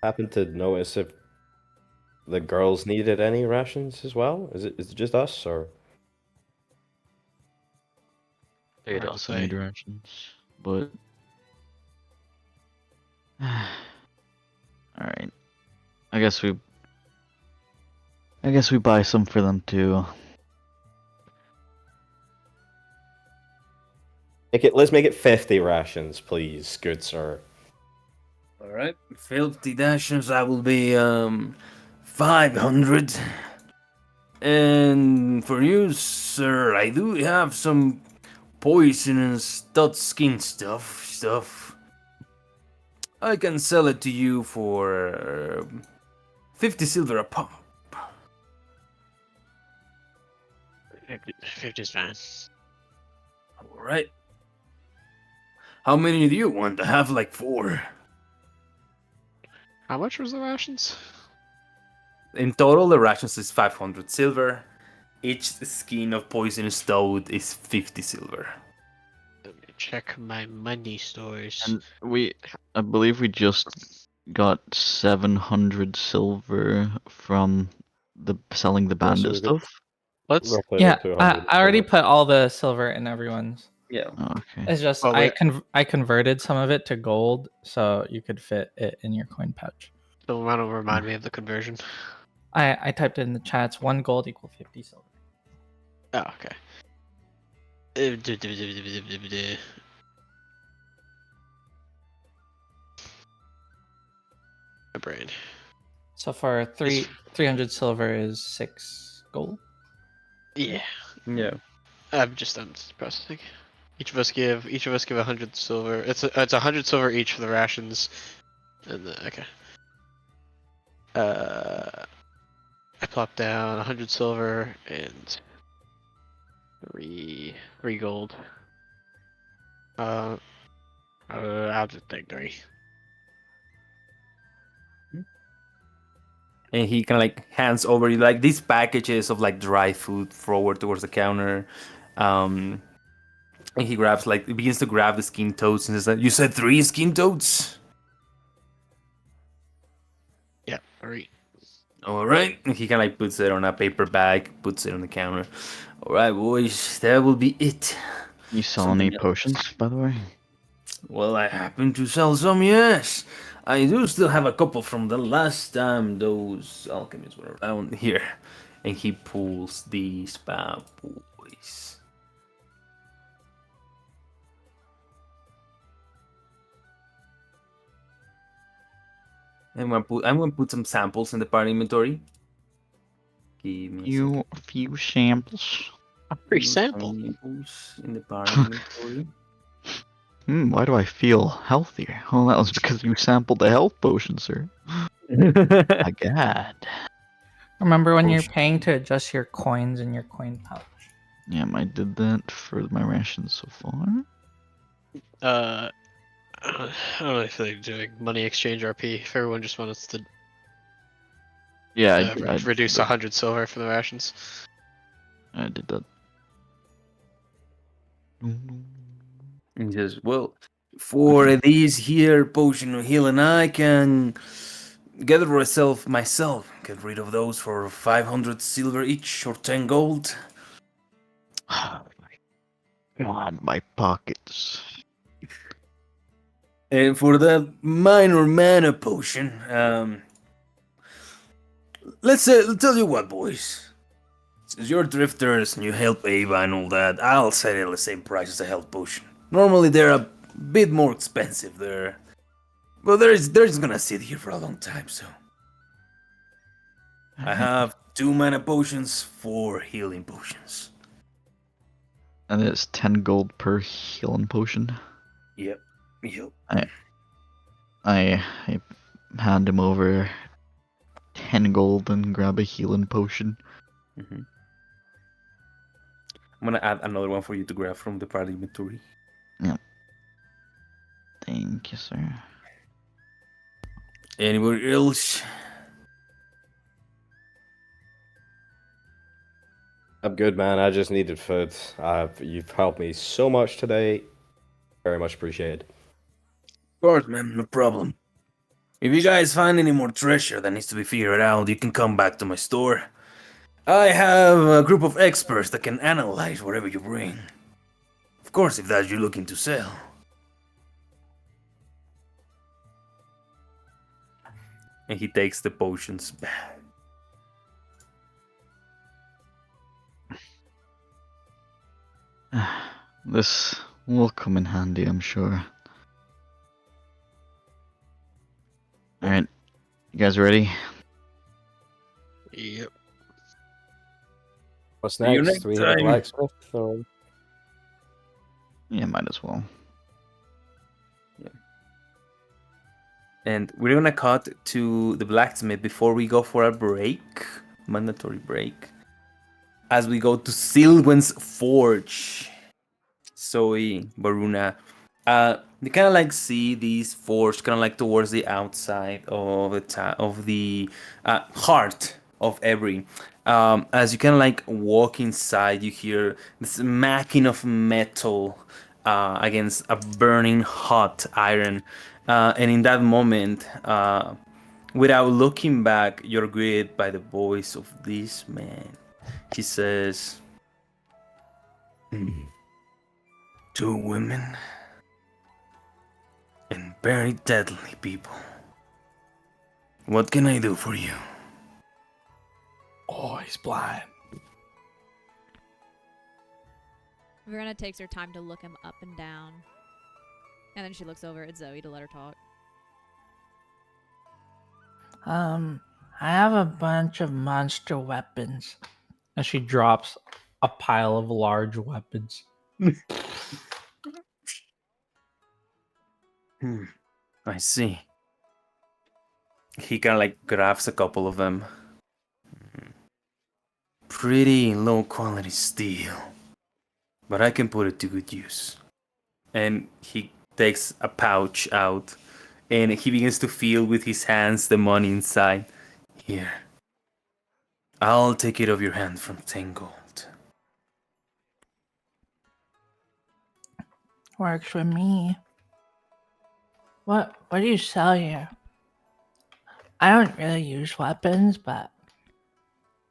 Speaker 4: happen to notice if the girls needed any rations as well? Is it just us or?
Speaker 5: They'd
Speaker 7: Hard to
Speaker 5: also
Speaker 7: say.
Speaker 5: need rations, but. All right. I guess we buy some for them too.
Speaker 4: Let's make it 50 rations, please, good sir.
Speaker 3: All right, 50 rations. I will be 500. And for you, sir, I do have some poisonous skin stuff. I can sell it to you for 50 silver a pop.
Speaker 7: 50's fine.
Speaker 3: All right. How many do you want? I have like 4.
Speaker 7: How much was the rations?
Speaker 3: In total, the rations is 500 silver. Each skin of poisonous toad is 50 silver.
Speaker 7: Let me check my money stores.
Speaker 5: And I believe we just got 700 silver from selling the
Speaker 4: Yeah, so
Speaker 5: bandit
Speaker 4: we got-
Speaker 5: stuff.
Speaker 7: Let's.
Speaker 4: Roughly
Speaker 2: Yeah,
Speaker 4: about 200.
Speaker 2: I already put all the silver in everyone's.
Speaker 3: Yeah.
Speaker 5: Oh, okay.
Speaker 2: It's just
Speaker 7: Well,
Speaker 2: I converted some of it to gold so you could fit it in your coin pouch.
Speaker 7: So why don't remind me of the conversion?
Speaker 2: I typed it in the chats. 1 gold equal 50 silver.
Speaker 7: Oh, okay. My brain.
Speaker 2: So for 300 silver is 6 gold.
Speaker 7: Yeah.
Speaker 3: Yeah.
Speaker 7: I'm just processing. Each of us give 100 silver. It's 100 silver each for the rations. And okay. I plopped down 100 silver and 3 gold. I'll just take 3.
Speaker 3: And he kind of like hands over you like these packages of like dry food forward towards the counter. And he begins to grab the skin toads and says, "You said 3 skin toads?
Speaker 7: Yeah, 3.
Speaker 3: All right." And he kind of like puts it on a paper bag, puts it on the counter. All right, boys, that will be it.
Speaker 5: You sell
Speaker 3: Something
Speaker 5: any
Speaker 3: else?
Speaker 5: potions, by the way?
Speaker 3: Well, I happen to sell some, yes. I do still have a couple from the last time those alchemists were around here. And he pulls these bad boys. I'm gonna put some samples in the party inventory. Give me
Speaker 5: A few samples.
Speaker 7: A free sample.
Speaker 3: samples in the party inventory.
Speaker 5: Why do I feel healthier? Oh, that was because you sampled the health potion, sir. My god.
Speaker 2: Remember when you're paying to adjust your coins in your coin pouch?
Speaker 5: Yeah, I did that for my rations so far.
Speaker 7: I don't really feel like doing money exchange RP. If everyone just wants to
Speaker 5: Yeah,
Speaker 7: reduce 100 silver for the rations.
Speaker 5: I did that.
Speaker 3: And he says, "Well, for these here potion of healing, I can get it myself. Get rid of those for 500 silver each or 10 gold.
Speaker 5: Oh my god, my pockets.
Speaker 3: And for the minor mana potion, I'll tell you what, boys. Since you're drifters and you help Ava and all that, I'll set it at the same price as a health potion. Normally they're a bit more expensive there, but they're just gonna sit here for a long time, so I have 2 mana potions, 4 healing potions.
Speaker 5: And it's 10 gold per healing potion.
Speaker 3: Yep.
Speaker 5: I hand him over 10 gold and grab a healing potion.
Speaker 3: I'm gonna add another one for you to grab from the party inventory.
Speaker 5: Yeah. Thank you, sir.
Speaker 3: Anybody else?
Speaker 4: I'm good, man. I just needed food. You've helped me so much today. Very much appreciated.
Speaker 3: Of course, man, no problem. If you guys find any more treasure that needs to be figured out, you can come back to my store. I have a group of experts that can analyze whatever you bring. Of course, if that's you're looking to sell. And he takes the potions back.
Speaker 5: This will come in handy, I'm sure. Alright, you guys ready?
Speaker 7: Yep.
Speaker 4: What's
Speaker 3: See you
Speaker 4: next?
Speaker 3: next
Speaker 4: Do we hit a
Speaker 3: time.
Speaker 4: blacksmith? Or...
Speaker 5: Yeah, might as well.
Speaker 3: And we're gonna cut to the blacksmith before we go for a break, mandatory break. As we go to Sylwen's forge, Zoe, Varuna, you kind of like see these forge kind of like towards the outside of the heart of Ebri. As you kind of like walk inside, you hear the smacking of metal against a burning hot iron. And in that moment, without looking back, you're greeted by the voice of this man. He says, "Two women and very deadly people. What can I do for you?"
Speaker 8: Oh, he's blind.
Speaker 6: Varuna takes her time to look him up and down. And then she looks over at Zoe to let her talk.
Speaker 2: I have a bunch of monster weapons. And she drops a pile of large weapons.
Speaker 3: I see. He kind of like grabs a couple of them. Pretty low quality steel, but I can put it to good use. And he takes a pouch out and he begins to feel with his hands the money inside. Here, I'll take it off your hand from 10 gold.
Speaker 2: Works for me. What do you sell here? I don't really use weapons, but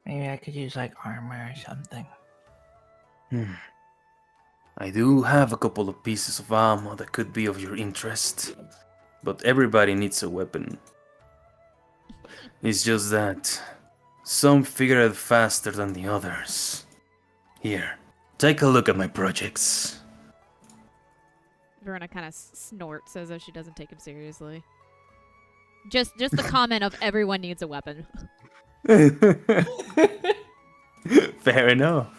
Speaker 2: maybe I could use like armor or something.
Speaker 3: I do have a couple of pieces of ammo that could be of your interest, but everybody needs a weapon. It's just that some figure it faster than the others. Here, take a look at my projects.
Speaker 6: Varuna kind of snorts as though she doesn't take him seriously. Just the comment of everyone needs a weapon.
Speaker 3: Fair enough.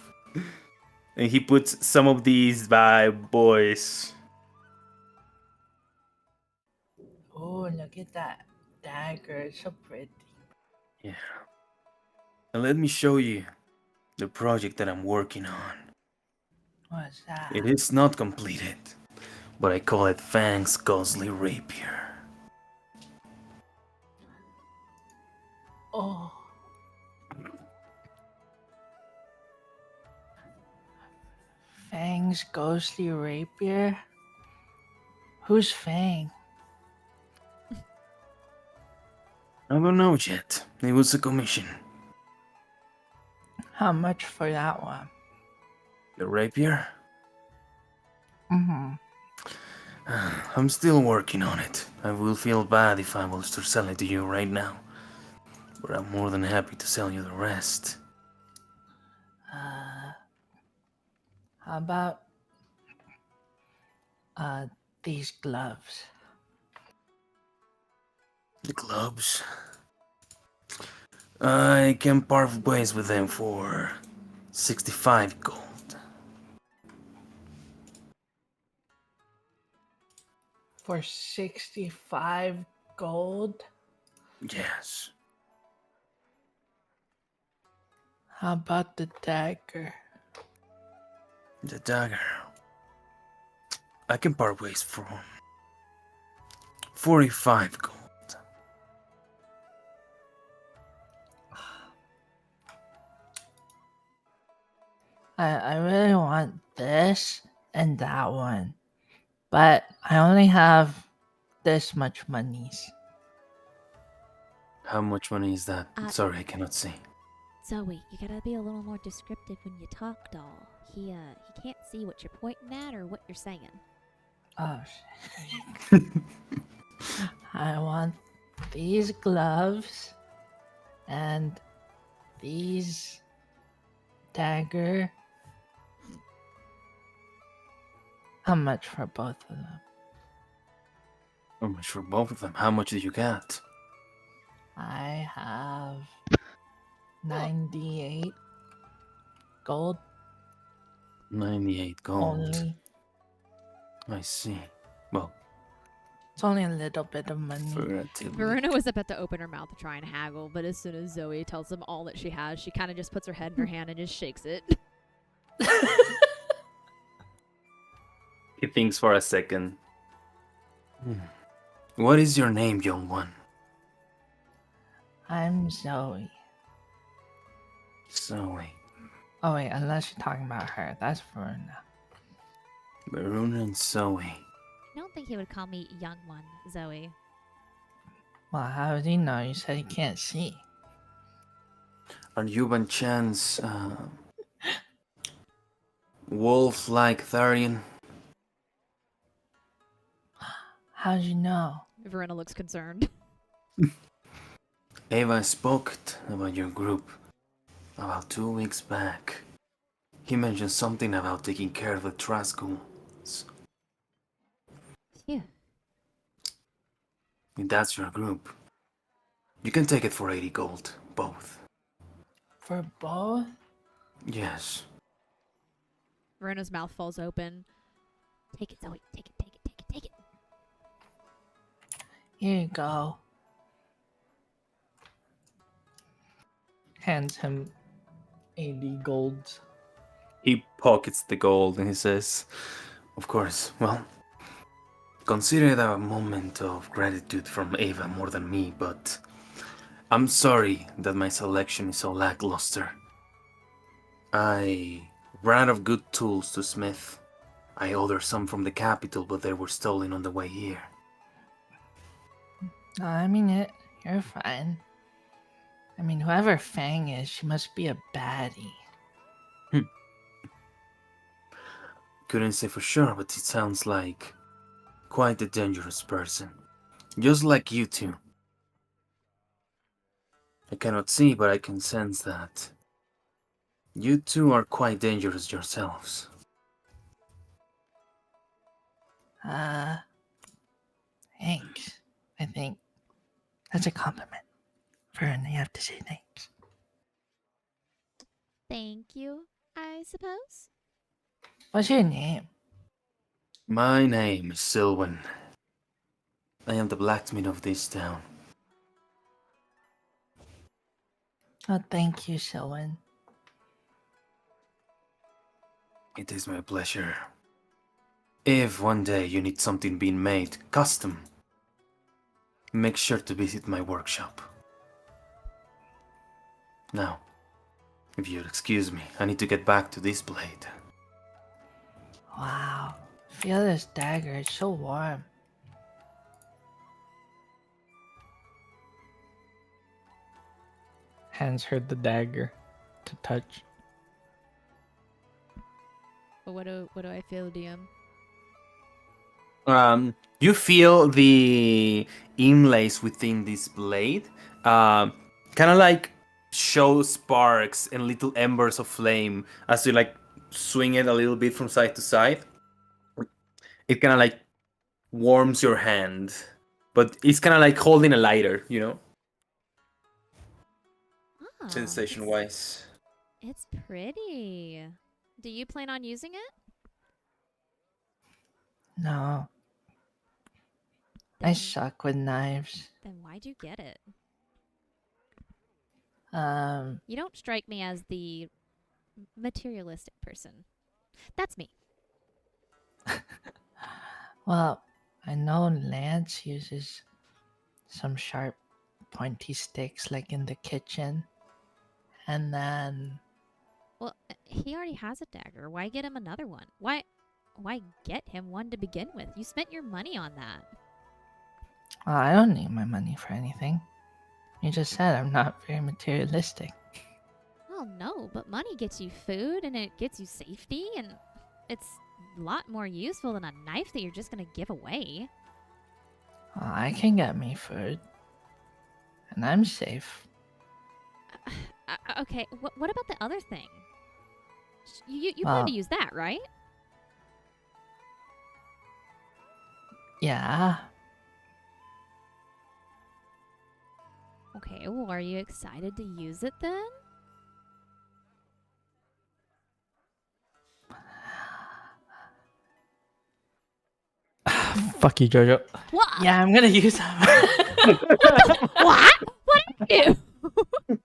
Speaker 3: And he puts some of these by boys.
Speaker 2: Oh, look at that dagger. It's so pretty.
Speaker 3: Yeah. And let me show you the project that I'm working on.
Speaker 2: What's that?
Speaker 3: It is not completed, but I call it Fang's Ghostly Rapier.
Speaker 2: Oh. Fang's ghostly rapier? Who's Fang?
Speaker 3: I don't know yet. It was a commission.
Speaker 2: How much for that one?
Speaker 3: The rapier?
Speaker 2: Mm-hmm.
Speaker 3: I'm still working on it. I will feel bad if I was to sell it to you right now. But I'm more than happy to sell you the rest.
Speaker 2: How about these gloves?
Speaker 3: The gloves? I can part ways with them for 65 gold.
Speaker 2: For 65 gold?
Speaker 3: Yes.
Speaker 2: How about the dagger?
Speaker 3: The dagger. I can part ways for 45 gold.
Speaker 2: I really want this and that one. But I only have this much monies.
Speaker 3: How much money is that? Sorry, I cannot see.
Speaker 6: Zoe, you gotta be a little more descriptive when you talk, doll. He can't see what you're pointing at or what you're saying.
Speaker 2: Oh, shit. I want these gloves and these dagger How much for both of them?
Speaker 3: How much for both of them? How much did you get?
Speaker 2: I have 98 gold
Speaker 3: 98 gold.
Speaker 2: only.
Speaker 3: I see. Well,
Speaker 2: It's only a little bit of money.
Speaker 3: relatively.
Speaker 6: Varuna was about to open her mouth to try and haggle, but as soon as Zoe tells them all that she has, she kind of just puts her head in her hand and just shakes it.
Speaker 3: He thinks for a second. What is your name, young one?
Speaker 2: I'm Zoe.
Speaker 3: Zoe.
Speaker 2: Oh wait, unless you're talking about her, that's Varuna.
Speaker 3: Varuna and Zoe.
Speaker 6: I don't think he would call me young one, Zoe.
Speaker 2: Well, how does he know? You said he can't see.
Speaker 3: Are you by chance wolf-like Tharian?
Speaker 2: How'd you know?
Speaker 6: Varuna looks concerned.
Speaker 3: Ava spoke about your group about 2 weeks back. He mentioned something about taking care of the Trascals.
Speaker 6: Yeah.
Speaker 3: If that's your group, you can take it for 80 gold, both.
Speaker 2: For both?
Speaker 3: Yes.
Speaker 6: Varuna's mouth falls open. Take it, Zoe. Take it, take it, take it, take it.
Speaker 2: Here you go. Hands him 80 golds.
Speaker 3: He pockets the gold and he says, of course, well, consider it a moment of gratitude from Ava more than me, but I'm sorry that my selection is so lackluster. I ran out of good tools to smith. I ordered some from the capital, but they were stolen on the way here.
Speaker 2: No, I mean it. You're fine. I mean, whoever Fang is, she must be a baddie.
Speaker 3: Couldn't say for sure, but it sounds like quite a dangerous person. Just like you two. I cannot see, but I can sense that. You two are quite dangerous yourselves.
Speaker 2: Thanks. I think that's a compliment. Vern, you have to say thanks.
Speaker 6: Thank you, I suppose.
Speaker 2: What's your name?
Speaker 3: My name is Sylwen. I am the blacksmith of this town.
Speaker 2: Oh, thank you, Sylwen.
Speaker 3: It is my pleasure. If one day you need something being made custom, make sure to visit my workshop. Now, if you'll excuse me, I need to get back to this blade.
Speaker 2: Wow. Feel this dagger, it's so warm. Hands her the dagger to touch.
Speaker 6: But what do I feel, DM?
Speaker 3: You feel the inlays within this blade, kind of like show sparks and little embers of flame as you like swing it a little bit from side to side. It kind of like warms your hand, but it's kind of like holding a lighter, you know,
Speaker 6: Oh,
Speaker 3: sensation wise.
Speaker 6: It's pretty. Do you plan on using it?
Speaker 2: No. I
Speaker 6: Then-
Speaker 2: suck with knives.
Speaker 6: Then why'd you get it?
Speaker 2: Um,
Speaker 6: You don't strike me as the materialistic person. That's me.
Speaker 2: well, I know Lance uses some sharp, pointy sticks like in the kitchen. And then,
Speaker 6: Well, he already has a dagger. Why get him another one? Why get him one to begin with? You spent your money on that.
Speaker 2: well, I don't need my money for anything. You just said I'm not very materialistic.
Speaker 6: Well, no, but money gets you food and it gets you safety, and it's a lot more useful than a knife that you're just gonna give away.
Speaker 2: Well, I can get me food. And I'm safe.
Speaker 6: Okay, what about the other thing? You plan to use that, right?
Speaker 2: Yeah.
Speaker 6: Okay, well, are you excited to use it then?
Speaker 2: Fuck you, Jojo.
Speaker 6: What?
Speaker 2: Yeah, I'm gonna use them.
Speaker 6: What? What did you do?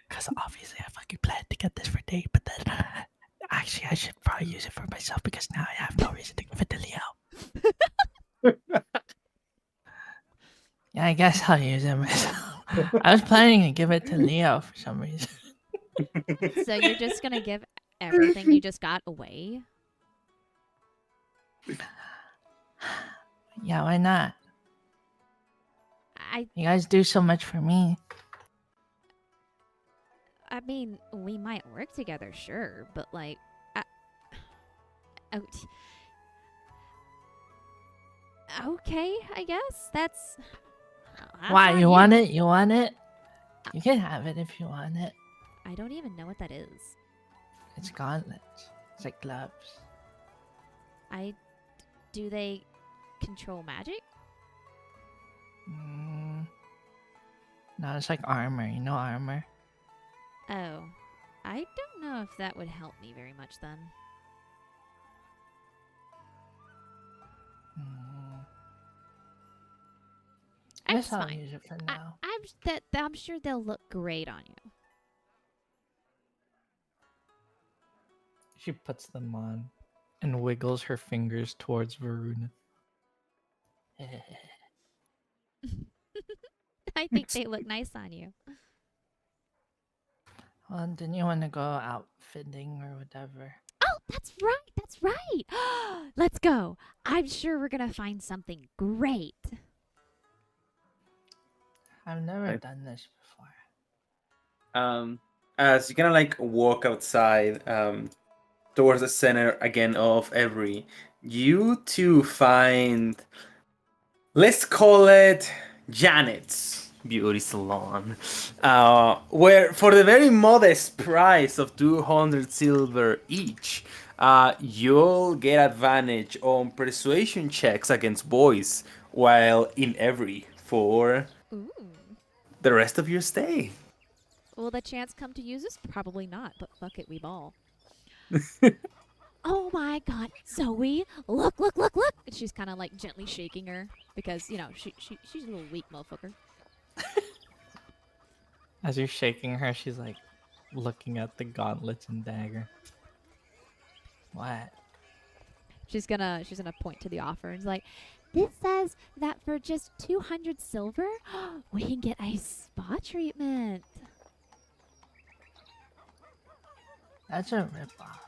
Speaker 2: Because obviously I fucking planned to get this for Dave, but then actually I should probably use it for myself because now I have no reason to give it to Leo. Yeah, I guess I'll use it myself. I was planning to give it to Leo for some reason.
Speaker 6: So you're just gonna give everything you just got away?
Speaker 2: Yeah, why not?
Speaker 6: I
Speaker 2: You guys do so much for me.
Speaker 6: mean, we might work together, sure, but like, out. Okay, I guess that's
Speaker 2: Why,
Speaker 6: on
Speaker 2: you want it? You want it? You can have it if you want it.
Speaker 6: I don't even know what that is.
Speaker 2: It's gauntlets. It's like gloves.
Speaker 6: Do they control magic?
Speaker 2: No, it's like armor. You know armor?
Speaker 6: Oh, I don't know if that would help me very much then.
Speaker 2: I guess
Speaker 6: It's
Speaker 2: I'll
Speaker 6: fine.
Speaker 2: use it for now.
Speaker 6: I'm sure they'll look great on you.
Speaker 8: She puts them on and wiggles her fingers towards Varuna.
Speaker 6: I think they look nice on you.
Speaker 2: Well, didn't you want to go outfitting or whatever?
Speaker 6: Oh, that's right. That's right. Let's go. I'm sure we're going to find something great.
Speaker 2: I've never done this before.
Speaker 3: As you kind of like walk outside towards the center again of Ebri, you two find, let's call it Janet's beauty salon, where for the very modest price of 200 silver each, you'll get advantage on persuasion checks against boys while in Ebri for
Speaker 6: Ooh.
Speaker 3: the rest of your stay.
Speaker 6: Will the chance come to use this? Probably not, but fuck it, we ball. Oh my god, Zoe, look. And she's kind of like gently shaking her because, you know, she's a little weak motherfucker.
Speaker 8: As you're shaking her, she's like looking at the gauntlets and dagger.
Speaker 2: What?
Speaker 6: She's gonna point to the offer and is like, this says that for just 200 silver, we can get a spa treatment.
Speaker 2: That's a ripoff.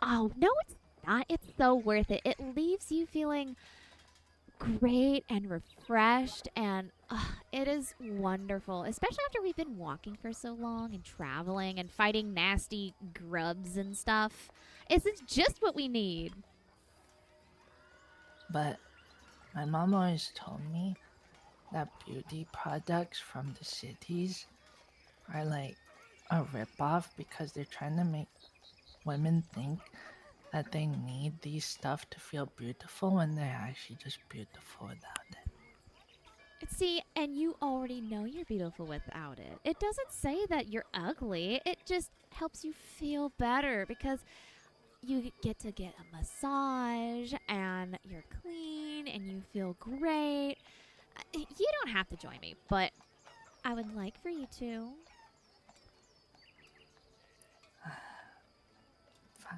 Speaker 6: Oh, no, it's not. It's so worth it. It leaves you feeling great and refreshed, and it is wonderful, especially after we've been walking for so long and traveling and fighting nasty grubs and stuff. It's just what we need.
Speaker 2: But my mom always told me that beauty products from the cities are like a ripoff because they're trying to make women think that they need these stuff to feel beautiful when they're actually just beautiful without it.
Speaker 6: See, and you already know you're beautiful without it. It doesn't say that you're ugly. It just helps you feel better because you get to get a massage and you're clean and you feel great. You don't have to join me, but I would like for you to.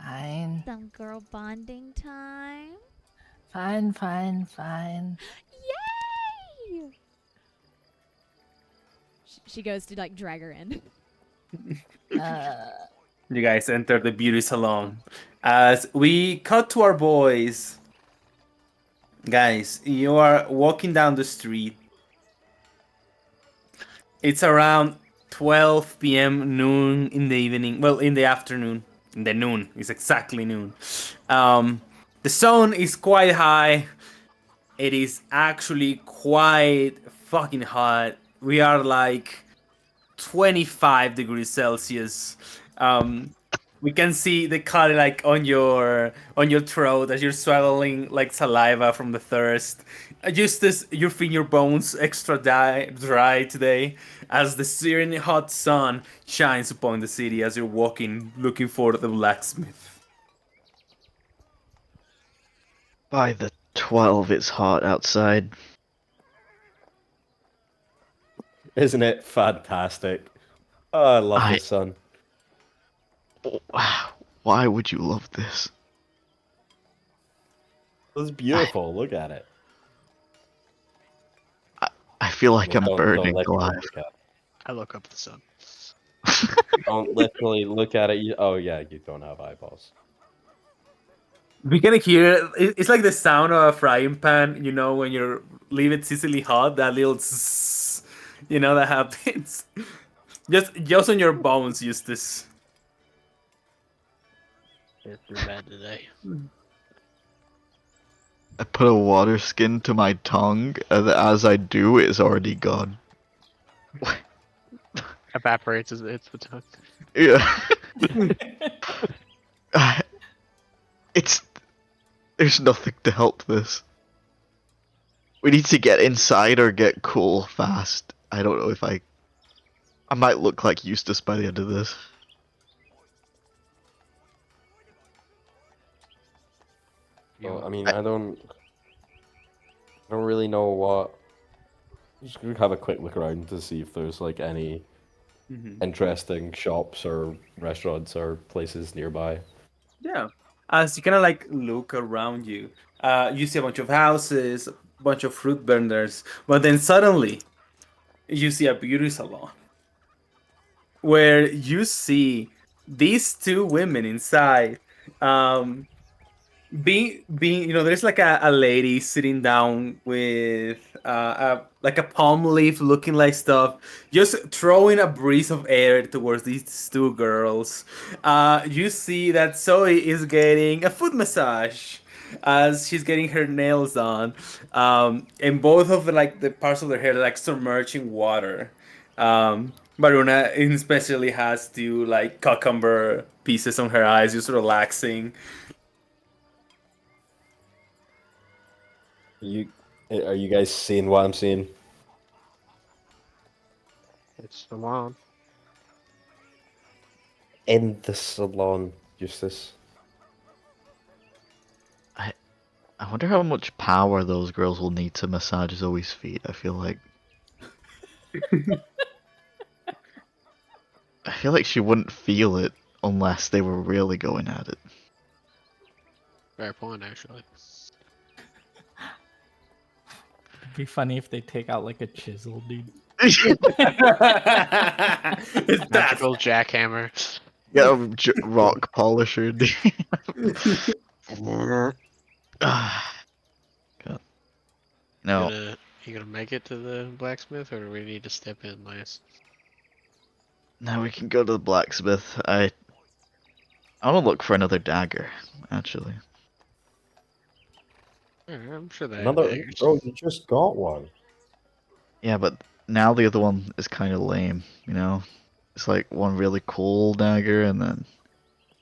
Speaker 2: Fine.
Speaker 6: Some girl bonding time.
Speaker 2: Fine.
Speaker 6: Yay! She goes to like drag her in.
Speaker 3: You guys enter the beauty salon. As we cut to our boys, guys, you are walking down the street. It's around 12 p.m. noon in the evening. Well, in the afternoon. In the noon. It's exactly noon. The sun is quite high. It is actually quite fucking hot. We are like 25 degrees Celsius. We can see the cut like on your throat as you're swallowing like saliva from the thirst. Justus, you feel your bones extra dry today as the searing hot sun shines upon the city as you're walking looking for the blacksmith.
Speaker 5: By the 12, it's hot outside.
Speaker 4: Isn't it fantastic? Oh, I love
Speaker 5: I-
Speaker 4: the sun.
Speaker 5: Why would you love this?
Speaker 4: It's beautiful. Look at it.
Speaker 5: I feel like I'm
Speaker 4: Don't
Speaker 5: burning
Speaker 4: literally
Speaker 5: alive.
Speaker 4: look at it.
Speaker 7: I look up at the sun.
Speaker 4: Don't literally look at it. Oh yeah, you don't have eyeballs.
Speaker 3: We can hear it's like the sound of a frying pan, you know, when you leave it sizzling hot, that little zzz, you know, that happens. Just on your bones, Eustace.
Speaker 7: It's too bad today.
Speaker 5: I put a water skin to my tongue, and as I do, it's already gone.
Speaker 7: Evaporates as it hits the tongue.
Speaker 5: Yeah. There's nothing to help this. We need to get inside or get cool fast. I don't know if I might look like Eustace by the end of this.
Speaker 4: Well, I mean, I don't really know what. Just gonna have a quick look around to see if there's like any interesting shops or restaurants or places nearby.
Speaker 3: Yeah. As you kind of like look around you, you see a bunch of houses, a bunch of fruit vendors, but then suddenly you see a beauty salon where you see these two women inside. Being you know, there's like a lady sitting down with like a palm leaf looking like stuff, just throwing a breeze of air towards these two girls. You see that Zoe is getting a foot massage as she's getting her nails done, and both of the parts of their hair like submerged in water. Varuna especially has to like cucumber pieces on her eyes, just relaxing.
Speaker 4: Are you guys seeing what I'm seeing?
Speaker 7: It's the lawn.
Speaker 4: In the salon, Eustace.
Speaker 5: I wonder how much power those girls will need to massage Zoe's feet. I feel like she wouldn't feel it unless they were really going at it.
Speaker 7: Fair point, actually.
Speaker 8: It'd be funny if they take out like a chisel, dude.
Speaker 7: Magical jackhammer.
Speaker 5: Get a rock polisher. God. No.
Speaker 7: You gonna make it to the blacksmith, or do we need to step in, Lance?
Speaker 5: Now we can go to the blacksmith. I want to look for another dagger, actually.
Speaker 7: I'm sure they have
Speaker 4: Another.
Speaker 7: daggers.
Speaker 4: Bro, you just got one.
Speaker 5: Yeah, but now the other one is kind of lame, you know? It's like one really cool dagger and then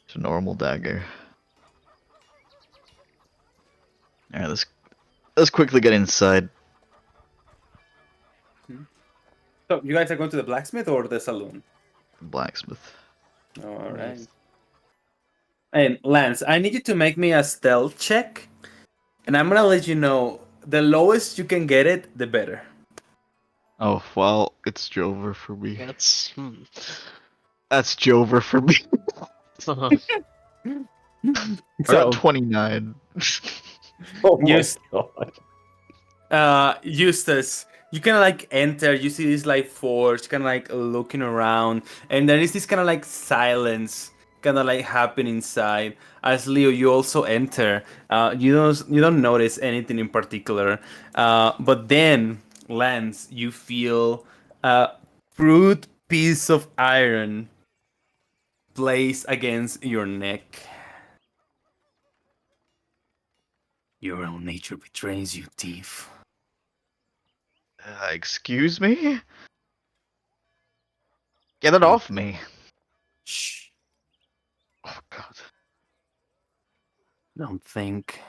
Speaker 5: it's a normal dagger. Alright, let's quickly get inside.
Speaker 3: So you guys are going to the blacksmith or the saloon?
Speaker 5: Blacksmith.
Speaker 3: All right. And Lance, I need you to make me a stealth check, and I'm gonna let you know the lowest you can get it, the better.
Speaker 5: Oh, well, it's Jover for me.
Speaker 7: That's
Speaker 5: That's Jover for me. I got 29.
Speaker 4: Oh my
Speaker 3: Yes.
Speaker 4: god.
Speaker 3: Eustace, you kind of like enter, you see this like forge, kind of like looking around, and there is this kind of like silence kind of like happening inside. As Leo, you also enter. You don't notice anything in particular, but then Lance, you feel a crude piece of iron placed against your neck. Your own nature betrays you, thief.
Speaker 5: Excuse me? Get it off me.
Speaker 3: Shh. don't think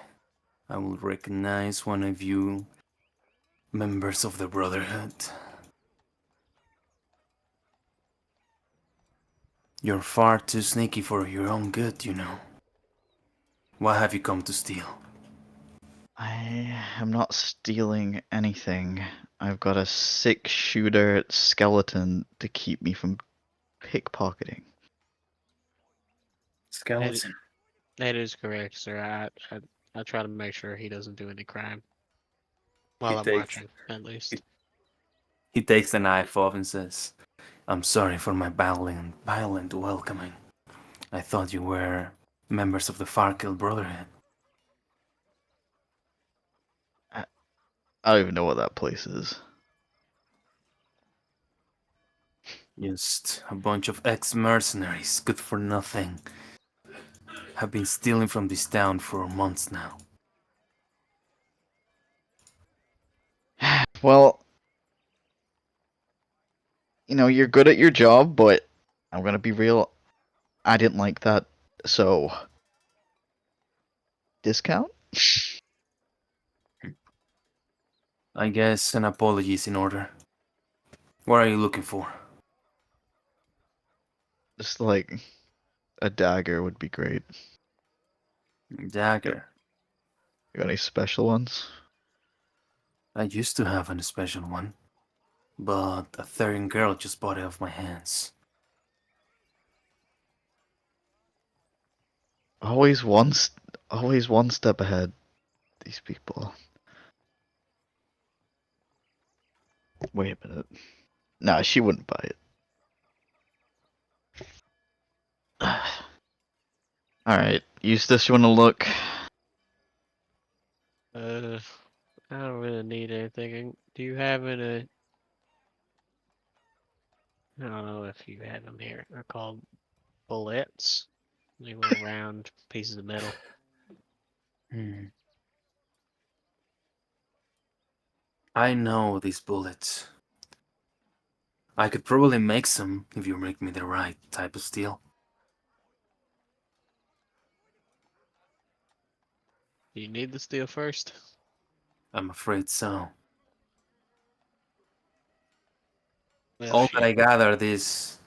Speaker 3: I will recognize one of you members of the Brotherhood. You're far too sneaky for your own good, you know. What have you come to steal?
Speaker 5: I am not stealing anything. I've got a 6-shooter skeleton to keep me from pickpocketing.
Speaker 3: Skeleton.
Speaker 7: That is correct, sir. I try to make sure he doesn't do any crime while I'm watching, at least.
Speaker 3: He takes the knife off and says, I'm sorry for my violent welcoming. I thought you were members of the Farkill Brotherhood.
Speaker 5: I don't even know what that place is.
Speaker 3: Just a bunch of ex-mercenaries, good for nothing. Have been stealing from this town for months now.
Speaker 5: Well, you know, you're good at your job, but I'm gonna be real. I didn't like that, so discount?
Speaker 3: I guess an apology is in order. What are you looking for?
Speaker 5: Just like a dagger would be great.
Speaker 3: Dagger.
Speaker 5: You got any special ones?
Speaker 3: I used to have a special one, but a Therian girl just bought it off my hands.
Speaker 5: Always always one step ahead. These people. Wait a minute. Nah, she wouldn't buy it. Alright, Eustace, you wanna look?
Speaker 7: I don't really need anything. Do you have any? I don't know if you have them here. They're called bullets. They little round pieces of metal.
Speaker 3: I know these bullets. I could probably make some if you make me the right type of steel.
Speaker 7: Do you need the steel first?
Speaker 3: I'm afraid so.
Speaker 7: Well,
Speaker 3: All that I
Speaker 7: shit.
Speaker 3: gathered is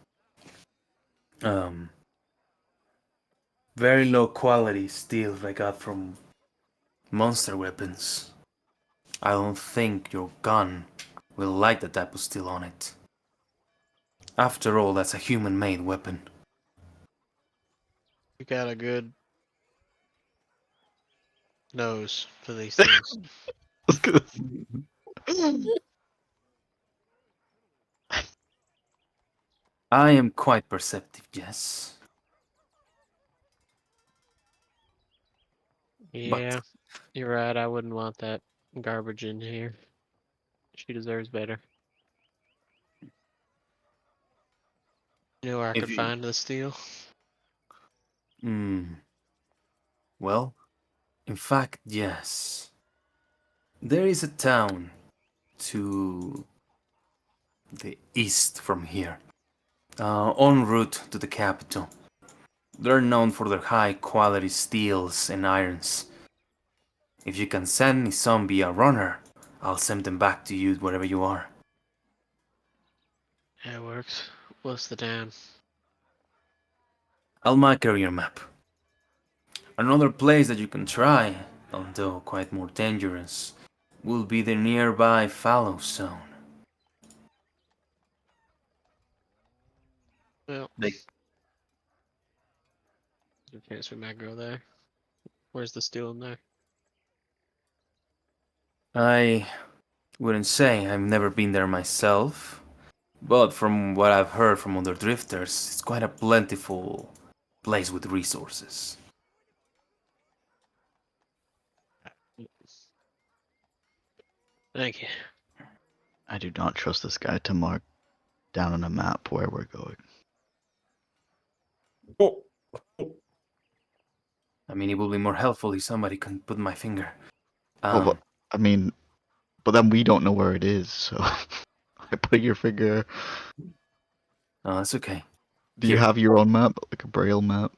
Speaker 3: very low quality steel I got from monster weapons. I don't think your gun will like the type of steel on it. After all, that's a human-made weapon.
Speaker 7: You got a good nose for these things.
Speaker 3: I am quite perceptive, yes.
Speaker 7: Yeah, you're right. I wouldn't want that garbage in here. She deserves better. You know where I
Speaker 3: If
Speaker 7: could
Speaker 3: you...
Speaker 7: find the steel?
Speaker 3: Well, in fact, yes. There is a town to the east from here, en route to the capital. They're known for their high-quality steels and irons. If you can send me some via runner, I'll send them back to you wherever you are.
Speaker 7: That works. What's the town?
Speaker 3: I'll mark your map. Another place that you can try, although quite more dangerous, will be the nearby Fallow zone.
Speaker 7: Well,
Speaker 3: They...
Speaker 7: there's a chance we might go there. Where's the steel in there?
Speaker 3: I wouldn't say, I've never been there myself, but from what I've heard from other drifters, it's quite a plentiful place with resources.
Speaker 7: Thank you.
Speaker 5: I do not trust this guy to mark down on a map where we're going.
Speaker 3: I mean, it will be more helpful if somebody can put my finger.
Speaker 5: Well, but I mean, but then we don't know where it is, so I put your finger.
Speaker 3: No, that's okay.
Speaker 5: Do you
Speaker 3: Here.
Speaker 5: have your own map, like a braille map?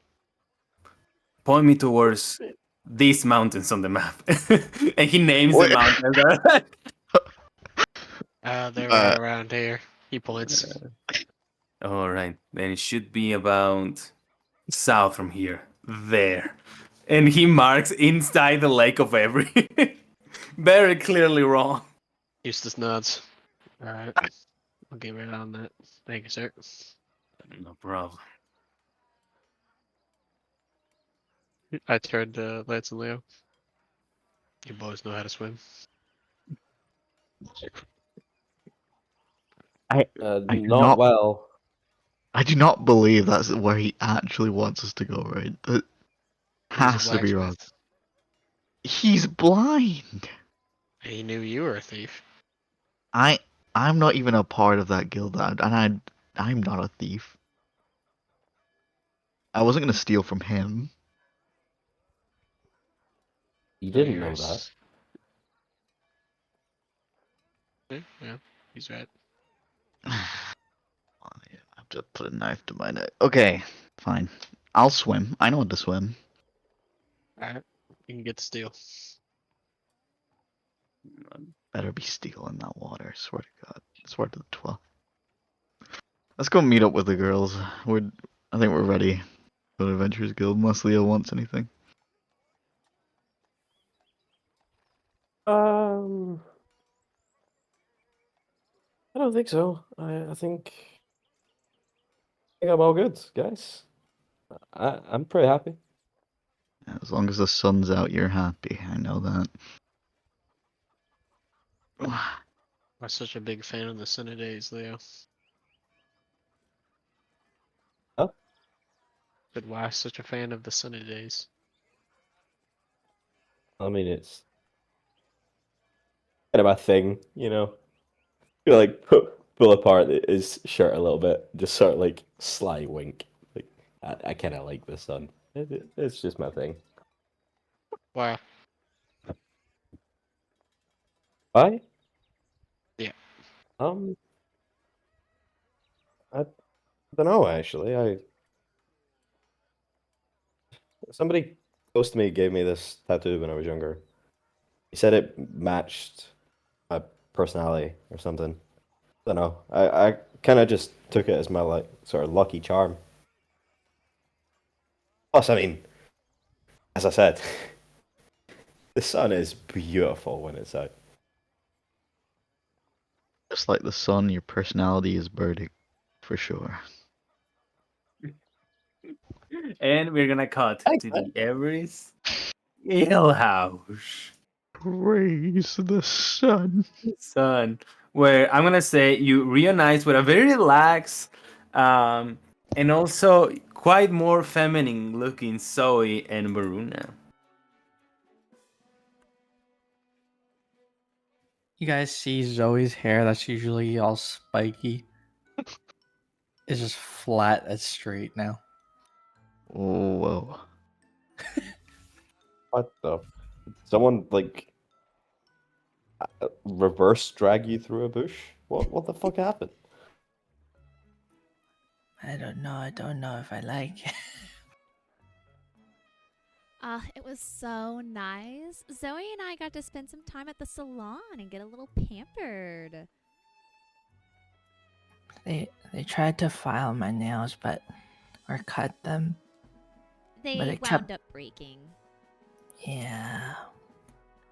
Speaker 3: Point me towards these mountains on the map, and he names
Speaker 5: Wait.
Speaker 3: the mountains.
Speaker 7: They're right around here. He points.
Speaker 3: All right, then it should be about south from here. There, and he marks inside the lake of Ebri. Very clearly wrong.
Speaker 7: Eustace nods. Alright. I'll get right on that. Thank you, sir.
Speaker 3: No problem.
Speaker 7: I turned to Lance and Leo. You boys know how to swim.
Speaker 5: I do
Speaker 4: Not
Speaker 5: not-
Speaker 4: well.
Speaker 5: I do not believe that's where he actually wants us to go, right? That
Speaker 7: He's a
Speaker 5: has to be wrong.
Speaker 7: blacksmith.
Speaker 5: He's blind.
Speaker 7: He knew you were a thief.
Speaker 5: I'm not even a part of that guild, and I'm not a thief. I wasn't gonna steal from him.
Speaker 4: You
Speaker 7: So
Speaker 4: didn't know that.
Speaker 7: yours- Yeah, he's right.
Speaker 5: I have to put a knife to my neck. Okay, fine. I'll swim. I know how to swim.
Speaker 7: Alright. You can get to steal.
Speaker 5: Better be stealing that water. Swear to God. Swear to the 12. Let's go meet up with the girls. I think we're ready for the Adventurers Guild, unless Leo wants anything.
Speaker 4: I don't think so. I think I'm all good, guys. I'm pretty happy.
Speaker 5: As long as the sun's out, you're happy. I know that.
Speaker 7: I'm such a big fan of the Sin of Days, Leo.
Speaker 4: Huh?
Speaker 7: But why such a fan of the Sin of Days?
Speaker 4: I mean, it's kind of my thing, you know. You like pull apart his shirt a little bit, just sort of like sly wink. Like I kind of like the sun. It's just my thing.
Speaker 7: Why?
Speaker 4: Why?
Speaker 7: Yeah.
Speaker 4: I don't know actually. Somebody close to me gave me this tattoo when I was younger. He said it matched my personality or something. I don't know. I kind of just took it as my like sort of lucky charm. Plus, I mean, as I said, the sun is beautiful when it's out.
Speaker 5: Just like the sun, your personality is burning. For sure.
Speaker 3: And we're gonna cut
Speaker 4: Thanks,
Speaker 3: to
Speaker 4: man.
Speaker 3: the Everest Guildhouse.
Speaker 5: Praise the sun.
Speaker 3: Son, where I'm gonna say you reunites with a very relaxed, and also quite more feminine looking Zoe and Varuna.
Speaker 8: You guys see Zoe's hair that's usually all spiky. It's just flat and straight now.
Speaker 5: Whoa.
Speaker 4: What the? Someone like reverse drag you through a bush? What the fuck happened?
Speaker 8: I don't know if I like it.
Speaker 6: It was so nice. Zoe and I got to spend some time at the salon and get a little pampered.
Speaker 8: They tried to file my nails, or cut them.
Speaker 6: They
Speaker 8: But it
Speaker 6: wound
Speaker 8: kept-
Speaker 6: up breaking.
Speaker 8: Yeah.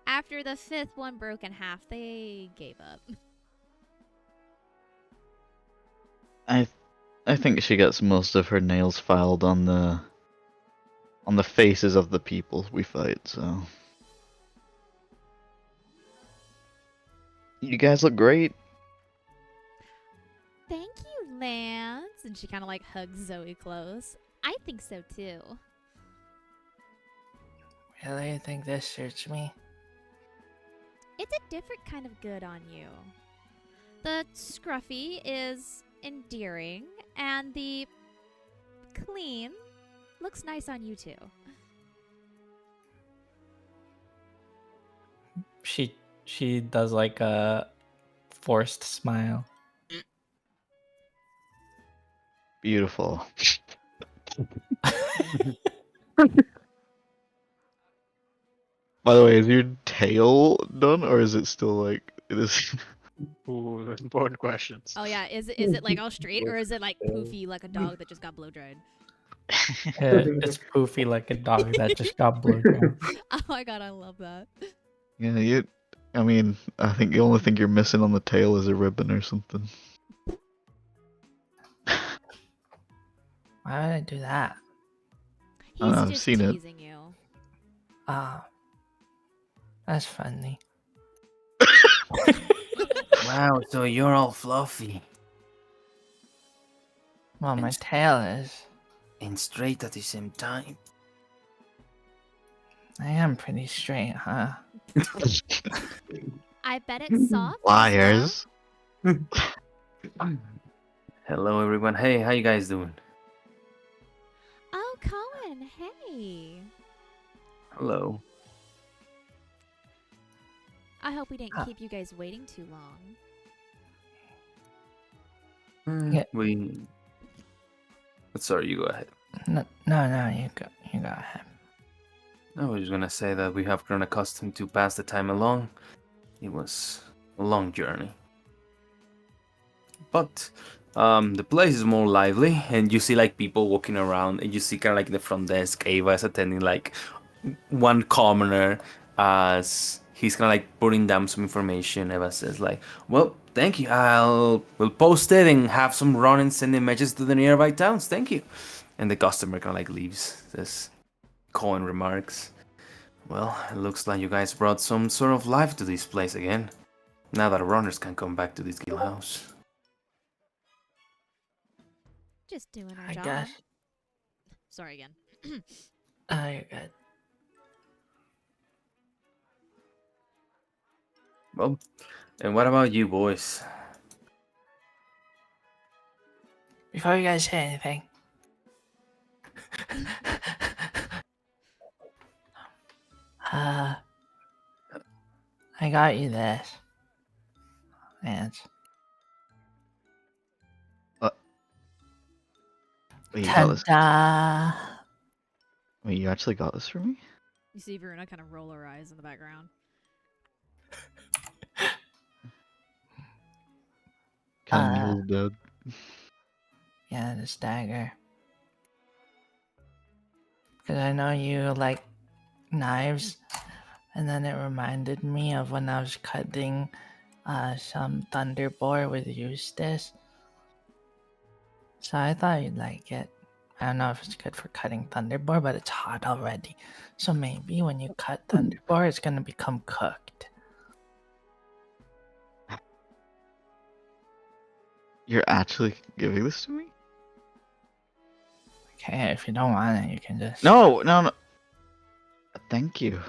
Speaker 6: After the fifth one broke in half, they gave up.
Speaker 5: I think she gets most of her nails filed on the faces of the people we fight, so. You guys look great.
Speaker 6: Thank you, Lance. And she kind of like hugs Zoe close. I think so too.
Speaker 8: Really? You think this suits me?
Speaker 6: It's a different kind of good on you. The scruffy is endearing, and the clean looks nice on you too.
Speaker 8: She does like a forced smile.
Speaker 5: Beautiful. By the way, is your tail done, or is it still like it is?
Speaker 7: Ooh, important questions.
Speaker 6: Oh yeah, is it like all straight or is it like poofy like a dog that just got blow dried?
Speaker 8: It's poofy like a dog that just got blow dried.
Speaker 6: Oh my god, I love that.
Speaker 5: Yeah, you. I mean, I think the only thing you're missing on the tail is a ribbon or something.
Speaker 2: Why would I do that?
Speaker 5: I
Speaker 6: He's
Speaker 5: know, I've
Speaker 6: just
Speaker 5: seen it.
Speaker 6: teasing you.
Speaker 2: Ah, that's funny.
Speaker 3: Wow, so you're all fluffy
Speaker 2: Well, my
Speaker 3: And-
Speaker 2: tail is.
Speaker 3: and straight at the same time.
Speaker 2: I am pretty straight, huh?
Speaker 6: I bet it's soft.
Speaker 5: Liars.
Speaker 3: Hello, everyone. Hey, how you guys doing?
Speaker 6: Oh, Cohen, hey.
Speaker 3: Hello.
Speaker 6: I hope we didn't
Speaker 2: Ah.
Speaker 6: keep you guys waiting too long.
Speaker 2: Yeah.
Speaker 3: Sorry, you go ahead.
Speaker 2: No, you go ahead.
Speaker 3: I was just gonna say that we have grown accustomed to pass the time along. It was a long journey. But the place is more lively, and you see like people walking around, and you see kind of like the front desk. Ava is attending like one commoner as he's kind of like putting down some information. Eva says like, "Well, thank you. We'll post it and have some run and sending messages to the nearby towns. Thank you." And the customer kind of like leaves. This Cohen remarks, "Well, it looks like you guys brought some sort of life to this place again. Now that runners can come back to this Guildhouse."
Speaker 6: Just doing our
Speaker 2: I
Speaker 6: job.
Speaker 2: guess.
Speaker 6: Sorry again.
Speaker 2: Oh, you're good.
Speaker 3: Well, and what about you boys?
Speaker 2: Before you guys say anything, I got you this. And
Speaker 5: Wait, you got this?
Speaker 2: ta-da!
Speaker 5: Wait, you actually got this for me?
Speaker 6: You see Varuna kind of roll her eyes in the background.
Speaker 5: Kind of dead.
Speaker 2: Yeah, this dagger. Because I know you like knives, and then it reminded me of when I was cutting some thunderboar with Eustace. So I thought you'd like it. I don't know if it's good for cutting thunderboar, but it's hot already. So maybe when you cut thunderboar, it's gonna become cooked.
Speaker 5: You're actually giving this to me?
Speaker 2: Okay, if you don't want it, you can just.
Speaker 5: No. Thank you.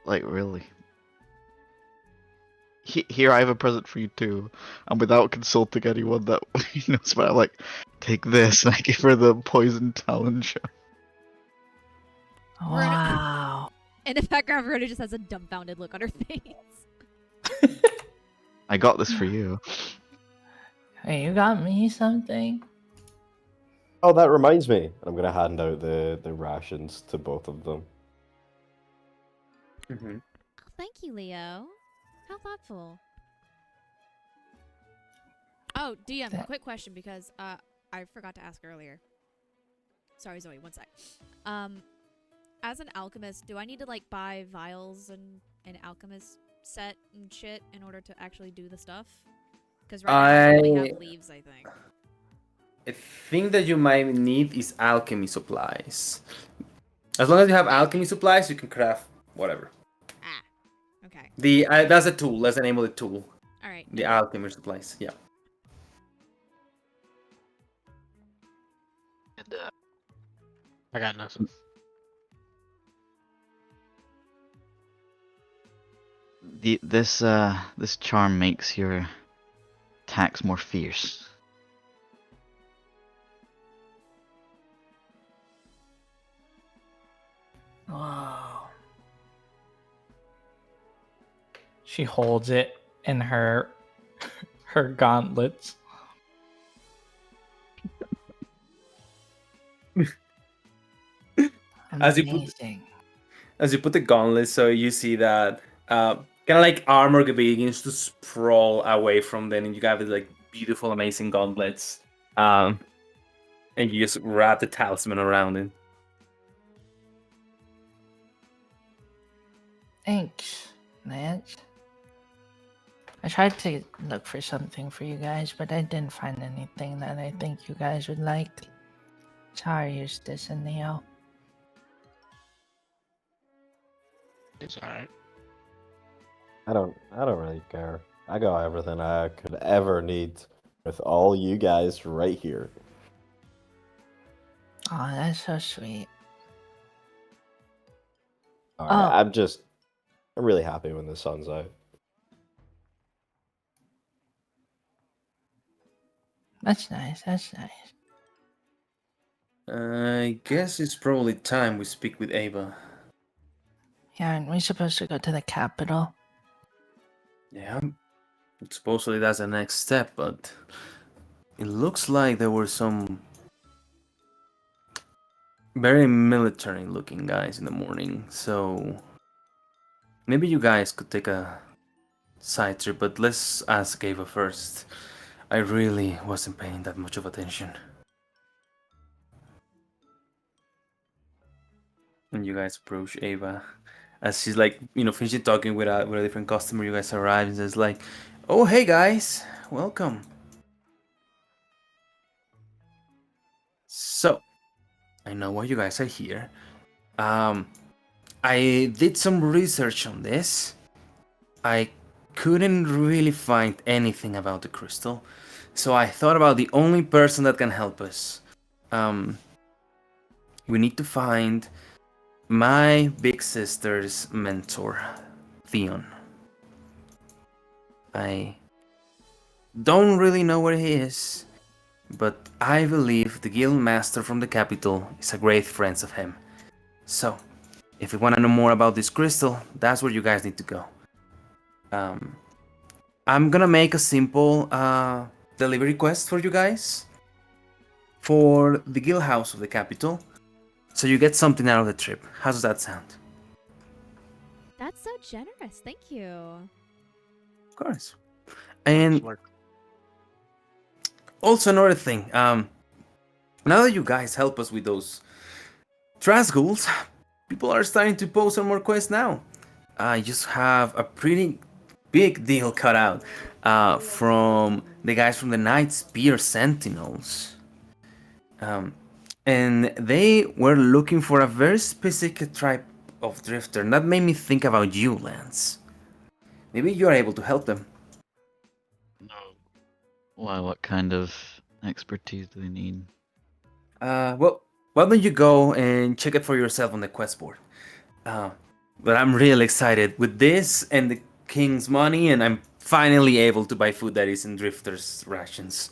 Speaker 5: Like, really. Here, I have a present for you too. And without consulting anyone that knows about it, I'm like, take this. And I give her the poison talon shell.
Speaker 2: Wow.
Speaker 6: In the background, Varuna just has a dumbfounded look on her face.
Speaker 5: I got this for you.
Speaker 2: Hey, you got me something?
Speaker 4: Oh, that reminds me. I'm gonna hand out the rations to both of them.
Speaker 3: Mm-hmm.
Speaker 6: Oh, thank you, Leo. How thoughtful. Oh, DM,
Speaker 2: That-
Speaker 6: quick question because I forgot to ask earlier. Sorry, Zoe, one sec. As an alchemist, do I need to like buy vials and an alchemist set and shit in order to actually do the stuff? Because right now I only have leaves, I think.
Speaker 3: A thing that you might need is alchemy supplies. As long as you have alchemy supplies, you can craft whatever.
Speaker 6: Ah, okay.
Speaker 3: That's a tool. That's the name of the tool.
Speaker 6: All right.
Speaker 3: The alchemy supplies. Yeah.
Speaker 7: And, I got nothing.
Speaker 5: This charm makes your attacks more fierce.
Speaker 2: Wow. She holds it in her gauntlets.
Speaker 3: As you put-
Speaker 2: Amazing.
Speaker 3: as you put the gauntlet, so you see that kind of like armor begins to sprawl away from them, and you have like beautiful, amazing gauntlets. And you just wrap the talisman around it.
Speaker 2: Thanks, Lance. I tried to look for something for you guys, but I didn't find anything that I think you guys would like. Sorry, Eustace and Leo.
Speaker 7: It's alright.
Speaker 4: I don't really care. I got everything I could ever need with all you guys right here.
Speaker 2: Oh, that's so sweet.
Speaker 4: Alright, I'm really happy when the sun's out.
Speaker 2: That's nice. That's nice.
Speaker 3: I guess it's probably time we speak with Ava.
Speaker 2: Yeah, aren't we supposed to go to the capital?
Speaker 3: Yeah, supposedly that's the next step, but it looks like there were some very military-looking guys in the morning, so maybe you guys could take a side trip, but let's ask Ava first. I really wasn't paying that much of attention. And you guys approach Ava as she's like, finishing talking with a different customer. You guys arrive and says like, "Oh, hey guys, welcome." So, I know why you guys are here. I did some research on this. I couldn't really find anything about the crystal, so I thought about the only person that can help us. We need to find my big sister's mentor, Theon. I don't really know where he is, but I believe the guild master from the capital is a great friend of him. So, if you want to know more about this crystal, that's where you guys need to go. I'm gonna make a simple delivery quest for you guys for the Guildhouse of the capital, so you get something out of the trip. How does that sound?
Speaker 6: That's so generous. Thank you.
Speaker 3: Of course. And
Speaker 7: Smart.
Speaker 3: also another thing, now that you guys help us with those Trasghouls, people are starting to post some more quests now. I just have a pretty big deal cut out from the guys from the Night Spear Sentinels. And they were looking for a very specific type of drifter. And that made me think about you, Lance. Maybe you're able to help them.
Speaker 7: No.
Speaker 5: Why? What kind of expertise do they need?
Speaker 3: Well, why don't you go and check it for yourself on the quest board? But I'm really excited with this and the king's money, and I'm finally able to buy food that isn't drifters' rations.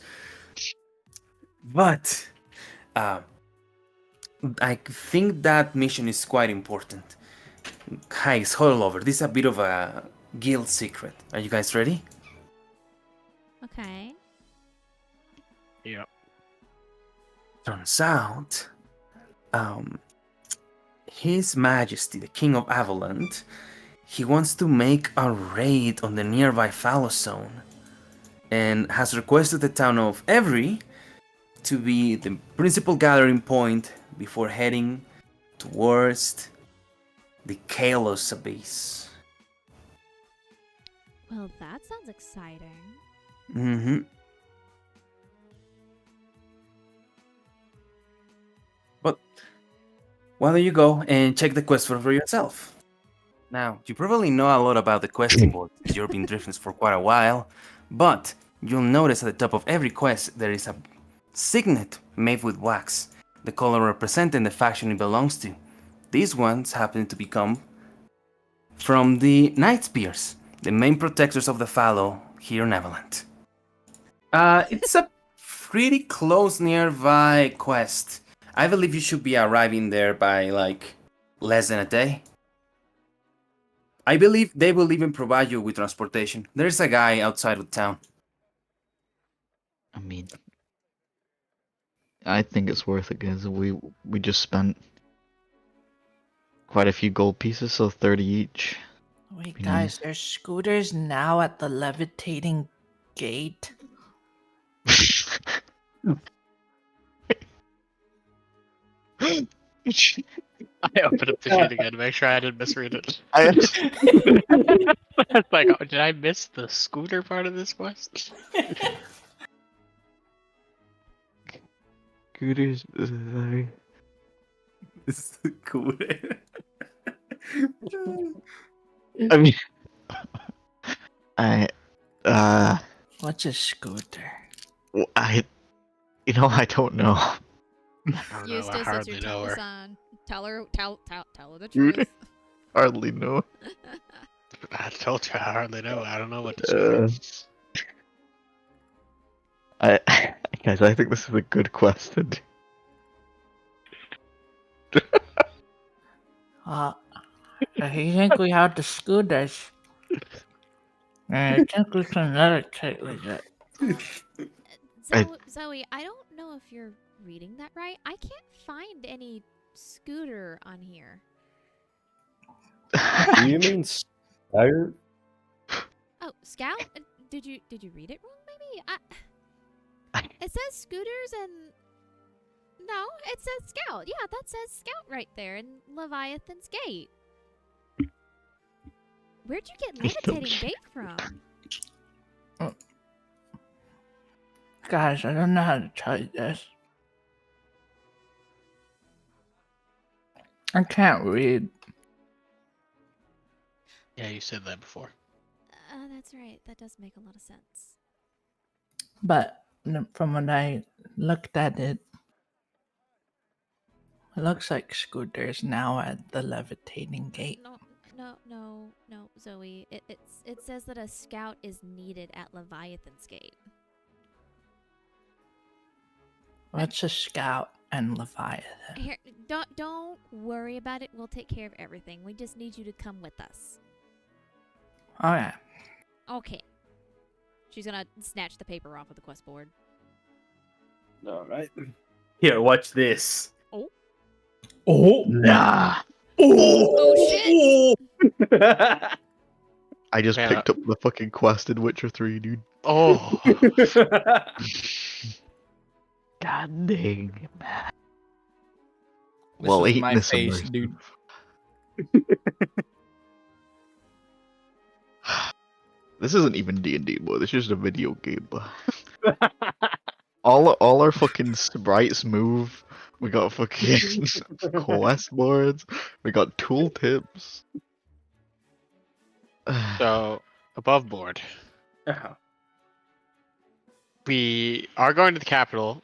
Speaker 3: But I think that mission is quite important. Guys, hold over. This is a bit of a guild secret. Are you guys ready?
Speaker 6: Okay.
Speaker 7: Yep.
Speaker 3: Turns out, His Majesty, the King of Avaland, he wants to make a raid on the nearby Fallow zone, and has requested the town of Ebri to be the principal gathering point before heading towards the Kalos Abyss.
Speaker 6: Well, that sounds exciting.
Speaker 3: Mm-hmm. But why don't you go and check the quest for yourself? Now, you probably know a lot about the questing board since you've been drifting for quite a while, but you'll notice at the top of every quest there is a signet made with wax, the color representing the faction it belongs to. These ones happen to become from the Night Spears, the main protectors of the Fallow here in Avaland. It's a pretty close nearby quest. I believe you should be arriving there by like less than a day. I believe they will even provide you with transportation. There's a guy outside of town.
Speaker 5: I mean, I think it's worth it because we just spent quite a few gold pieces, so 30 each.
Speaker 2: Wait,
Speaker 5: Be
Speaker 2: guys,
Speaker 5: nice.
Speaker 2: there's scooters now at the levitating gate.
Speaker 7: I opened up the sheet again to make sure I didn't misread it.
Speaker 5: I
Speaker 7: It's like, oh, did I miss the scooter part of this quest?
Speaker 5: Scooters. Sorry.
Speaker 3: This is cool.
Speaker 5: I mean, I
Speaker 2: What's a scooter?
Speaker 5: I I don't know.
Speaker 7: I don't know. I
Speaker 6: Eustace, it's
Speaker 7: hardly
Speaker 6: your
Speaker 7: know
Speaker 6: time to
Speaker 7: her.
Speaker 6: sign. Tell her the truth.
Speaker 5: Hardly know.
Speaker 7: I told you I hardly know. I don't know what to say.
Speaker 5: Guys, I think this is a good question.
Speaker 2: I think we have the scooters. I think we can levitate with it.
Speaker 6: Zoe, I don't know if you're reading that right. I can't find any scooter on here.
Speaker 4: Do you mean Scout?
Speaker 6: Oh, Scout? Did you read it wrong? Maybe it says scooters and no, it says Scout. Yeah, that says Scout right there in Leviathan's Gate. Where'd you get Levitating Gate from?
Speaker 2: Guys, I don't know how to tell you this. I can't read.
Speaker 7: Yeah, you said that before.
Speaker 6: That's right. That does make a lot of sense.
Speaker 2: But from when I looked at it, it looks like scooters now at the levitating gate.
Speaker 6: No, Zoe. It says that a scout is needed at Leviathan's Gate.
Speaker 2: What's a scout and Leviathan?
Speaker 6: Here, don't worry about it. We'll take care of everything. We just need you to come with us.
Speaker 2: Oh yeah.
Speaker 6: Okay. She's gonna snatch the paper off of the quest board.
Speaker 3: All right. Here, watch this.
Speaker 2: Oh.
Speaker 5: Nah.
Speaker 6: Oh shit!
Speaker 5: I just
Speaker 7: Man,
Speaker 5: picked up the fucking quest in Witcher 3, dude.
Speaker 7: Oh,
Speaker 5: God dang, man.
Speaker 8: This
Speaker 5: Well,
Speaker 8: was
Speaker 5: ain't
Speaker 8: my
Speaker 5: this
Speaker 8: face,
Speaker 5: immersive.
Speaker 8: dude.
Speaker 5: This isn't even D&D, boy. This is just a video game, boy. all our fucking sprites move. We got fucking quest boards. We got tooltips.
Speaker 7: so above board,
Speaker 3: Uh-huh.
Speaker 7: we are going to the capital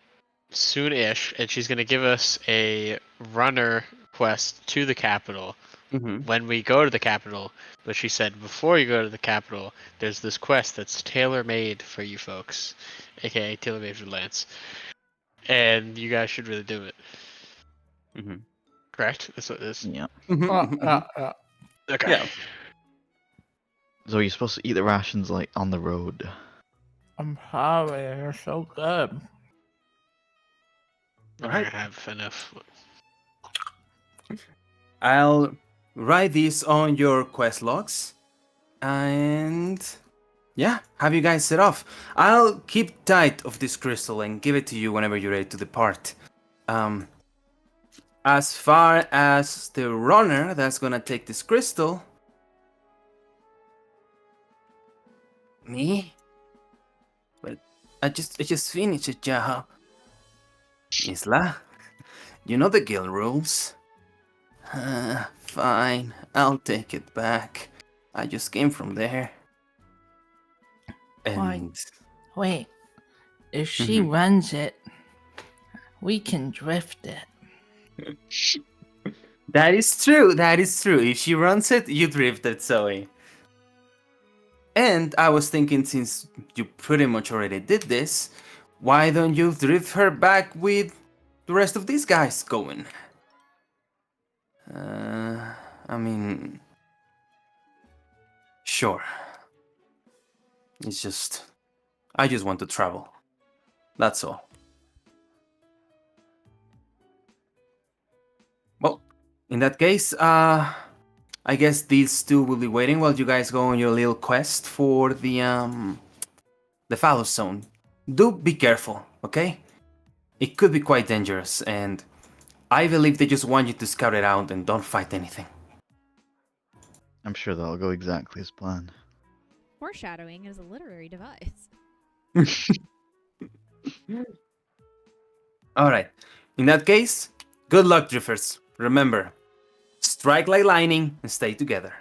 Speaker 7: soon-ish, and she's going to give us a runner quest to the capital
Speaker 3: Mhm.
Speaker 7: when we go to the capital. But she said before you go to the capital, there's this quest that's tailor-made for you folks, aka tailor-made for Lance, and you guys should really do it.
Speaker 3: Mhm.
Speaker 7: Correct? That's what it is.
Speaker 5: Yeah.
Speaker 3: Mhm.
Speaker 7: Okay.
Speaker 3: Yeah.
Speaker 5: So you're supposed to eat the rations like on the road.
Speaker 2: I'm sorry, they're so good.
Speaker 7: We're
Speaker 3: Alright.
Speaker 7: gonna have enough.
Speaker 3: I'll write this on your quest logs, and yeah, have you guys set off. I'll keep tight of this crystal and give it to you whenever you're ready to depart. As far as the runner that's gonna take this crystal, me. But I just finished it, Jaha. Isla, you know the guild rules. Fine, I'll take it back. I just came from there. And
Speaker 2: Wait, if she
Speaker 3: Mhm.
Speaker 2: runs it, we can drift it.
Speaker 3: that is true. That is true. If she runs it, you drift it, Zoe. And I was thinking, since you pretty much already did this, why don't you drift her back with the rest of these guys going? I mean, sure. It's just, I just want to travel. That's all. Well, In that case, I guess these two will be waiting while you guys go on your little quest for the Fallow Zone. Do be careful, okay? It could be quite dangerous, and I believe they just want you to scout it out and don't fight anything.
Speaker 5: I'm sure that'll go exactly as planned.
Speaker 6: Foreshadowing is a literary device.
Speaker 3: All right. In that case, good luck, Drifters. Remember, strike like lightning and stay together.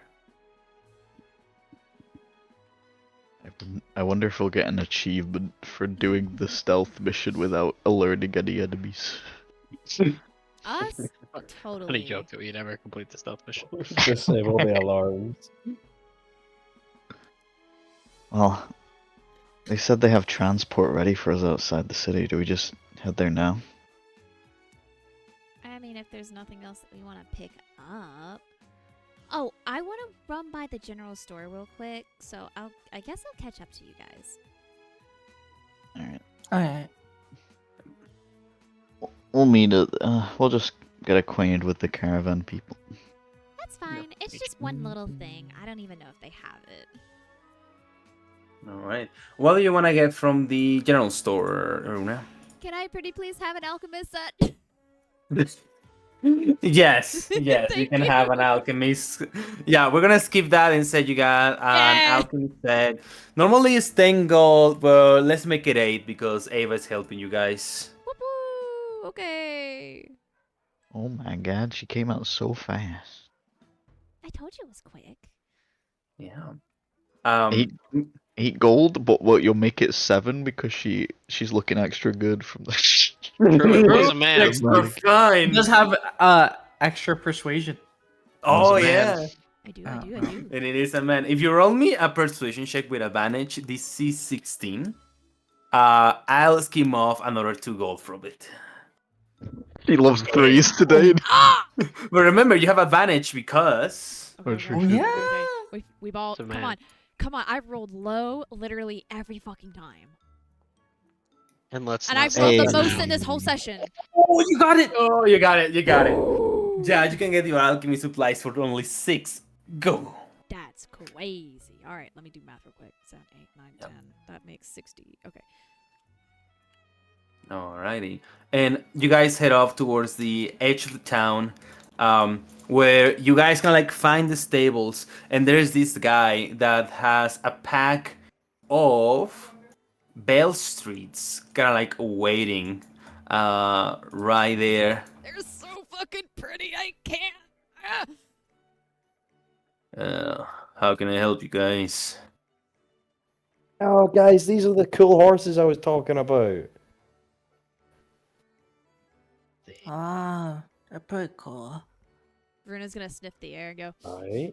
Speaker 5: I wonder if we'll get an achievement for doing the stealth mission without alerting any enemies.
Speaker 6: Us? Totally.
Speaker 7: Funny joke that we never complete the stealth mission.
Speaker 9: Disable the alarms.
Speaker 5: Well, they said they have transport ready for us outside the city. Do we just head there now?
Speaker 6: I mean, if there's nothing else that we want to pick up. Oh, I want to run by the general store real quick, so I guess I'll catch up to you guys.
Speaker 5: Alright.
Speaker 2: Alright.
Speaker 5: We'll meet at, we'll just get acquainted with the caravan people.
Speaker 6: That's fine. It's just one little thing. I don't even know if they have it.
Speaker 3: All right. What do you want to get from the general store, Varuna?
Speaker 6: Can I pretty please have an alchemist set?
Speaker 3: Yes, you
Speaker 6: Thank
Speaker 3: can
Speaker 6: you.
Speaker 3: have an alchemist. Yeah, we're gonna skip that and say you got an
Speaker 6: Yeah.
Speaker 3: alchemist set. Normally it's 10 gold, but let's make it 8 because Ava's helping you guys.
Speaker 6: Whoop-woo. Okay.
Speaker 5: Oh my god, she came out so fast.
Speaker 6: I told you it was quick.
Speaker 3: Yeah.
Speaker 5: Eight. 8 gold, but what, you'll make it 7 because she's looking extra good from the
Speaker 7: Bro's a man.
Speaker 3: Extra
Speaker 2: He
Speaker 3: fine.
Speaker 2: does have extra persuasion.
Speaker 3: Oh
Speaker 7: man.
Speaker 3: yeah.
Speaker 6: I do. I do.
Speaker 3: And it is a man. If you roll me a persuasion check with advantage, DC 16, I'll skim off another 2 gold from it.
Speaker 5: She loves threes today.
Speaker 6: Ah!
Speaker 3: But remember, you have advantage because
Speaker 5: Oh, sure,
Speaker 6: okay,
Speaker 5: sure.
Speaker 6: okay,
Speaker 2: Yeah.
Speaker 6: okay. We've all.
Speaker 7: It's a
Speaker 6: Come
Speaker 7: man.
Speaker 6: on. Come on. I rolled low literally every fucking time.
Speaker 7: And let's
Speaker 6: And
Speaker 7: not
Speaker 6: I've
Speaker 7: say
Speaker 6: rolled
Speaker 5: Hey.
Speaker 6: the
Speaker 7: that
Speaker 6: most
Speaker 7: now.
Speaker 6: in this whole session.
Speaker 3: oh, you got it. Oh, you got it. You got it. Yeah, you can get your alchemy supplies for only 6. Go.
Speaker 6: That's crazy. All right, let me do math real quick. 7, 8, 9,
Speaker 3: Yep.
Speaker 6: 10. That makes 60. Okay.
Speaker 3: Alrighty. And you guys head off towards the edge of the town, where you guys can like find the stables, and there's this guy that has a pack of Bell Streets, kind of like waiting, right there.
Speaker 6: They're so fucking pretty. I can't.
Speaker 3: How can I help you guys?
Speaker 9: Oh, guys, these are the cool horses I was talking about.
Speaker 2: Ah, they're pretty cool.
Speaker 6: Bruna's gonna sniff the air and go,
Speaker 9: Right?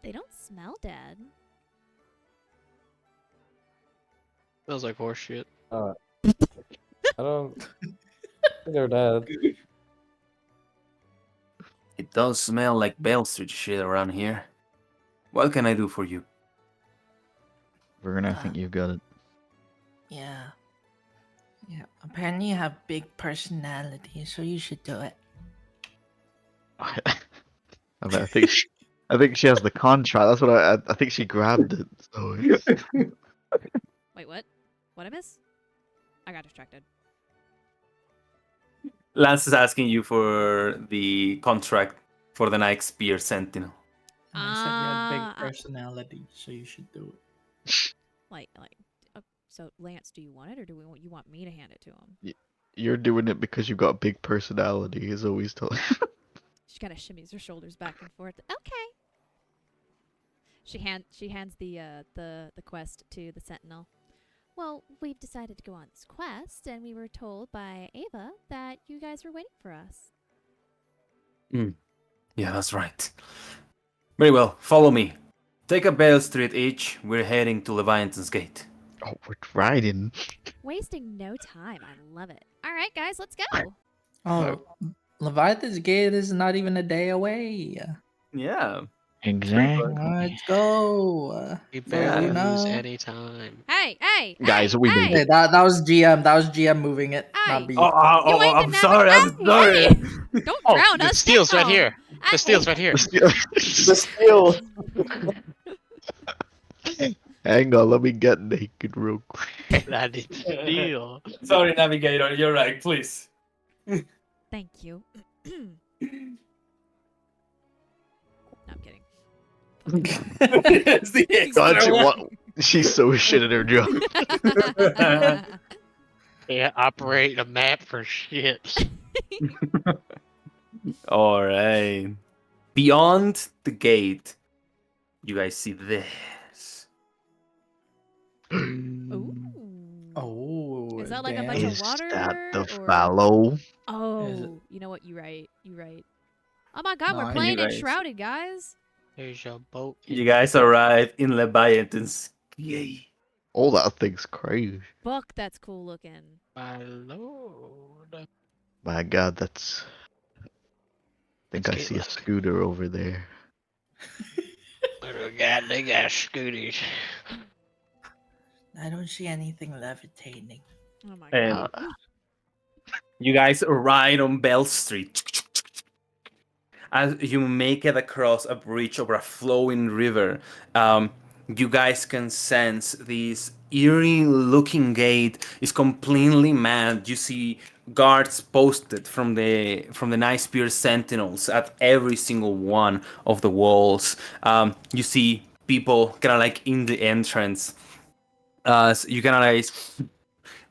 Speaker 6: they don't smell dead.
Speaker 7: Smells like horse shit.
Speaker 9: I don't think they're dead.
Speaker 3: It does smell like Bell Street shit around here. What can I do for you?
Speaker 5: Verna, I think you've got it.
Speaker 2: Yeah. Yeah. Apparently you have big personality, so you should do it.
Speaker 5: I think she has the contract. That's what I think she grabbed it. So
Speaker 6: Wait, what? What I miss? I got distracted.
Speaker 3: Lance is asking you for the contract for the Nike Spear Sentinel.
Speaker 2: And I said you had
Speaker 6: Ah,
Speaker 2: big personality, so you should do it.
Speaker 6: Like, so Lance, do you want it, or you want me to hand it to him?
Speaker 5: you're doing it because you've got a big personality. Is always told.
Speaker 6: She kind of shimmies her shoulders back and forth. Okay. She hands the quest to the Sentinel. Well, we've decided to go on this quest, and we were told by Ava that you guys were waiting for us.
Speaker 3: Yeah, that's right. Very well, follow me. Take a Bell Street each. We're heading to Leviathan's Gate.
Speaker 5: Oh, we're riding.
Speaker 6: Wasting no time. I love it. All right, guys, let's go.
Speaker 2: Oh, Leviathan's Gate is not even a day away.
Speaker 3: Yeah.
Speaker 5: Exactly.
Speaker 2: Let's go.
Speaker 7: We barely
Speaker 2: Varuna.
Speaker 7: lose any time.
Speaker 6: Hey,
Speaker 5: Guys,
Speaker 6: hey,
Speaker 5: we
Speaker 6: hey,
Speaker 5: made
Speaker 2: Hey, that was GM. That was GM moving it,
Speaker 6: Hey.
Speaker 2: not B.
Speaker 6: You ain't
Speaker 3: I'm
Speaker 6: the
Speaker 3: sorry. I'm
Speaker 6: never-
Speaker 3: sorry.
Speaker 6: Hey! Don't
Speaker 7: Oh,
Speaker 6: drown
Speaker 7: the
Speaker 6: us.
Speaker 7: steel's right
Speaker 6: now.
Speaker 7: here. The steel's right here.
Speaker 4: The steel.
Speaker 5: Hang on, let me get naked real quick.
Speaker 7: That is steel.
Speaker 3: Sorry, Navigator. You're right. Please.
Speaker 6: Thank you. No, I'm kidding.
Speaker 3: It's the
Speaker 5: God,
Speaker 3: extra one.
Speaker 5: she's so shit at her job.
Speaker 7: Yeah, operate a map for ships.
Speaker 3: All right. Beyond the gate, you guys see this.
Speaker 6: Ooh.
Speaker 8: Oh,
Speaker 6: Is that like a bunch
Speaker 8: damn.
Speaker 6: of
Speaker 5: Is
Speaker 6: water?
Speaker 5: that the
Speaker 6: or-
Speaker 5: Fallow?
Speaker 6: Oh, you know what? You're right. You're right. Oh my god, we're
Speaker 8: Nice.
Speaker 6: playing
Speaker 3: You
Speaker 6: in
Speaker 3: guys-
Speaker 6: Shrouded, guys.
Speaker 7: There's your boat.
Speaker 3: You guys arrive in Leviathan's gate.
Speaker 5: Oh, that thing's crazy.
Speaker 6: Fuck, that's cool looking.
Speaker 7: My lord.
Speaker 5: My God, that's. I think
Speaker 7: Let's
Speaker 5: I
Speaker 7: get
Speaker 5: see a
Speaker 7: look.
Speaker 5: scooter over there.
Speaker 7: Little guy, they got scooties.
Speaker 8: I don't see anything levitating.
Speaker 6: Oh my
Speaker 3: And
Speaker 6: god.
Speaker 3: you guys ride on Bell Street. As you make it across a bridge over a flowing river, you guys can sense this eerie-looking gate is completely mad. You see guards posted from the Night Spear Sentinels at every single one of the walls. You see people kind of like in the entrance. So you kind of like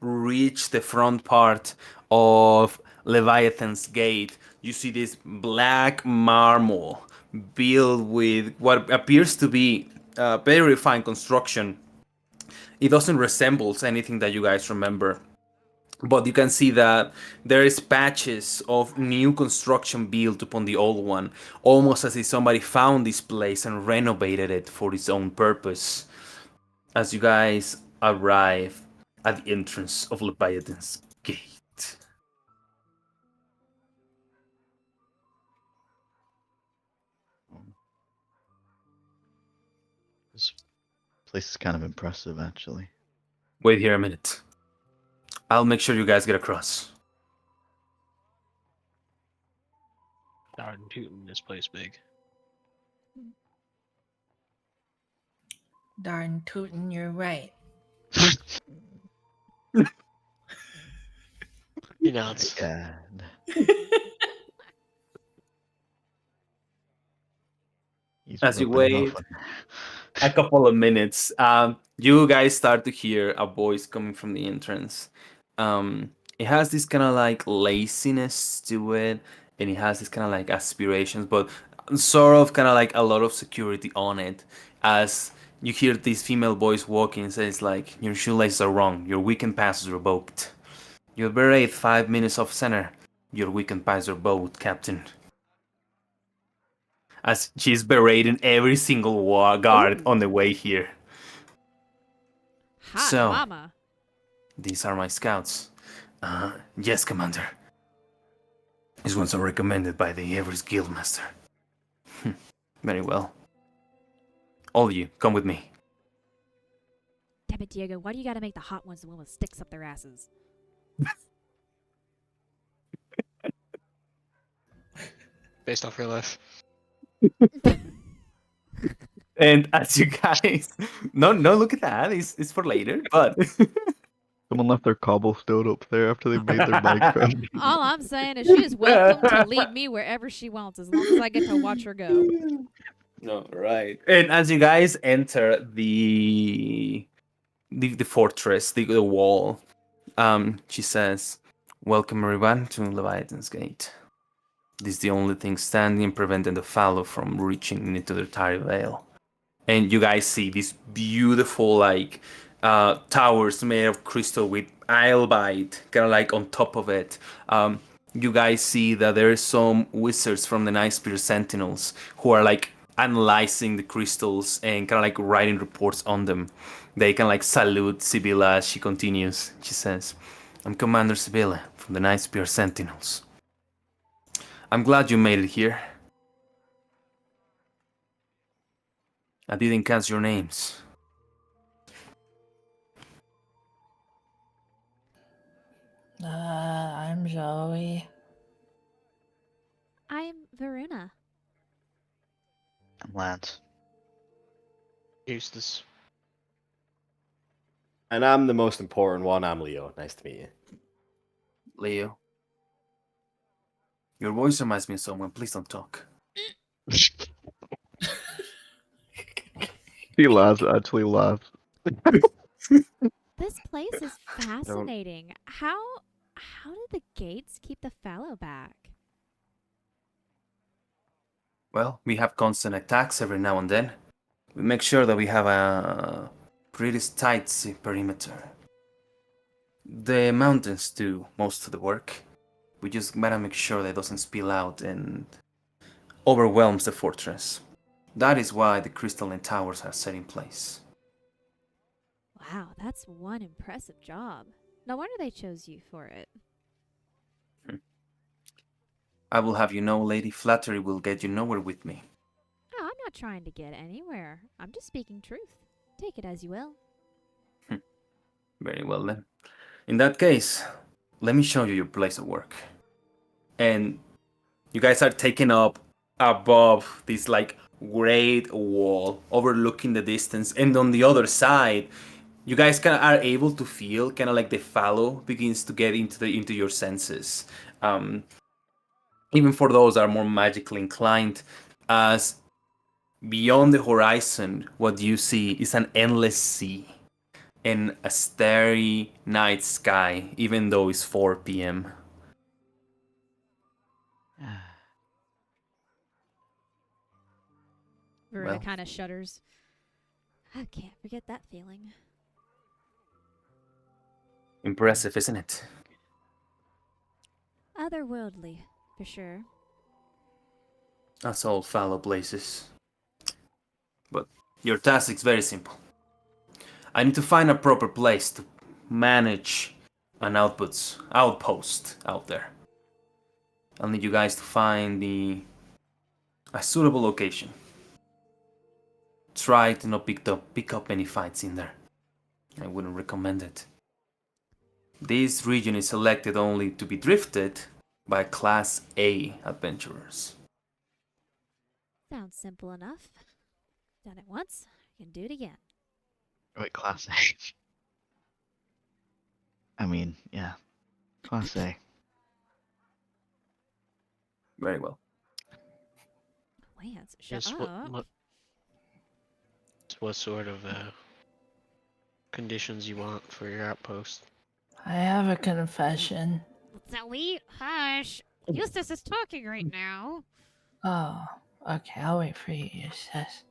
Speaker 3: reach the front part of Leviathan's gate. You see this black marble built with what appears to be very refined construction. It doesn't resemble anything that you guys remember, but you can see that there is patches of new construction built upon the old one, almost as if somebody found this place and renovated it for its own purpose. As you guys arrive at the entrance of Leviathan's gate.
Speaker 5: This place is kind of impressive, actually.
Speaker 3: Wait here a minute. I'll make sure you guys get across.
Speaker 7: Darn tootin', this place big.
Speaker 8: Darn tootin', you're right.
Speaker 7: You know, it's
Speaker 5: God. He's
Speaker 3: As you
Speaker 5: rubbing
Speaker 3: wait
Speaker 5: off
Speaker 3: a couple of minutes, you guys start to hear a voice coming from the entrance. It has this kind of like laziness to it, and it has this kind of like aspirations, but sort of kind of like a lot of security on it. As you hear this female voice walking and says like, "Your shoelaces are wrong. Your weekend pass is revoked. You're buried 5 minutes off center. Your weekend pass is revoked, Captain." As she's berating every single guard on the way here.
Speaker 6: Hot
Speaker 3: So-
Speaker 6: mama.
Speaker 3: These are my scouts. Yes, Commander. These ones are recommended by the Everest Guildmaster. Very well. All of you, come with me.
Speaker 6: Damn it, Diego. Why do you gotta make the hot ones the one with sticks up their asses?
Speaker 7: based off real life.
Speaker 3: And as you guys, no, look at that. It's for later. But
Speaker 5: Someone left their cobblestone up there after they made their Minecraft.
Speaker 6: All I'm saying is she is welcome to lead me wherever she wants, as long as I get to watch her go.
Speaker 3: no, right. And as you guys enter the fortress, the wall, she says, "Welcome everyone to Leviathan's Gate. This is the only thing standing preventing the Fallow from reaching into the Tire Vale." And you guys see these beautiful like towers made of crystal with islebite kind of like on top of it. You guys see that there is some wizards from the Night Spear Sentinels who are like analyzing the crystals and kind of like writing reports on them. They can like salute Sibylla as she continues. She says, "I'm Commander Sibylla from the Night Spear Sentinels. I'm glad you made it here. I didn't catch your names."
Speaker 8: I'm Zoe.
Speaker 6: I'm Varuna.
Speaker 5: Lance.
Speaker 7: Eustace.
Speaker 4: And I'm the most important one. I'm Leo. Nice to meet you.
Speaker 3: Leo. Your voice reminds me of someone. Please don't talk.
Speaker 5: He laughs, actually laughs.
Speaker 6: This place is fascinating. How did the gates keep the Fallow back?
Speaker 3: Well, we have constant attacks every now and then. We make sure that we have a pretty tight perimeter. The mountains do most of the work. We just gotta make sure that it doesn't spill out and overwhelms the fortress. That is why the crystalline towers are set in place.
Speaker 6: Wow, that's one impressive job. No wonder they chose you for it.
Speaker 3: I will have you know, Lady, flattery will get you nowhere with me.
Speaker 6: Oh, I'm not trying to get anywhere. I'm just speaking truth. Take it as you will.
Speaker 3: Very well then. In that case, let me show you your place of work. And you guys are taken up above this like great wall overlooking the distance, and on the other side you guys kind of are able to feel kind of like the fallow begins to get into your senses, even for those that are more magically inclined, as beyond the horizon what you see is an endless sea and a starry night sky, even though it's 4 p.m.
Speaker 6: Varuna
Speaker 3: Well.
Speaker 6: kind of shudders. I can't forget that feeling.
Speaker 3: Impressive, isn't it?
Speaker 6: Otherworldly, for sure.
Speaker 3: That's all fallow places. But your task is very simple. I need to find a proper place to manage an outpost out there. I'll need you guys to find a suitable location. Try to not pick up any fights in there. I wouldn't recommend it. This region is selected only to be drifted by Class A adventurers.
Speaker 6: Sounds simple enough. Done it once, I can do it again.
Speaker 5: Wait, Class A. I mean, yeah. Class A.
Speaker 3: Very well.
Speaker 6: Lance, shut
Speaker 7: Yes,
Speaker 6: up.
Speaker 7: what sort of conditions you want for your outpost?
Speaker 2: I have a confession.
Speaker 6: Zoe, hush. Eustace is talking right now.
Speaker 2: Oh, okay, I'll wait for you, Eustace.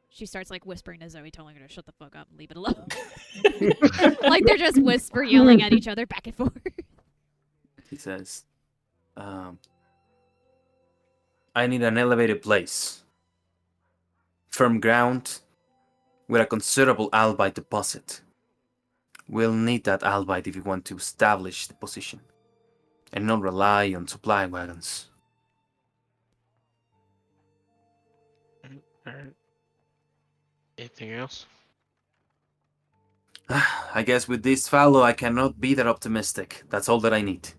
Speaker 6: She starts like whispering to Zoe, telling her to shut the fuck up and leave it alone. Like they're just whisper yelling at each other back and forth.
Speaker 3: He says, I need an elevated place. Firm ground with a considerable albite deposit. We'll need that albite if we want to establish the position and not rely on supply wagons.
Speaker 7: Alright. Anything else?
Speaker 3: I guess with this fallow I cannot be that optimistic. That's all that I need.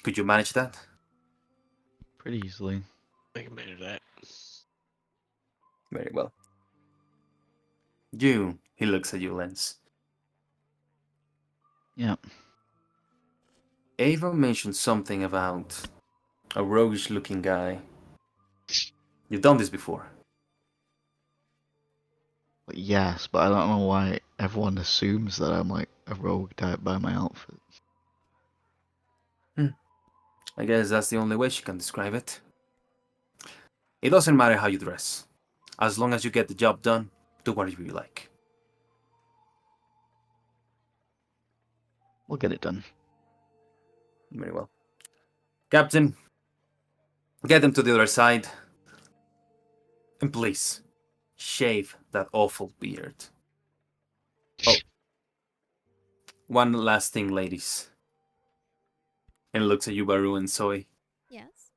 Speaker 3: Could you manage that?
Speaker 5: Pretty easily.
Speaker 7: I can manage that.
Speaker 3: Very well. He looks at you, Lens.
Speaker 5: Yeah.
Speaker 3: Ava mentioned something about a roguish looking guy. You've done this before.
Speaker 5: Yes, but I don't know why everyone assumes that I'm like a rogue type by my outfit.
Speaker 3: I guess that's the only way she can describe it. It doesn't matter how you dress. As long as you get the job done, do whatever you like.
Speaker 5: We'll get it done.
Speaker 3: Very well. Captain, get them to the other side. And please, shave that awful beard. Oh. One last thing, ladies. And looks at you, Baru and Soy.
Speaker 6: Yes.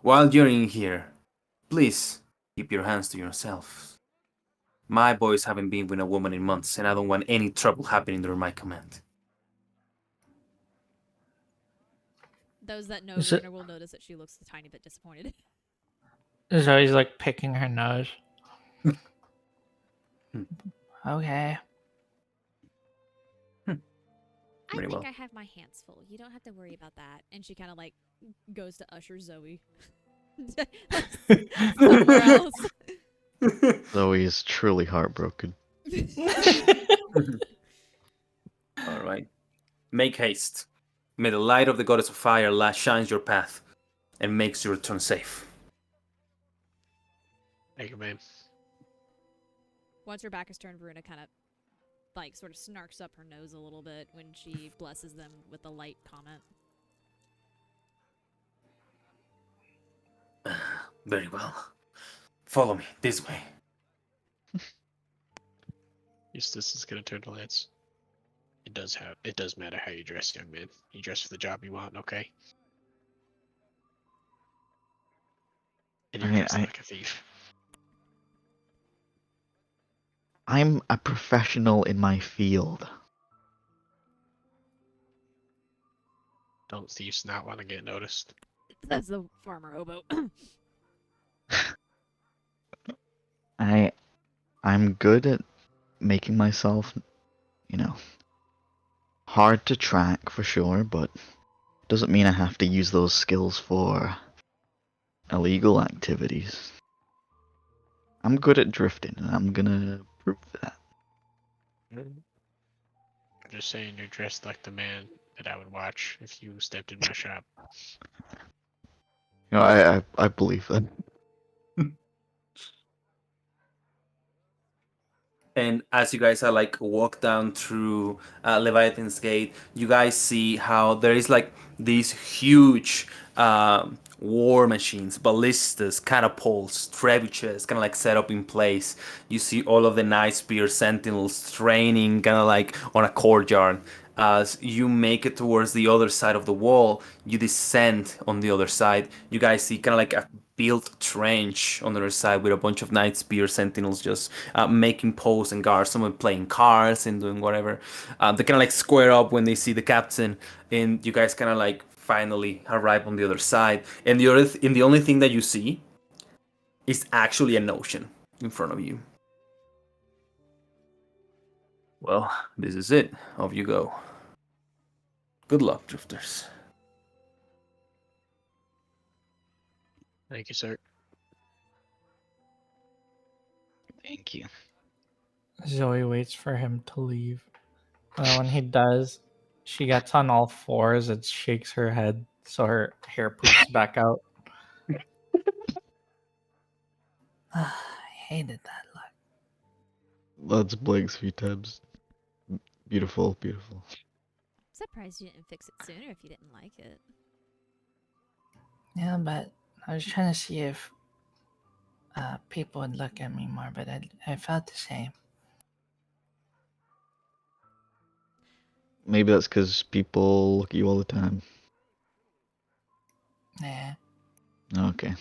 Speaker 3: While you're in here, please keep your hands to yourselves. My boys haven't been with a woman in months, and I don't want any trouble happening under my command.
Speaker 6: Those that know
Speaker 2: Is it-
Speaker 6: Varuna will notice that she looks a tiny bit disappointed.
Speaker 2: Zoe's like picking her nose.
Speaker 3: Hmm.
Speaker 2: Okay.
Speaker 6: I
Speaker 3: Very
Speaker 6: think
Speaker 3: well.
Speaker 6: I have my hands full. You don't have to worry about that. And she kind of like goes to usher Zoe somewhere else.
Speaker 5: Zoe is truly heartbroken.
Speaker 3: All right. Make haste. May the light of the goddess of fire shines your path and makes your return safe.
Speaker 7: Thank you, man.
Speaker 6: Once her back is turned, Varuna kind of like sort of snarks up her nose a little bit when she blesses them with a light comment.
Speaker 3: Very well. Follow me this way.
Speaker 7: Eustace is gonna turn to Lance. It does matter how you dress, young man. You dress for the job you want, okay? And you're dressed like a thief.
Speaker 5: I'm a professional in my field.
Speaker 7: Don't thieves not want to get noticed?
Speaker 6: That's the farmer hobo.
Speaker 5: I'm good at making myself, hard to track for sure, but doesn't mean I have to use those skills for illegal activities. I'm good at drifting, and I'm gonna prove that.
Speaker 7: I'm just saying you're dressed like the man that I would watch if you stepped in my shop.
Speaker 5: I believe that.
Speaker 3: And as you guys are like walk down through Leviathan's Gate, you guys see how there is like these huge war machines, ballistas, catapults, trebuchets, kind of like set up in place. You see all of the Night Spear sentinels training, kind of like on a courtyard. As you make it towards the other side of the wall, you descend on the other side. You guys see kind of like a built trench on the other side with a bunch of Night Spear sentinels just making posts and guards. Someone playing cards and doing whatever. They kind of like square up when they see the captain, and you guys kind of like finally arrive on the other side. And the only thing that you see is actually an ocean in front of you. Well, this is it. Off you go. Good luck, drifters.
Speaker 7: Thank you, sir.
Speaker 5: Thank you.
Speaker 2: Zoe waits for him to leave. And then when he does, she gets on all fours and shakes her head so her hair poofs back out. I hated that look.
Speaker 5: Lads blinks a few times. Beautiful, beautiful.
Speaker 6: Surprised you didn't fix it sooner if you didn't like it.
Speaker 2: Yeah, but I was trying to see if people would look at me more, but I felt the same.
Speaker 5: Maybe that's because people look at you all the time.
Speaker 2: Nah.
Speaker 5: Okay.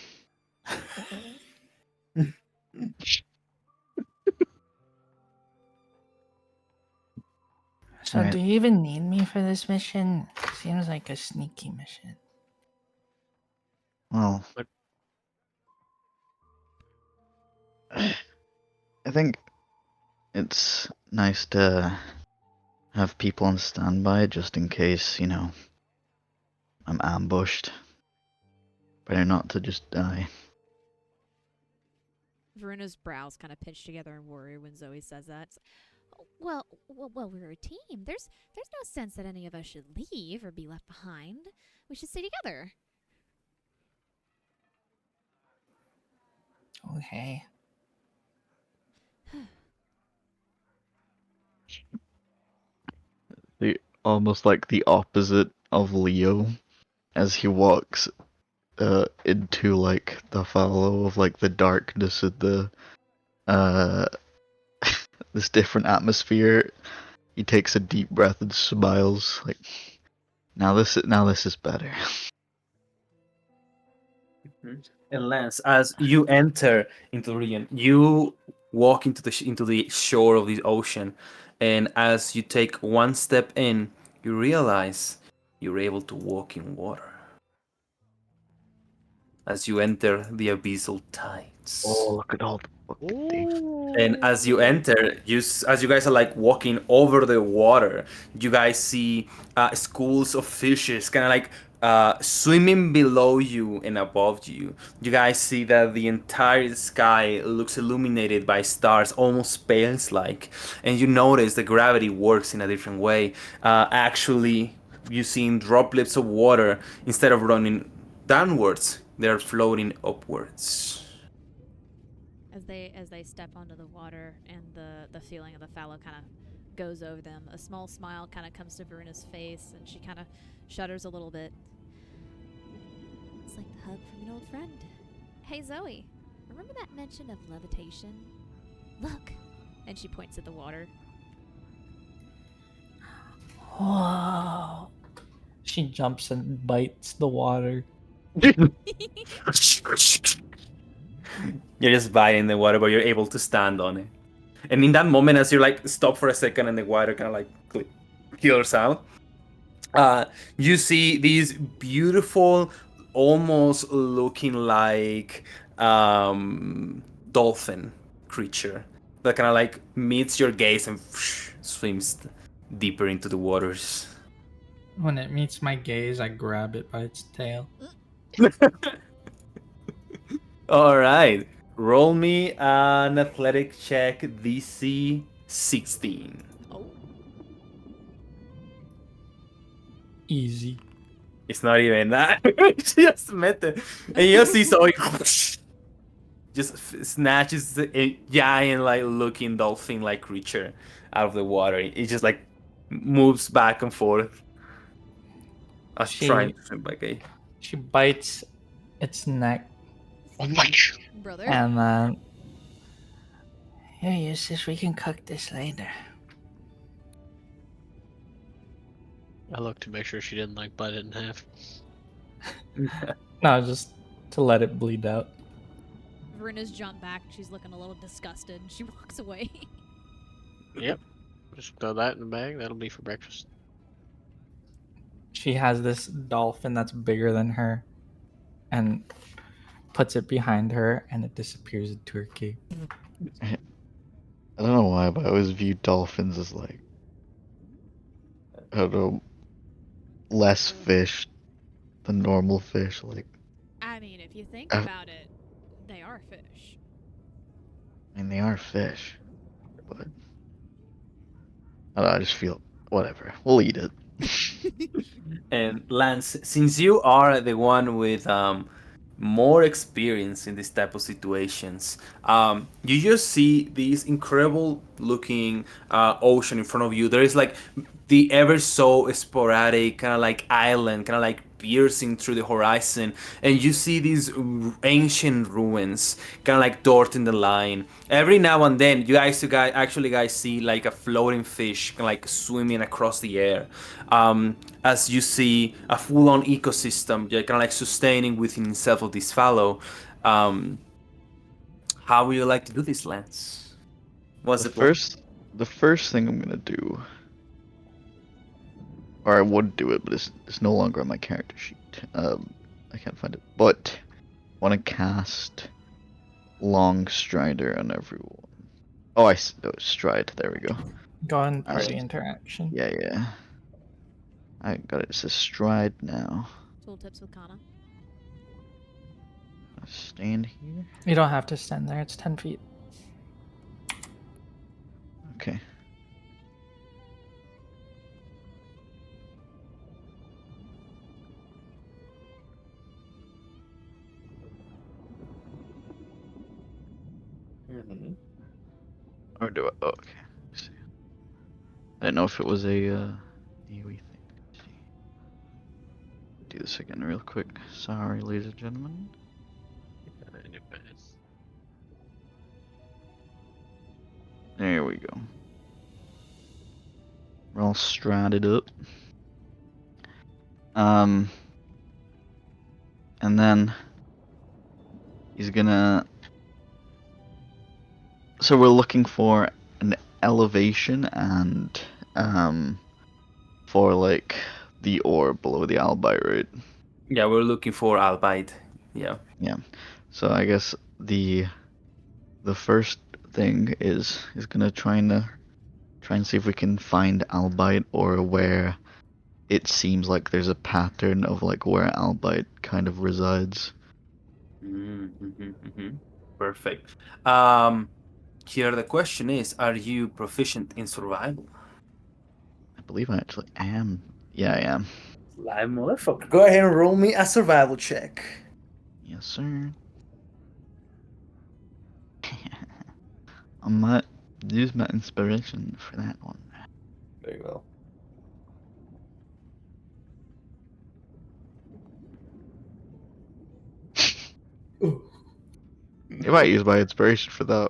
Speaker 2: So
Speaker 5: Alright.
Speaker 2: do you even need me for this mission? Seems like a sneaky mission.
Speaker 5: Well,
Speaker 7: But-
Speaker 5: I think it's nice to have people on standby just in case, I'm ambushed. Better not to just die.
Speaker 6: Varuna's brows kind of pinch together in worry when Zoe says that. Well, we're a team. There's no sense that any of us should leave or be left behind. We should stay together.
Speaker 2: Okay.
Speaker 5: Almost like the opposite of Leo as he walks into like the fallow of like the darkness of the this different atmosphere. He takes a deep breath and smiles like now this is better.
Speaker 3: And Lance, as you enter into the region, you walk into the shore of the ocean, and as you take one step in, you realize you're able to walk in water. as you enter the Abyssal Tides.
Speaker 5: Oh, look at all the fucking things.
Speaker 3: And as you enter, as you guys are like walking over the water, you guys see schools of fishes kind of like swimming below you and above you. You guys see that the entire sky looks illuminated by stars, almost space-like. And you notice the gravity works in a different way. Actually, you see droplets of water, instead of running downwards, they're floating upwards.
Speaker 6: As they step onto the water and the feeling of the fallow kind of goes over them, a small smile kind of comes to Varuna's face, and she kind of shudders a little bit. It's like the hug from an old friend. Hey Zoe, remember that mention of levitation? Look, and she points at the water.
Speaker 2: Whoa. She jumps and bites the water.
Speaker 3: You're just biting the water, but you're able to stand on it. And in that moment, as you like stop for a second and the water kind of like clears out, you see these beautiful, almost looking like dolphin creature that kind of like meets your gaze and swims deeper into the waters.
Speaker 2: When it meets my gaze, I grab it by its tail.
Speaker 3: All right, roll me an athletic check, DC 16.
Speaker 6: Oh.
Speaker 3: Easy. It's not even that. She just met it. And you see Zoe just snatches a giant, like, looking dolphin-like creature out of the water. It just, like, moves back and forth. I was trying to swim back.
Speaker 2: She bites its neck.
Speaker 5: Oh my god.
Speaker 6: Brother.
Speaker 2: And then... Here, Eustace, we can cook this later.
Speaker 7: I looked to make sure she didn't like bite it in half.
Speaker 2: No, just to let it bleed out.
Speaker 6: Varuna's jumped back. She's looking a little disgusted. She walks away.
Speaker 7: Yep. Just throw that in the bag. That'll be for breakfast.
Speaker 2: She has this dolphin that's bigger than her and puts it behind her, and it disappears into her cave.
Speaker 5: I don't know why, but I always view dolphins as like, I don't know, less fish than normal fish. Like,
Speaker 6: I mean, if you think about it, they are fish.
Speaker 5: I mean, they are fish, but I don't know, I just feel whatever. We'll eat it.
Speaker 3: And Lance, since you are the one with more experience in this type of situations, you just see this incredible looking ocean in front of you. There is like the ever so sporadic kind of like island, kind of like piercing through the horizon, and you see these ancient ruins kind of like dotting the line. Every now and then you guys see like a floating fish kind of like swimming across the air, as you see a full-on ecosystem kind of like sustaining within itself of this fallow. How would you like to do this, Lance? What's the plan?
Speaker 5: The first thing I'm gonna do, or I would do it, but it's no longer on my character sheet. I can't find it. But I want to cast Long Strider on everyone. Oh, Stride. There we go.
Speaker 2: Go on party
Speaker 5: Alright.
Speaker 2: interaction.
Speaker 5: Yeah. I got it. It says Stride now.
Speaker 6: Tooltips with Kana.
Speaker 5: I'll stand here.
Speaker 2: You don't have to stand there. It's 10 feet.
Speaker 5: Okay. Or do I? Oh, okay. Let's see. I didn't know if it was a AoE thing. Let's see. Do this again real quick. Sorry, ladies and gentlemen. There we go. We're all stratted up. And then he's gonna. So we're looking for an elevation and for like the orb below the albite, right?
Speaker 3: Yeah, we're looking for albite Yeah.
Speaker 5: So I guess the first thing is gonna try and see if we can find Albite, or where it seems like there's a pattern of like where Albite kind of resides.
Speaker 3: Perfect. Here the question is: are you proficient in survival?
Speaker 5: I believe I actually am. Yeah, I am.
Speaker 3: Live motherfucker. Go ahead and roll me a survival check.
Speaker 5: Yes, sir. I might use my inspiration for that one.
Speaker 3: Very well.
Speaker 5: I might use my inspiration for that.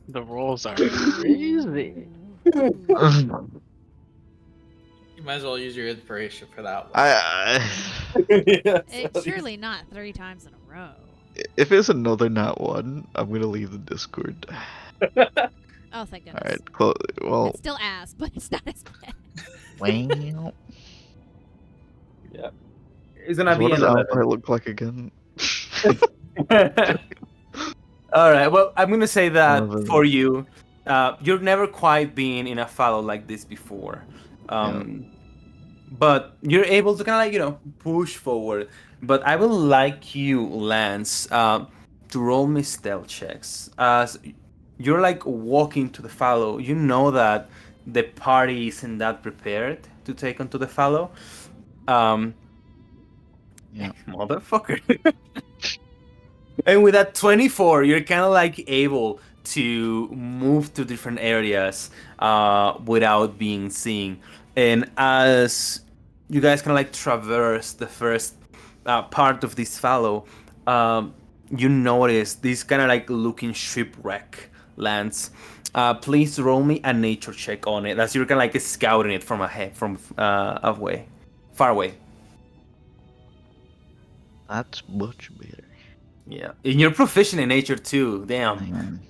Speaker 7: The rolls are crazy.
Speaker 2: You might as well use your inspiration for that one.
Speaker 6: It's surely not 3 times in a row.
Speaker 5: If it's another nat one, I'm gonna leave the Discord.
Speaker 6: Oh, thank goodness.
Speaker 5: All right, well,
Speaker 6: It's still ass, but it's not as bad.
Speaker 5: well.
Speaker 3: Yeah. It's gonna
Speaker 5: So
Speaker 3: be
Speaker 5: what does
Speaker 3: an
Speaker 5: Albite look like again?
Speaker 3: 11. All right. Well, I'm gonna say that
Speaker 5: 11.
Speaker 3: for you, you've never quite been in a fallow like this before, but you're able to kind of push forward. But I would like you, Lance, to roll me stealth checks as you're like walking to the fallow. You know that the party isn't that prepared to take onto the fallow.
Speaker 5: Yeah.
Speaker 3: Motherfucker. And with that 24, you're kind of like able to move to different areas without being seen. And as you guys kind of like traverse the first part of this fallow, you notice this kind of like looking shipwreck lands. Please roll me a nature check on it as you're kind of like scouting it from far away.
Speaker 5: That's much better.
Speaker 3: Yeah, and you're proficient in nature too. Damn.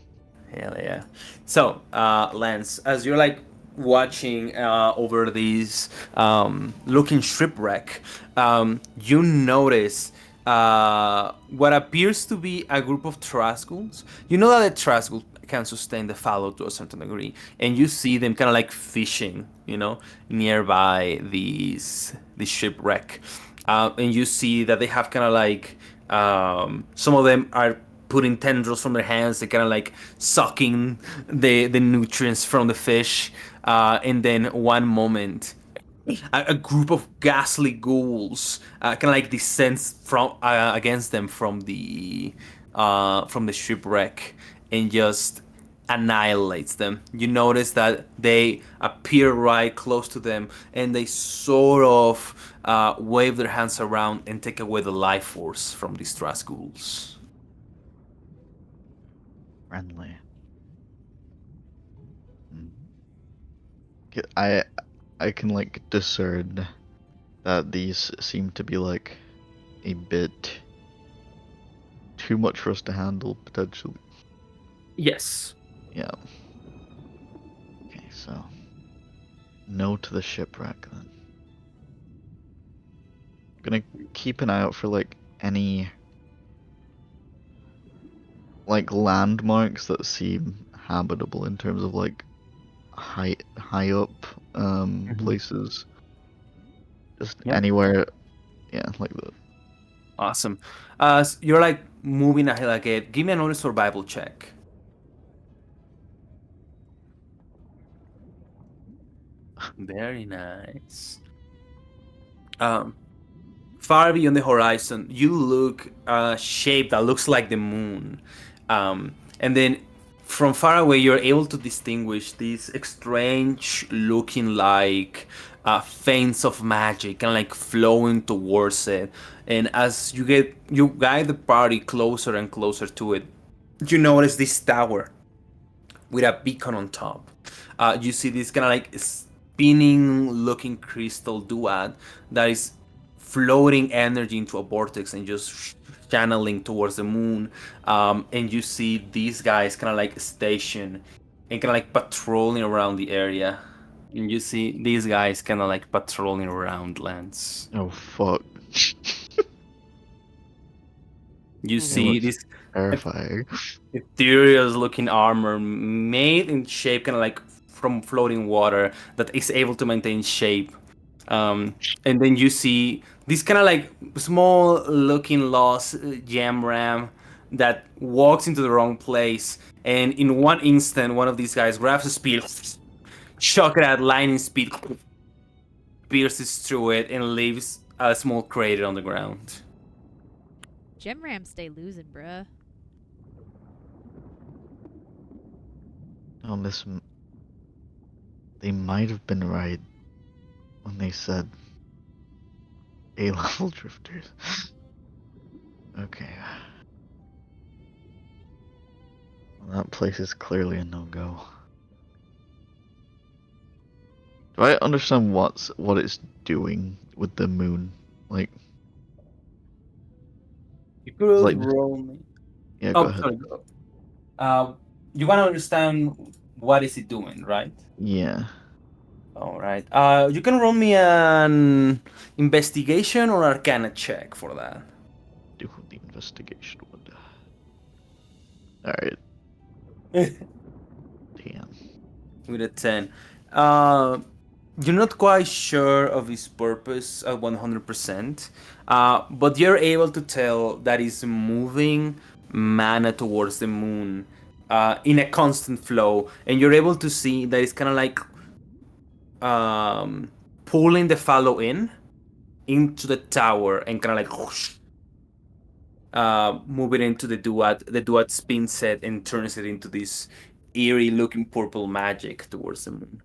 Speaker 3: Hell yeah. So, Lance, as you're like watching over these looking shipwreck, you notice what appears to be a group of Trasgulls. You know that the Trasgulls can sustain the fallow to a certain degree, and you see them kind of like fishing, nearby this shipwreck, and you see that they have kind of like some of them are putting tendrils from their hands. They're kind of like sucking the nutrients from the fish. And then one moment, a group of ghastly ghouls kind of like descends from against them from the shipwreck and just annihilates them. You notice that they appear right close to them and they sort of wave their hands around and take away the life force from these Trasgulls.
Speaker 5: Friendly. I can like discern that these seem to be like a bit too much for us to handle potentially.
Speaker 3: Yes.
Speaker 5: Yeah. Okay, so no to the shipwreck then. I'm gonna keep an eye out for like any like landmarks that seem habitable in terms of like high up places. Just anywhere, yeah, like that.
Speaker 3: Awesome. So you're like moving ahead again. Give me another survival check. Very nice. Far beyond the horizon, you look a shape that looks like the moon. And then from far away, you're able to distinguish these strange looking like feints of magic and like flowing towards it. And as you guide the party closer and closer to it, you notice this tower with a beacon on top. You see this kind of like spinning looking crystal duad that is floating energy into a vortex and just channeling towards the moon. And you see these guys kind of like stationed and kind of like patrolling around the area. And you see these guys kind of like patrolling around Lance.
Speaker 5: Oh fuck.
Speaker 3: You
Speaker 5: It
Speaker 3: see
Speaker 5: looks
Speaker 3: this
Speaker 5: terrifying.
Speaker 3: ethereal looking armor made in shape kind of like from floating water that is able to maintain shape. And then you see this kind of like small looking lost gem ram that walks into the wrong place, and in one instant one of these guys grabs a spear, shock it at lightning speed, pierces through it, and leaves a small crater on the ground.
Speaker 6: Gem Rams stay losing, bruh.
Speaker 5: Oh, they might have been right when they said A-level drifters. Okay. Well, that place is clearly a no-go. Do I understand what it's doing with the moon? Like,
Speaker 3: You could
Speaker 5: Like-
Speaker 3: roll me.
Speaker 5: yeah, go
Speaker 3: Oh,
Speaker 5: ahead.
Speaker 3: sorry. You want to understand what is it doing, right?
Speaker 5: Yeah.
Speaker 3: All right. You can roll me an investigation or arcana check for that.
Speaker 5: Do the investigation one. Alright, damn.
Speaker 3: With a 10. You're not quite sure of his purpose at 100%, but you're able to tell that he's moving mana towards the moon in a constant flow, and you're able to see that it's kind of like pulling the Fallow into the tower and kind of like whoosh, move it into the duat. The duat spins it and turns it into this eerie looking purple magic towards the moon.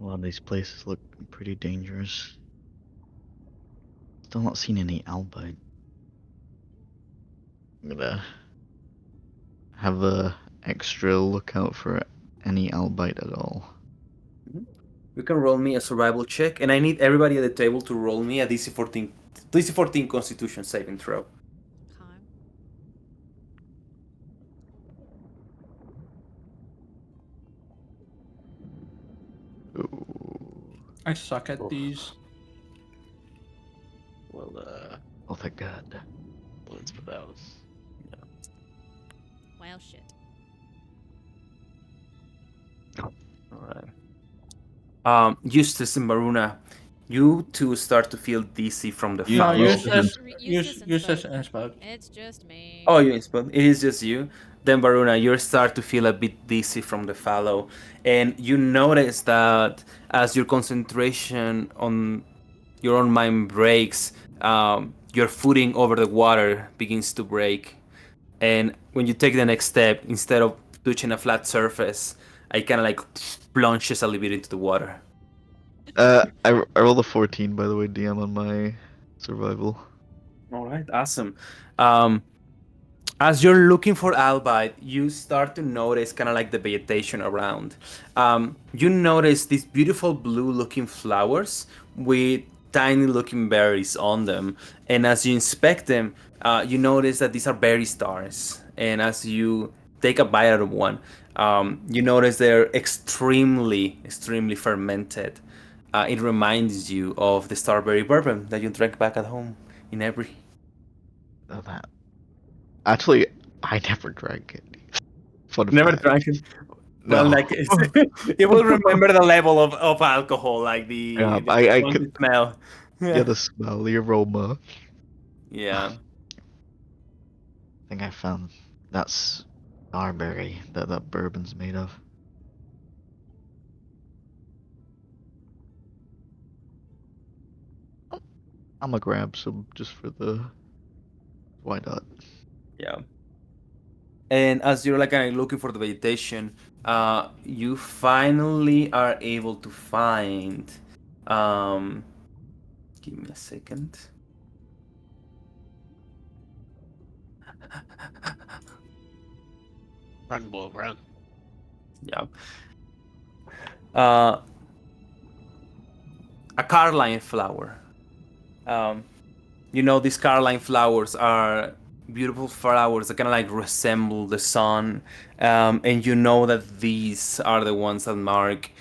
Speaker 5: A lot of these places look pretty dangerous. Still not seen any albite. I'm gonna have a extra lookout for any albite at all.
Speaker 3: You can roll me a survival check, and I need everybody at the table to roll me a DC 14 Constitution saving throw.
Speaker 6: Okay.
Speaker 5: Ooh.
Speaker 8: I suck at these.
Speaker 7: Well,
Speaker 5: Oh, thank God.
Speaker 7: let's put those.
Speaker 6: Well, shit.
Speaker 3: All right. Eustace and Varuna, you two start to feel dizzy from the
Speaker 5: You-
Speaker 8: No,
Speaker 3: Fallow.
Speaker 8: Eustace,
Speaker 6: Eustace and
Speaker 8: Eustace
Speaker 6: Spud.
Speaker 8: and Spud.
Speaker 6: It's just me.
Speaker 3: Oh, you inspo. It is just you. Then Varuna, you start to feel a bit dizzy from the Fallow, and you notice that as your concentration on your own mind breaks, your footing over the water begins to break, and when you take the next step, instead of touching a flat surface, it kind of like plunges a little bit into the water.
Speaker 5: I rolled a 14, by the way, DM, on my survival.
Speaker 3: All right, awesome. As you're looking for albite, you start to notice kind of like the vegetation around. You notice these beautiful blue-looking flowers with tiny-looking berries on them, and as you inspect them, you notice that these are berry stars. And as you take a bite out of one, you notice they're extremely, extremely fermented. It reminds you of the starberry bourbon that you drank back at home in Ebri.
Speaker 5: Oh, that. Actually, I never drank it. Fun
Speaker 3: Never
Speaker 5: fact.
Speaker 3: drank it.
Speaker 5: No.
Speaker 3: Well, like it will remember the level of alcohol, like the,
Speaker 5: Yeah,
Speaker 3: the
Speaker 5: I
Speaker 3: funky
Speaker 5: could.
Speaker 3: smell.
Speaker 5: Yeah, the smell, the aroma.
Speaker 3: Yeah.
Speaker 5: I think I found that's starberry that bourbon's made of. I'm gonna grab some just for the. Why not?
Speaker 3: Yeah. And as you're like kind of looking for the vegetation, you finally are able to find. Give me a second.
Speaker 7: Run, bull, run.
Speaker 3: Yeah. A carline flower. You know, these carline flowers are beautiful flowers that kind of like resemble the sun, and you know that these are the ones that mark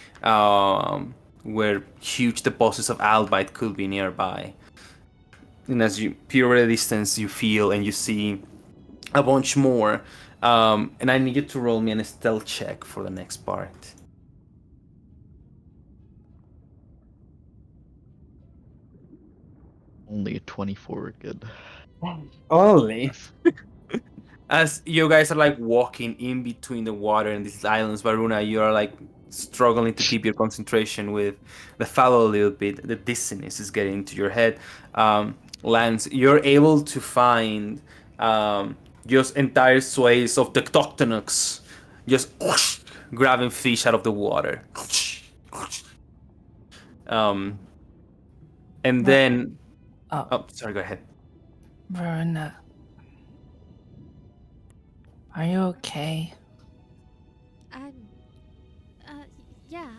Speaker 3: where huge deposits of albite could be nearby. And as you peer at a distance, you feel and you see a bunch more. And I need you to roll me a stealth check for the next part.
Speaker 5: Only a 24 good.
Speaker 3: Only. As you guys are like walking in between the water and these islands, Varuna, you are like struggling to keep your concentration with the Fallow a little bit. The dizziness is getting into your head. Lance, you're able to find just entire sways of tectonics just grabbing fish out of the water. And then, oh, sorry, go ahead.
Speaker 2: Varuna, are you okay?
Speaker 6: Yeah,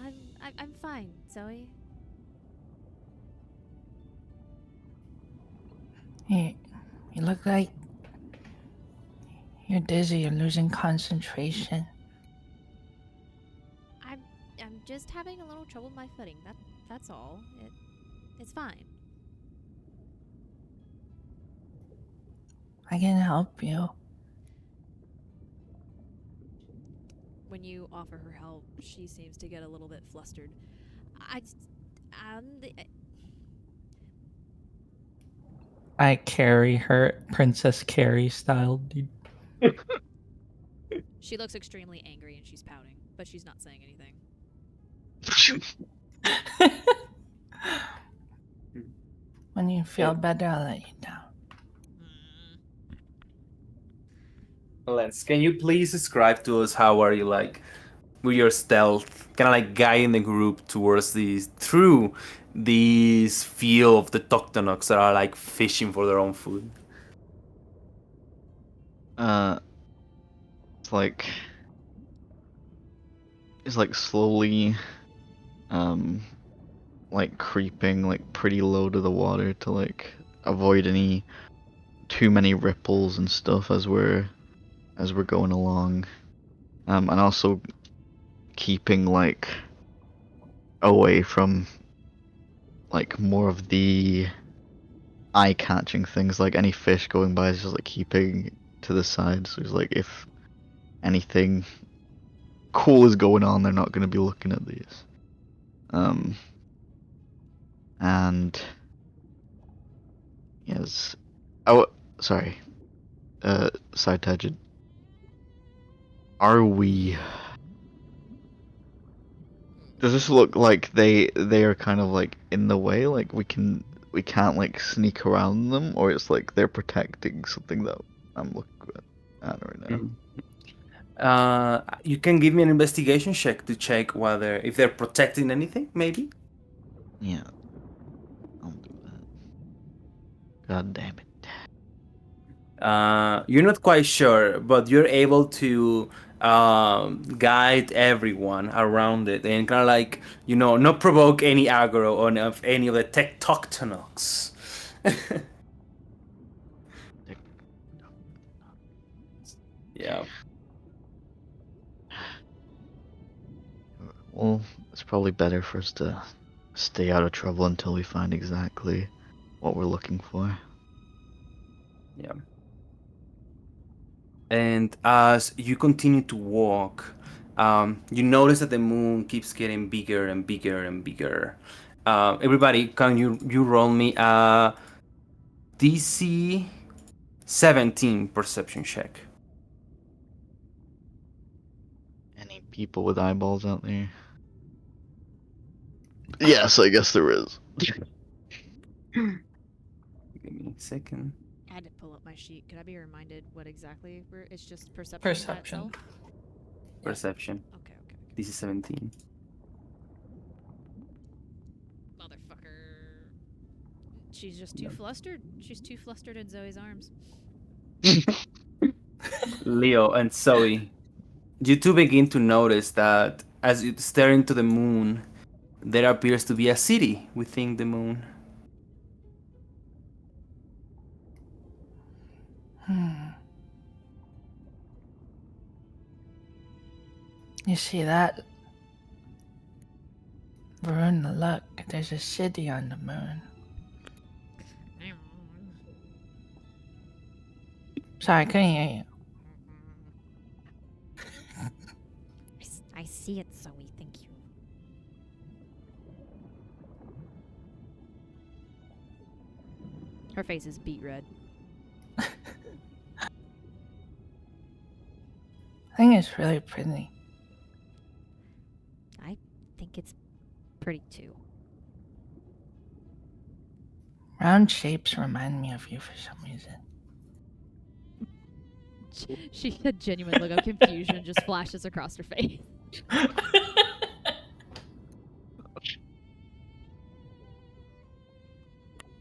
Speaker 6: I'm fine, Zoe.
Speaker 2: You look like you're dizzy. You're losing concentration.
Speaker 6: I'm just having a little trouble with my footing. That's all. It's fine.
Speaker 2: I can help you.
Speaker 6: When you offer her help, she seems to get a little bit flustered.
Speaker 2: I carry her, Princess Carrie style, dude.
Speaker 6: She looks extremely angry and she's pouting, but she's not saying anything.
Speaker 2: When you feel better, I'll let you down.
Speaker 3: Lance, can you please describe to us how are you like with your stealth, kind of like guiding the group towards through these field of the tectonics that are like fishing for their own food?
Speaker 5: It's like slowly, like creeping like pretty low to the water to like avoid any too many ripples and stuff as we're going along, and also keeping like away from like more of the eye-catching things, like any fish going by is just like keeping to the side, so it's like if anything cool is going on, they're not going to be looking at these. And yes, sorry, side tangent. Are we? Does this look like they are kind of like in the way, like we can't like sneak around them, or it's like they're protecting something that I'm looking at right now?
Speaker 3: You can give me an investigation check to check whether if they're protecting anything, maybe.
Speaker 5: Yeah, I'll do that. God damn it.
Speaker 3: You're not quite sure, but you're able to guide everyone around it and kind of like, not provoke any aggro on of any of the tectonics. Yeah.
Speaker 5: Well, it's probably better for us to stay out of trouble until we find exactly what we're looking for.
Speaker 3: Yeah. And as you continue to walk, you notice that the moon keeps getting bigger and bigger and bigger. Everybody, can you roll me a DC 17 perception check?
Speaker 5: Any people with eyeballs out there? Yes, I guess there is.
Speaker 3: Give me a second.
Speaker 6: I had to pull up my sheet. Could I be reminded what exactly it's just perception?
Speaker 2: Perception.
Speaker 3: Perception.
Speaker 6: Okay.
Speaker 3: DC 17.
Speaker 6: Motherfucker. She's just too flustered. She's too flustered in Zoe's arms.
Speaker 3: Leo and Zoe, you two begin to notice that as you stare into the moon, there appears to be a city within the moon.
Speaker 2: You see that? Varuna, look, there's a city on the moon. Sorry, I couldn't hear you.
Speaker 6: I see it, so we think you. Her face is beet red.
Speaker 2: I think it's really pretty.
Speaker 6: I think it's pretty too.
Speaker 2: Round shapes remind me of you for some reason.
Speaker 6: She a genuine look of confusion just flashes across her face.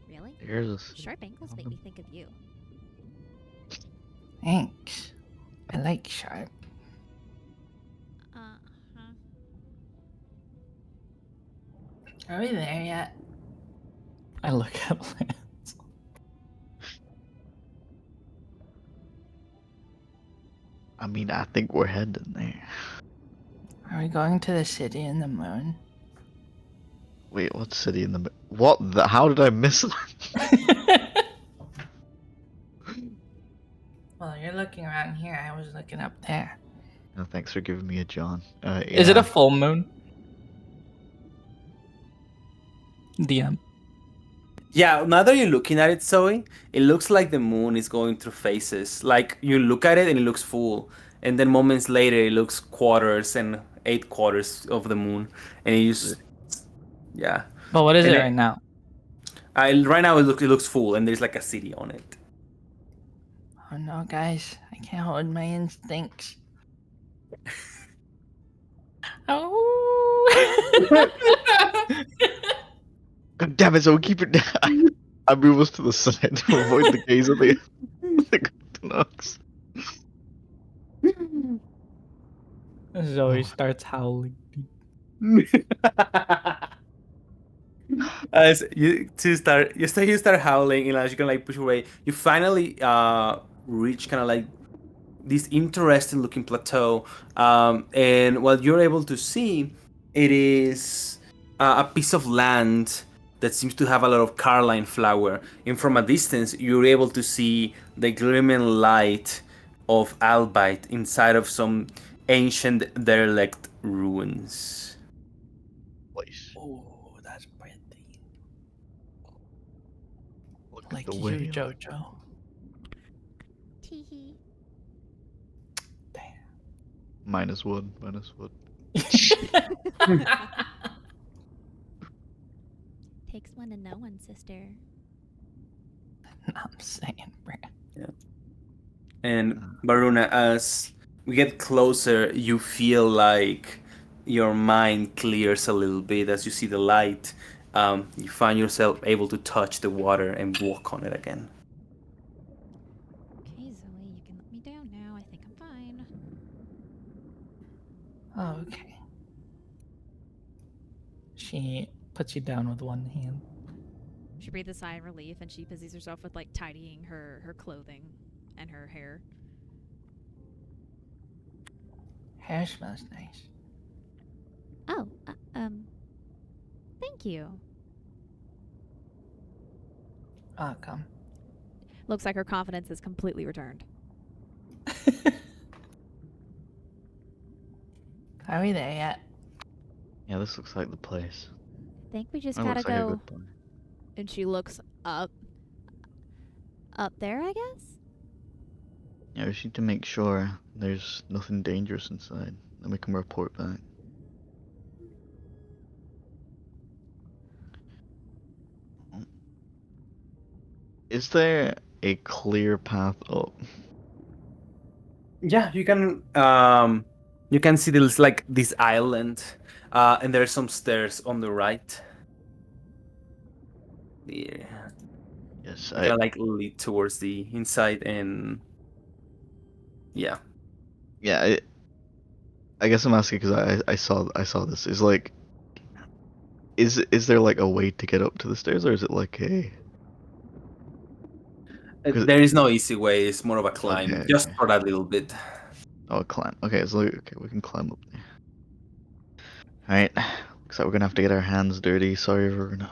Speaker 6: Really?
Speaker 5: There's
Speaker 6: Sharp ankles make me think of you.
Speaker 2: Thanks. I like sharp.
Speaker 6: Uh-huh.
Speaker 2: Are we there yet? I look at Lance.
Speaker 5: I mean, I think we're heading there.
Speaker 2: Are we going to the city in the moon?
Speaker 5: Wait, what city in the... What the... How did I miss that?
Speaker 2: Well, you're looking around here. I was looking up there.
Speaker 5: No, thanks for giving me a John.
Speaker 8: Is it a full moon? DM.
Speaker 3: Yeah, now that you're looking at it, Zoe, it looks like the moon is going through phases. Like you look at it and it looks full, and then moments later it looks quarters and 8 quarters of the moon, and it just yeah.
Speaker 2: But what is
Speaker 3: And
Speaker 2: it right now?
Speaker 3: Right now it looks full, and there's like a city on it.
Speaker 2: Oh no, guys. I can't hold my instincts. Oh!
Speaker 5: God damn it, so keep it down. I move us to the side to avoid the gaze of the Canucks.
Speaker 8: Zoe starts howling.
Speaker 3: As you start howling, and as you can like push away, you finally reach kind of like this interesting looking plateau, and what you're able to see, it is a piece of land that seems to have a lot of carline flower, and from a distance you're able to see the glimmering light of albite inside of some ancient derelict ruins.
Speaker 5: Place.
Speaker 2: Oh, that's pretty.
Speaker 5: Look
Speaker 2: Like
Speaker 5: at the
Speaker 2: you,
Speaker 5: way.
Speaker 2: Jojo.
Speaker 6: Teehee.
Speaker 5: Minus one. Minus one.
Speaker 6: Takes one to know one, sister.
Speaker 2: I'm saying, bro.
Speaker 3: And Varuna, as we get closer, you feel like your mind clears a little bit as you see the light. You find yourself able to touch the water and walk on it again.
Speaker 6: Okay, Zoe, you can let me down now. I think I'm fine.
Speaker 2: Oh, okay. She puts you down with one hand.
Speaker 6: She breathes a sigh of relief and she busies herself with like tidying her clothing and her hair.
Speaker 2: Hair smells nice.
Speaker 6: Oh, thank you.
Speaker 2: Welcome.
Speaker 6: Looks like her confidence is completely returned.
Speaker 2: Are we there yet?
Speaker 5: Yeah, this looks like the place.
Speaker 6: I think we just
Speaker 5: That
Speaker 6: gotta
Speaker 5: looks like a
Speaker 6: go.
Speaker 5: good plan.
Speaker 6: And she looks up. Up there, I guess?
Speaker 5: Yeah, we just need to make sure there's nothing dangerous inside. Then we can report back. Is there a clear path up?
Speaker 3: Yeah, you can see there's like this island, and there's some stairs on the right. Yeah,
Speaker 5: Yes,
Speaker 3: kind of like lead towards the inside, and yeah.
Speaker 5: yeah. I guess I'm asking because I saw this. Is like, is there like a way to get up to the stairs, or is it like a?
Speaker 3: There is no easy way. It's more of a climb,
Speaker 5: Okay,
Speaker 3: just
Speaker 5: okay.
Speaker 3: for that little bit.
Speaker 5: Oh, climb. Okay, so okay, we can climb up there. Alright. Looks like we're gonna have to get our hands dirty. Sorry, Varuna.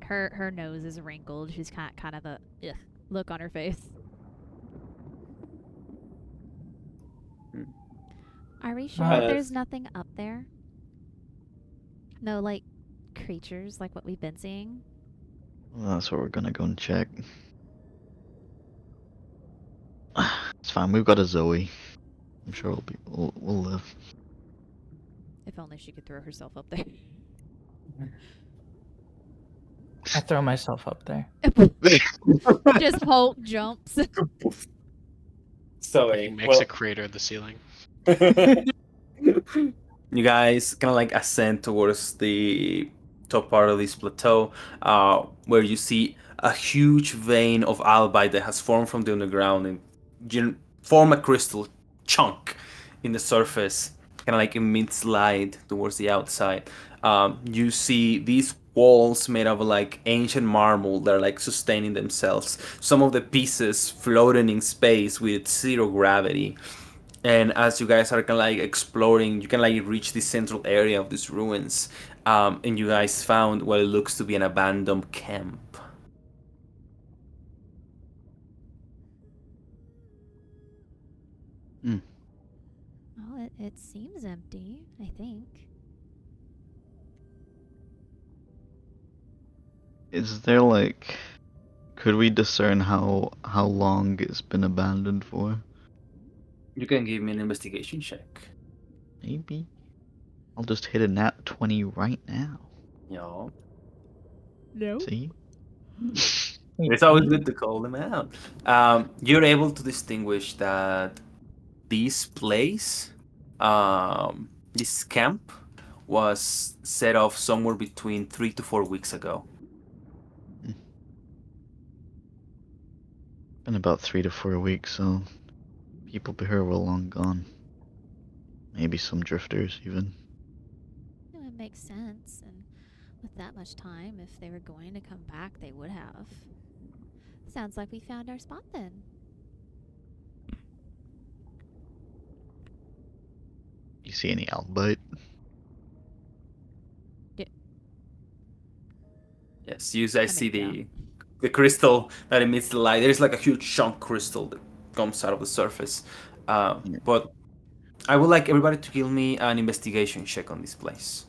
Speaker 6: Her nose is wrinkled. She's kind of a ugh look on her face. Are we sure
Speaker 3: Uh,
Speaker 6: there's nothing up there? No, like creatures like what we've been seeing.
Speaker 5: Well, that's what we're gonna go and check. It's fine. We've got a Zoe. I'm sure we'll live.
Speaker 6: If only she could throw herself up there.
Speaker 2: I throw myself up there.
Speaker 6: Just Hulk jumps.
Speaker 3: So
Speaker 7: He makes a crater in the ceiling.
Speaker 3: you guys kind of like ascend towards the top part of this plateau, where you see a huge vein of albite that has formed from the underground and form a crystal chunk in the surface, kind of like a mid-slide towards the outside. You see these walls made of like ancient marble that are like sustaining themselves. Some of the pieces floating in space with zero gravity. And as you guys are kind of like exploring, you can like reach the central area of these ruins, and you guys found what it looks to be an abandoned camp.
Speaker 6: Well, it seems empty, I think.
Speaker 5: Is there like, could we discern how long it's been abandoned for?
Speaker 3: You can give me an investigation check.
Speaker 5: Maybe. I'll just hit a nat 20 right now.
Speaker 3: Yeah.
Speaker 6: No.
Speaker 5: See?
Speaker 3: It's always good to call them out. You're able to distinguish that this place, this camp, was set off somewhere between 3 to 4 weeks ago.
Speaker 5: Been about 3 to 4 weeks, so people here were long gone. Maybe some drifters even.
Speaker 6: It makes sense, and with that much time, if they were going to come back, they would have. Sounds like we found our spot then.
Speaker 5: You see any albite?
Speaker 3: Yes, you guys see the crystal that emits the light. There's like a huge chunk crystal that comes out of the surface. But I would like everybody to give me an investigation check on this place.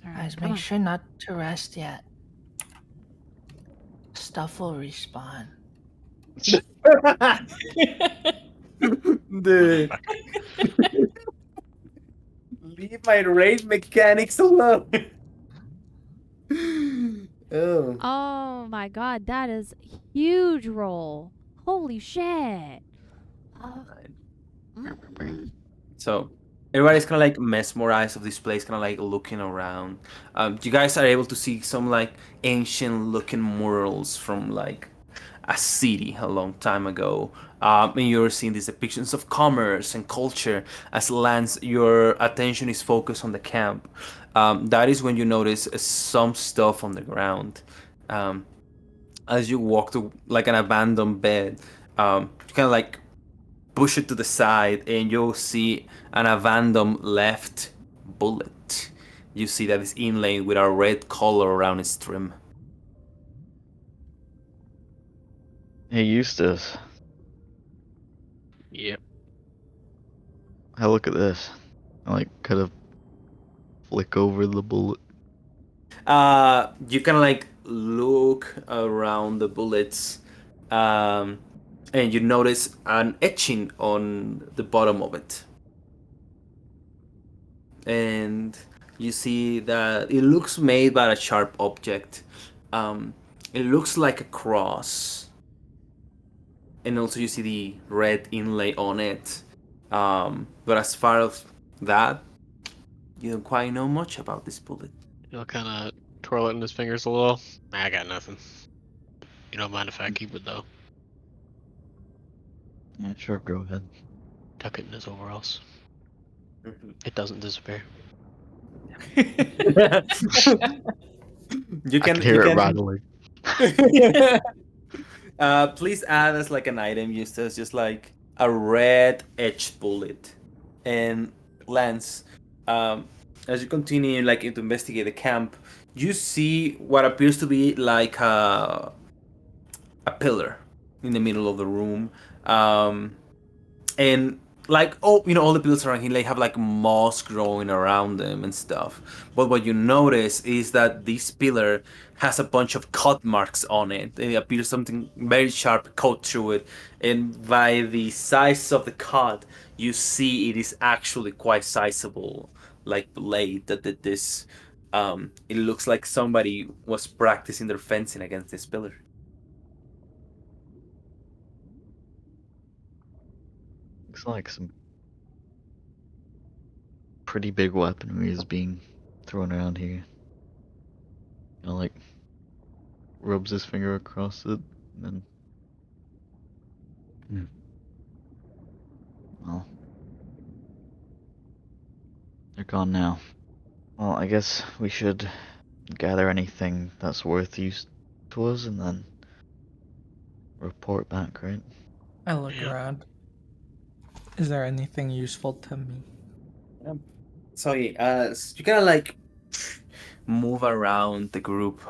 Speaker 2: Guys, make sure not to rest yet. Stuff will respawn.
Speaker 3: Dude. Leave my raid mechanics alone. Oh.
Speaker 6: Oh my god, that is huge roll. Holy shit.
Speaker 3: So everybody's kind of like mesmerized of this place, kind of like looking around. You guys are able to see some like ancient looking murals from like a city a long time ago. And you're seeing these depictions of commerce and culture as lands. Your attention is focused on the camp. That is when you notice some stuff on the ground. As you walk to like an abandoned bed, you kind of like push it to the side and you'll see an abandoned left bullet. You see that it's inlaid with a red color around its trim.
Speaker 5: Hey, Eustace.
Speaker 7: Yep.
Speaker 5: Hey, look at this. I like kind of flick over the bullet.
Speaker 3: You kind of like look around the bullets, and you notice an etching on the bottom of it. And you see that it looks made by a sharp object. It looks like a cross. And also you see the red inlay on it. But as far as that, you don't quite know much about this bullet.
Speaker 7: He'll kind of twirl it in his fingers a little. I got nothing. You don't mind if I keep it though?
Speaker 5: Yeah, sure, go ahead.
Speaker 7: Tuck it in his overalls. It doesn't disappear.
Speaker 3: You can
Speaker 5: hear it rattling.
Speaker 3: Please add as like an item, Eustace, just like a red edged bullet. And Lance, um, as you continue like to investigate the camp, you see what appears to be like a pillar in the middle of the room, and like all the pillars around here, they have like moss growing around them and stuff. But what you notice is that this pillar has a bunch of cut marks on it. It appears something very sharp cut through it, and by the size of the cut, you see it is actually quite sizable, like blade that did this. It looks like somebody was practicing their fencing against this pillar.
Speaker 5: Looks like some pretty big weaponry is being thrown around here. Like rubs his finger across it, and then. Well, they're gone now. Well, I guess we should gather anything that's worth use to us and then report back, right?
Speaker 2: I look around. Is there anything useful to me?
Speaker 3: So you kind of like move around the group.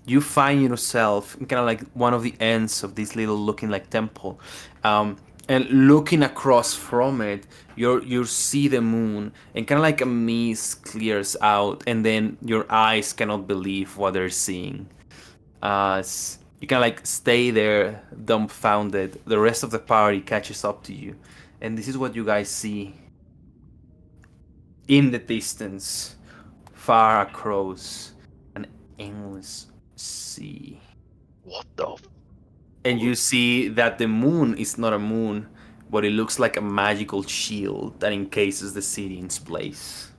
Speaker 3: You find yourself kind of like one of the ends of this little looking like temple, and looking across from it, you see the moon, and kind of like a mist clears out, and then your eyes cannot believe what they're seeing. You kind of like stay there dumbfounded. The rest of the party catches up to you, and this is what you guys see in the distance, far across an endless sea.
Speaker 5: What the?
Speaker 3: And you see that the moon is not a moon, but it looks like a magical shield that encases the city in its place.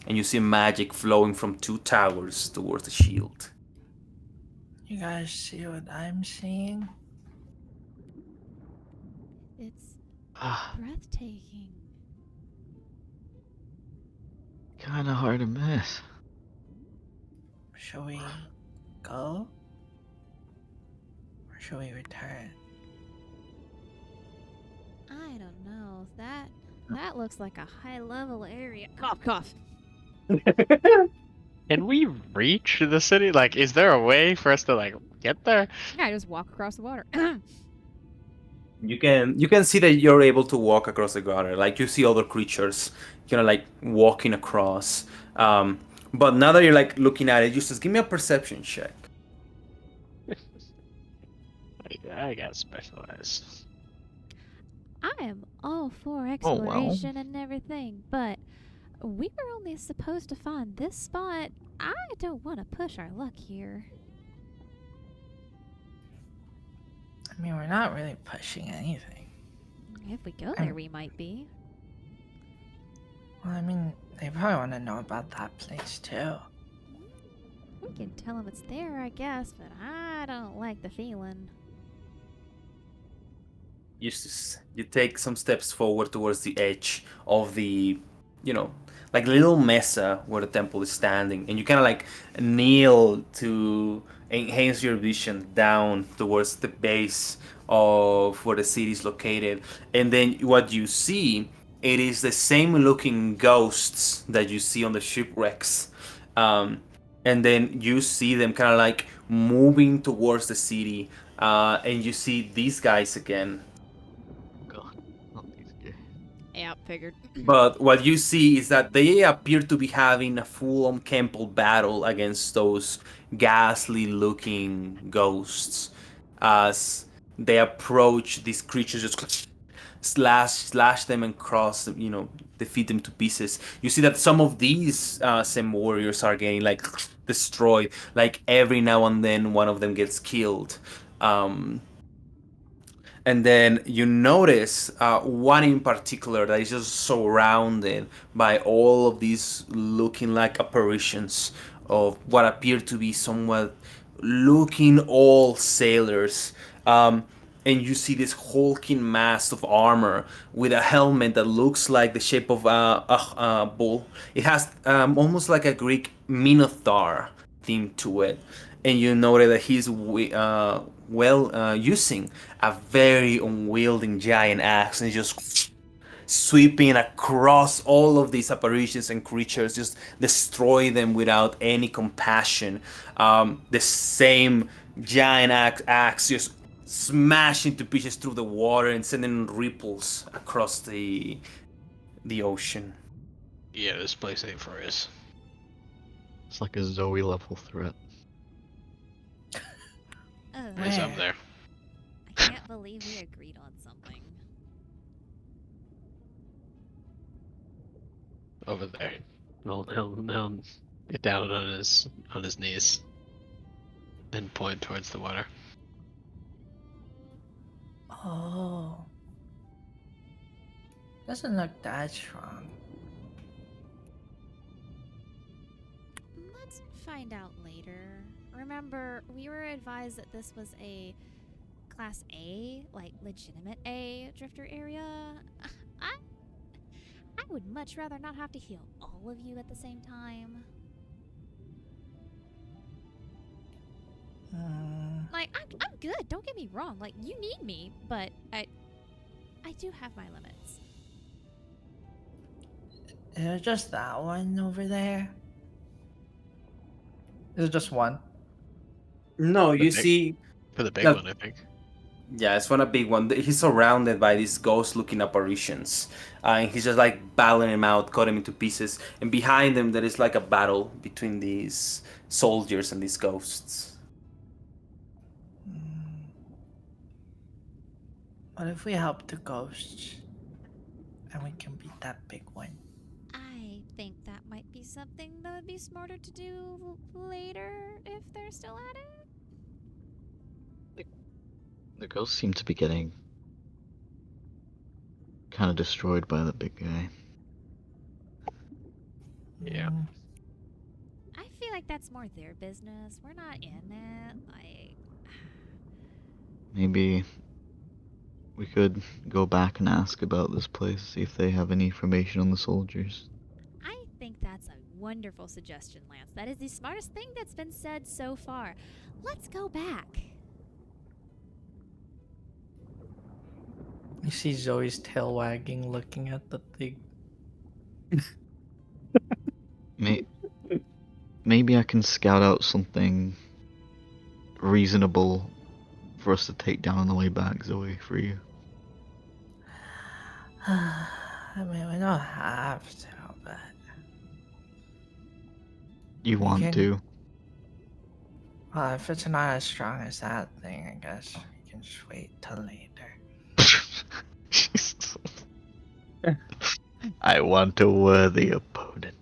Speaker 3: And you see magic flowing from two towers towards the shield.
Speaker 2: You guys see what I'm seeing?
Speaker 6: It's
Speaker 5: Ah,
Speaker 6: breathtaking.
Speaker 5: kind of hard to miss.
Speaker 2: Shall we go? Or shall we return?
Speaker 6: I don't know. That looks like a high level area. Cough, cough.
Speaker 7: Can we reach the city? Like, is there a way for us to like get there?
Speaker 6: Yeah, I just walk across the water.
Speaker 3: You can see that you're able to walk across the water. Like you see other creatures, like walking across. But now that you're like looking at it, just give me a perception check.
Speaker 7: I got specialized.
Speaker 6: I am all for
Speaker 5: Oh, well.
Speaker 6: exploration and everything, but we were only supposed to find this spot. I don't want to push our luck here.
Speaker 2: I mean, we're not really pushing anything.
Speaker 6: If we go there, we might be.
Speaker 2: Well, I mean, they probably want to know about that place too.
Speaker 6: We can tell them it's there, I guess, but I don't like the feeling.
Speaker 3: You take some steps forward towards the edge of the, like little mesa where the temple is standing, and you kind of like kneel to enhance your vision down towards the base of where the city is located. And then what you see, it is the same looking ghosts that you see on the shipwrecks. And then you see them kind of like moving towards the city, and you see these guys again.
Speaker 5: God, not these guys.
Speaker 6: Yeah, figured.
Speaker 3: But what you see is that they appear to be having a full-on campal battle against those ghastly-looking ghosts. As they approach these creatures, just slash them and cross, defeat them to pieces. You see that some of these same warriors are getting like destroyed. Like every now and then, one of them gets killed. And then you notice one in particular that is just surrounded by all of these looking like apparitions of what appear to be somewhat looking old sailors. And you see this hulking mass of armor with a helmet that looks like the shape of a bull. It has almost like a Greek minotaur theme to it. And you notice that he's using a very unwieldy giant axe, and just sweeping across all of these apparitions and creatures, just destroy them without any compassion. The same giant axe just smash into pieces through the water and sending ripples across the ocean.
Speaker 7: Yeah, this place ain't for us.
Speaker 5: It's like a Zoe level threat.
Speaker 7: It's up there.
Speaker 6: I can't believe we agreed on something.
Speaker 7: Over there. He'll get down on his knees. Then point towards the water.
Speaker 2: Oh. Doesn't look that strong.
Speaker 6: Let's find out later. Remember, we were advised that this was a Class A, like legitimate A drifter area. I would much rather not have to heal all of you at the same time. Like, I'm good, don't get me wrong. Like, you need me, but I do have my limits.
Speaker 2: Is it just that one over there? Is it just one?
Speaker 3: No, you
Speaker 7: big-
Speaker 3: see.
Speaker 7: For the big
Speaker 3: That-
Speaker 7: one, I think.
Speaker 3: Yeah, it's one a big one. He's surrounded by these ghost-looking apparitions, and he's just like battling him out, cutting him into pieces. And behind him, there is like a battle between these soldiers and these ghosts.
Speaker 2: What if we help the ghosts? And we can beat that big one.
Speaker 6: I think that might be something that would be smarter to do later if they're still at it.
Speaker 5: The ghosts seem to be getting kind of destroyed by the big guy.
Speaker 7: Yeah.
Speaker 6: I feel like that's more their business. We're not in it. Like,
Speaker 5: Maybe we could go back and ask about this place, see if they have any information on the soldiers.
Speaker 6: I think that's a wonderful suggestion, Lance. That is the smartest thing that's been said so far. Let's go back.
Speaker 2: You see Zoe's tail wagging, looking at the thing.
Speaker 5: Maybe I can scout out something reasonable for us to take down on the way back, Zoe, for you.
Speaker 2: I mean, we don't have to, but
Speaker 5: You want
Speaker 2: can-
Speaker 5: to?
Speaker 2: well, if it's not as strong as that thing, I guess we can just wait till later.
Speaker 5: Jesus. I want a worthy opponent.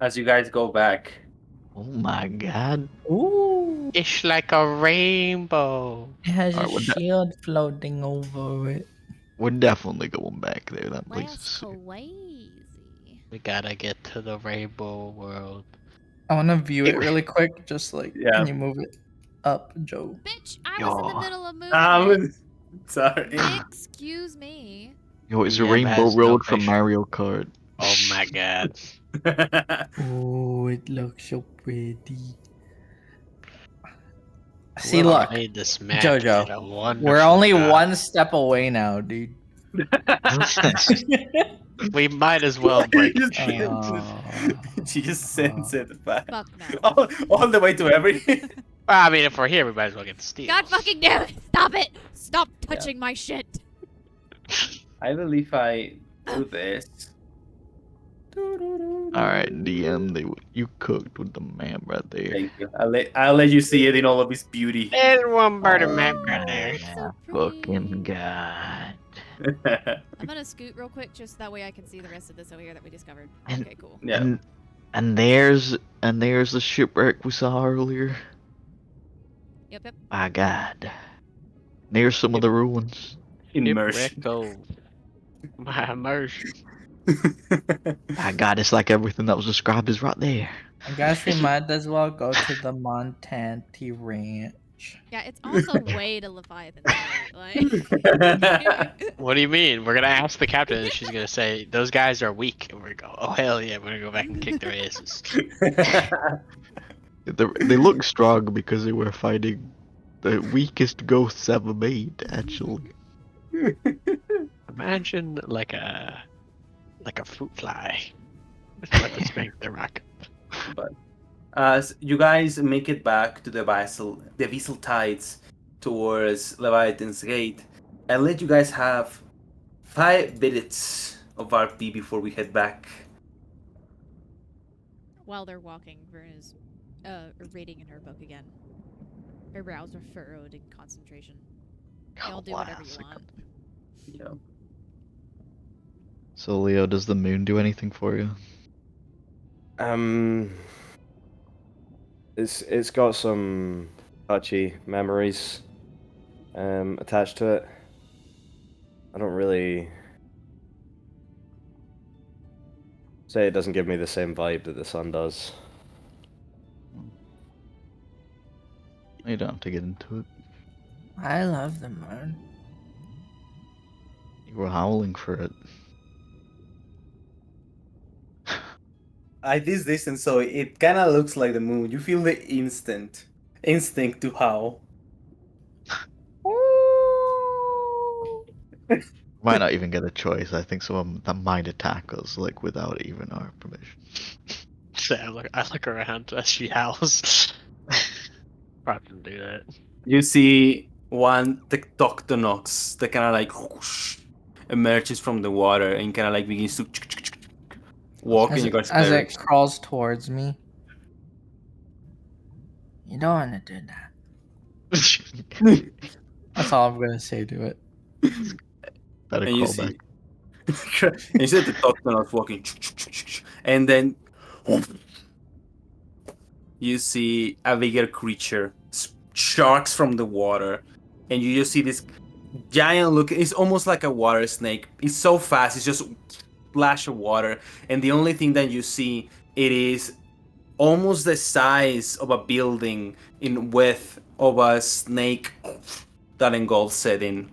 Speaker 3: As you guys go back,
Speaker 5: Oh my god.
Speaker 2: Ooh!
Speaker 7: It's like a rainbow.
Speaker 2: It has a
Speaker 5: Alright, well,
Speaker 2: shield floating over it.
Speaker 5: We're definitely going back there. That place is
Speaker 6: That's
Speaker 5: sick.
Speaker 6: crazy.
Speaker 7: We gotta get to the rainbow world.
Speaker 2: I want to view it really quick. Just like,
Speaker 3: Yeah.
Speaker 2: can you move it up, Joe?
Speaker 6: Bitch, I was in the
Speaker 5: Yo.
Speaker 6: middle of movement.
Speaker 3: sorry.
Speaker 6: Excuse me.
Speaker 5: Yo, it's a
Speaker 7: DM
Speaker 5: Rainbow
Speaker 7: has no
Speaker 5: Road from
Speaker 7: patience.
Speaker 5: Mario Kart.
Speaker 7: Oh my god.
Speaker 2: Oh, it looks so pretty. See,
Speaker 7: Whoever
Speaker 2: look,
Speaker 7: made this map
Speaker 2: Jojo,
Speaker 7: did a wonderful
Speaker 2: we're only
Speaker 7: job.
Speaker 2: one step away now, dude.
Speaker 7: We might as well break
Speaker 3: Just-
Speaker 7: the shield.
Speaker 2: Oh.
Speaker 3: She just sends it back.
Speaker 6: Fuck no.
Speaker 3: All the way to Ebri.
Speaker 7: Well, I mean, if we're here, we might as well get the steal.
Speaker 6: God fucking damn it! Stop it! Stop touching my shit!
Speaker 3: I believe I do this.
Speaker 5: Alright, DM, you cooked with the map right there.
Speaker 3: Thank you. I'll let you see it in all of its beauty.
Speaker 7: There's one bird map right there.
Speaker 6: So
Speaker 5: Fucking
Speaker 6: pretty.
Speaker 5: god.
Speaker 6: I'm gonna scoot real quick just that way I can see the rest of this over here that we discovered.
Speaker 5: And-
Speaker 6: Okay, cool.
Speaker 3: Yeah.
Speaker 5: And there's the shipwreck we saw earlier.
Speaker 6: Yep.
Speaker 5: My god. There's some of the ruins.
Speaker 3: Immersion.
Speaker 7: Shipwreck my immersion.
Speaker 5: My god, it's like everything that was described is right there.
Speaker 2: I guess we might as well go to the Montanti Ranch.
Speaker 6: Yeah, it's also way to Leviathan. Like,
Speaker 7: What do you mean? We're gonna ask the captain, and she's gonna say those guys are weak, and we're gonna go, oh hell yeah, we're gonna go back and kick their asses.
Speaker 5: They look strong because they were fighting the weakest ghosts ever made, actually.
Speaker 7: Imagine like a fruit fly with weapon strength and rock.
Speaker 3: But as you guys make it back to the Abyssal tides towards Leviathan's gate, I'll let you guys have 5 minutes of RP before we head back.
Speaker 6: While they're walking, Veruna's reading in her book again. Her brows are furrowed in concentration. Y'all do whatever you want.
Speaker 3: Yeah.
Speaker 5: So, Leo, does the moon do anything for you?
Speaker 4: It's got some touchy memories attached to it. I don't really say it doesn't give me the same vibe that the sun does.
Speaker 5: You don't have to get into it.
Speaker 2: I love the moon.
Speaker 5: You were howling for it.
Speaker 3: At this distance, so it kind of looks like the moon. You feel the instinct to howl.
Speaker 5: Might not even get a choice. I think someone that might attack us like without even our permission.
Speaker 7: So I look around as she howls. Probably do that.
Speaker 3: You see one Tectoctonox that kind of like whoosh, emerges from the water and kind of like begins to walk in your guys'
Speaker 2: As it
Speaker 3: direction.
Speaker 2: crawls towards me. You don't want to do that. That's all I'm gonna say to it.
Speaker 5: Better
Speaker 3: And you
Speaker 5: crawl
Speaker 3: see,
Speaker 5: back.
Speaker 3: and you see the Tectoctonox walking, and then you see a bigger creature, sharks from the water, and you just see this giant look. It's almost like a water snake. It's so fast. It's just splash of water, and the only thing that you see, it is almost the size of a building in width of a snake that engulfs it and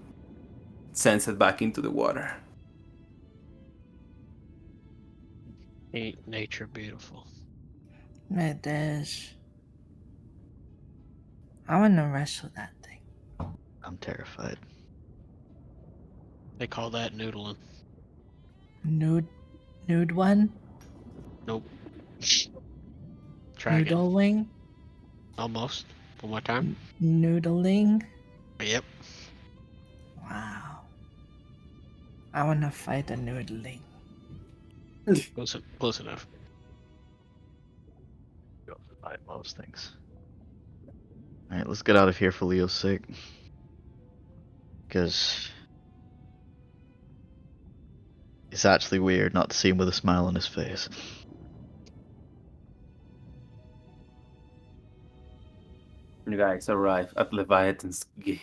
Speaker 3: sends it back into the water.
Speaker 7: Ain't nature beautiful?
Speaker 2: It is. I want to wrestle that thing.
Speaker 5: I'm terrified.
Speaker 7: They call that noodling.
Speaker 2: Nude one?
Speaker 7: Nope. Try again.
Speaker 2: Noodling?
Speaker 7: Almost. One more time.
Speaker 2: Noodling?
Speaker 7: Yep.
Speaker 2: Wow. I want to fight a noodling.
Speaker 7: Close enough.
Speaker 5: You have to fight most things. Alright, let's get out of here for Leo's sake. Because it's actually weird not to see him with a smile on his face.
Speaker 3: You guys arrive at Leviathan's gate.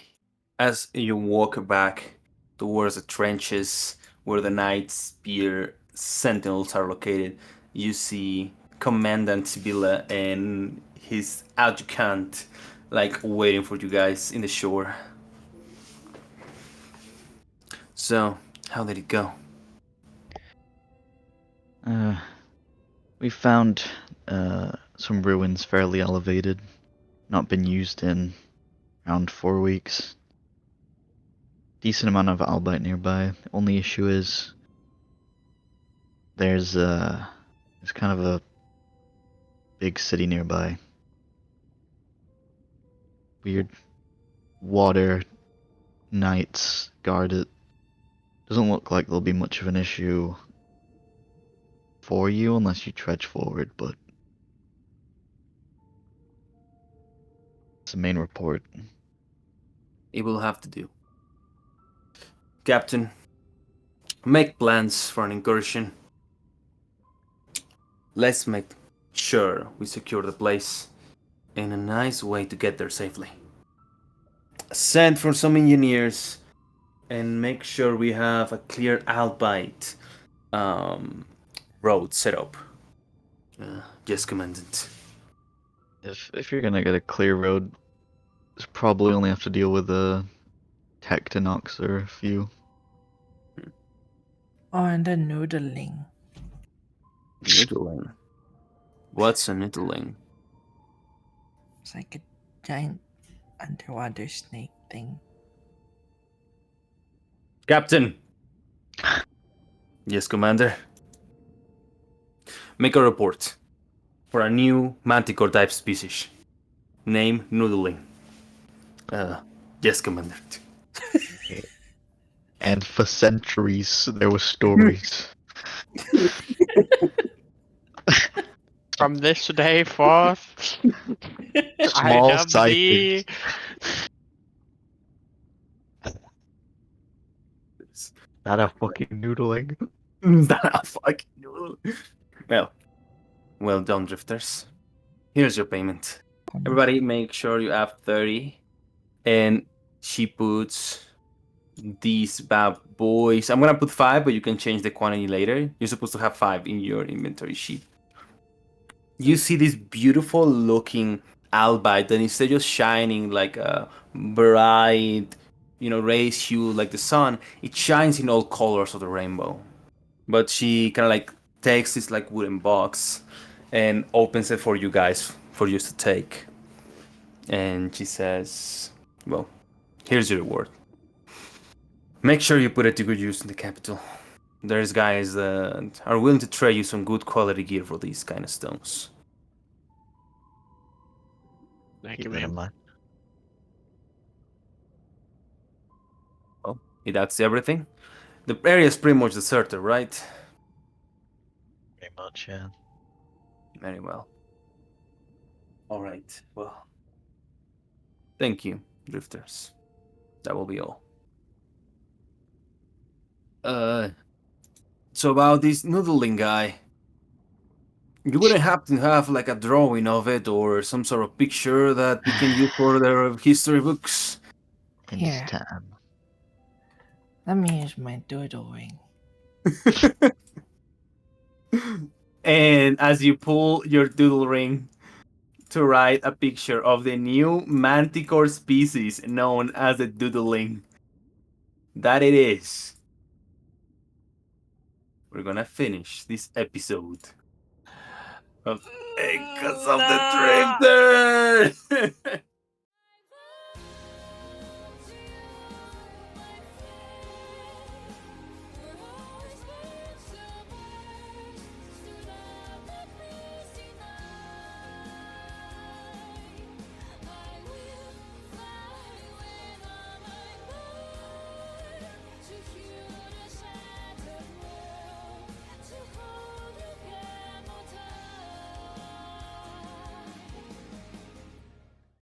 Speaker 3: As you walk back towards the trenches where the Night Spear sentinels are located, you see Commandant Sibilla and his adjutant like waiting for you guys in the shore. So, how did it go?
Speaker 5: We found some ruins fairly elevated, not been used in around 4 weeks. Decent amount of albite nearby. The only issue is there's kind of a big city nearby. Weird water knights guard it. Doesn't look like there'll be much of an issue for you unless you trudge forward, but it's the main report.
Speaker 3: It will have to do. Captain, make plans for an incursion. Let's make sure we secure the place and a nice way to get there safely. Send for some engineers and make sure we have a clear albite road set up. Yes, Commandant.
Speaker 5: If you're gonna get a clear road, it's probably only have to deal with a Tectonox or a few.
Speaker 2: Oh, and the noodling.
Speaker 3: Noodling. What's a noodling?
Speaker 2: It's like a giant underwater snake thing.
Speaker 3: Captain, Yes, Commander. Make a report for a new manticore type species. Name Noodling. Yes, Commander.
Speaker 5: And for centuries, there were stories.
Speaker 7: From this day forth, I
Speaker 5: Small
Speaker 7: dub thee.
Speaker 5: Not a fucking noodling.
Speaker 3: Fucking noodle. Well done, Drifters. Here's your payment. Everybody, make sure you have 30. And she puts these bad boys. I'm gonna put 5, but you can change the quantity later. You're supposed to have 5 in your inventory sheet. You see this beautiful looking albite that instead of shining like a bright, rays hue like the sun, it shines in all colors of the rainbow. But she kind of like takes this like wooden box and opens it for you guys for you to take. And she says, well, here's your reward. Make sure you put it to good use in the capital. There's guys that are willing to trade you some good quality gear for these kind of stones.
Speaker 7: Thank you,
Speaker 5: Keep that in
Speaker 7: ma'am.
Speaker 5: mind.
Speaker 3: Well, that's everything. The area is pretty much deserted, right?
Speaker 5: Pretty much, yeah.
Speaker 3: Very well. All right. Well, thank you, Drifters. That will be all. So about this noodling guy, you wouldn't happen to have like a drawing of it or some sort of picture that we can use for the history books?
Speaker 5: In
Speaker 2: Here.
Speaker 5: this time.
Speaker 2: Let me use my doodling.
Speaker 3: And as you pull your doodle ring to write a picture of the new manticore species known as the doodling, that it is. We're gonna finish this episode of Echoes of the Drifter.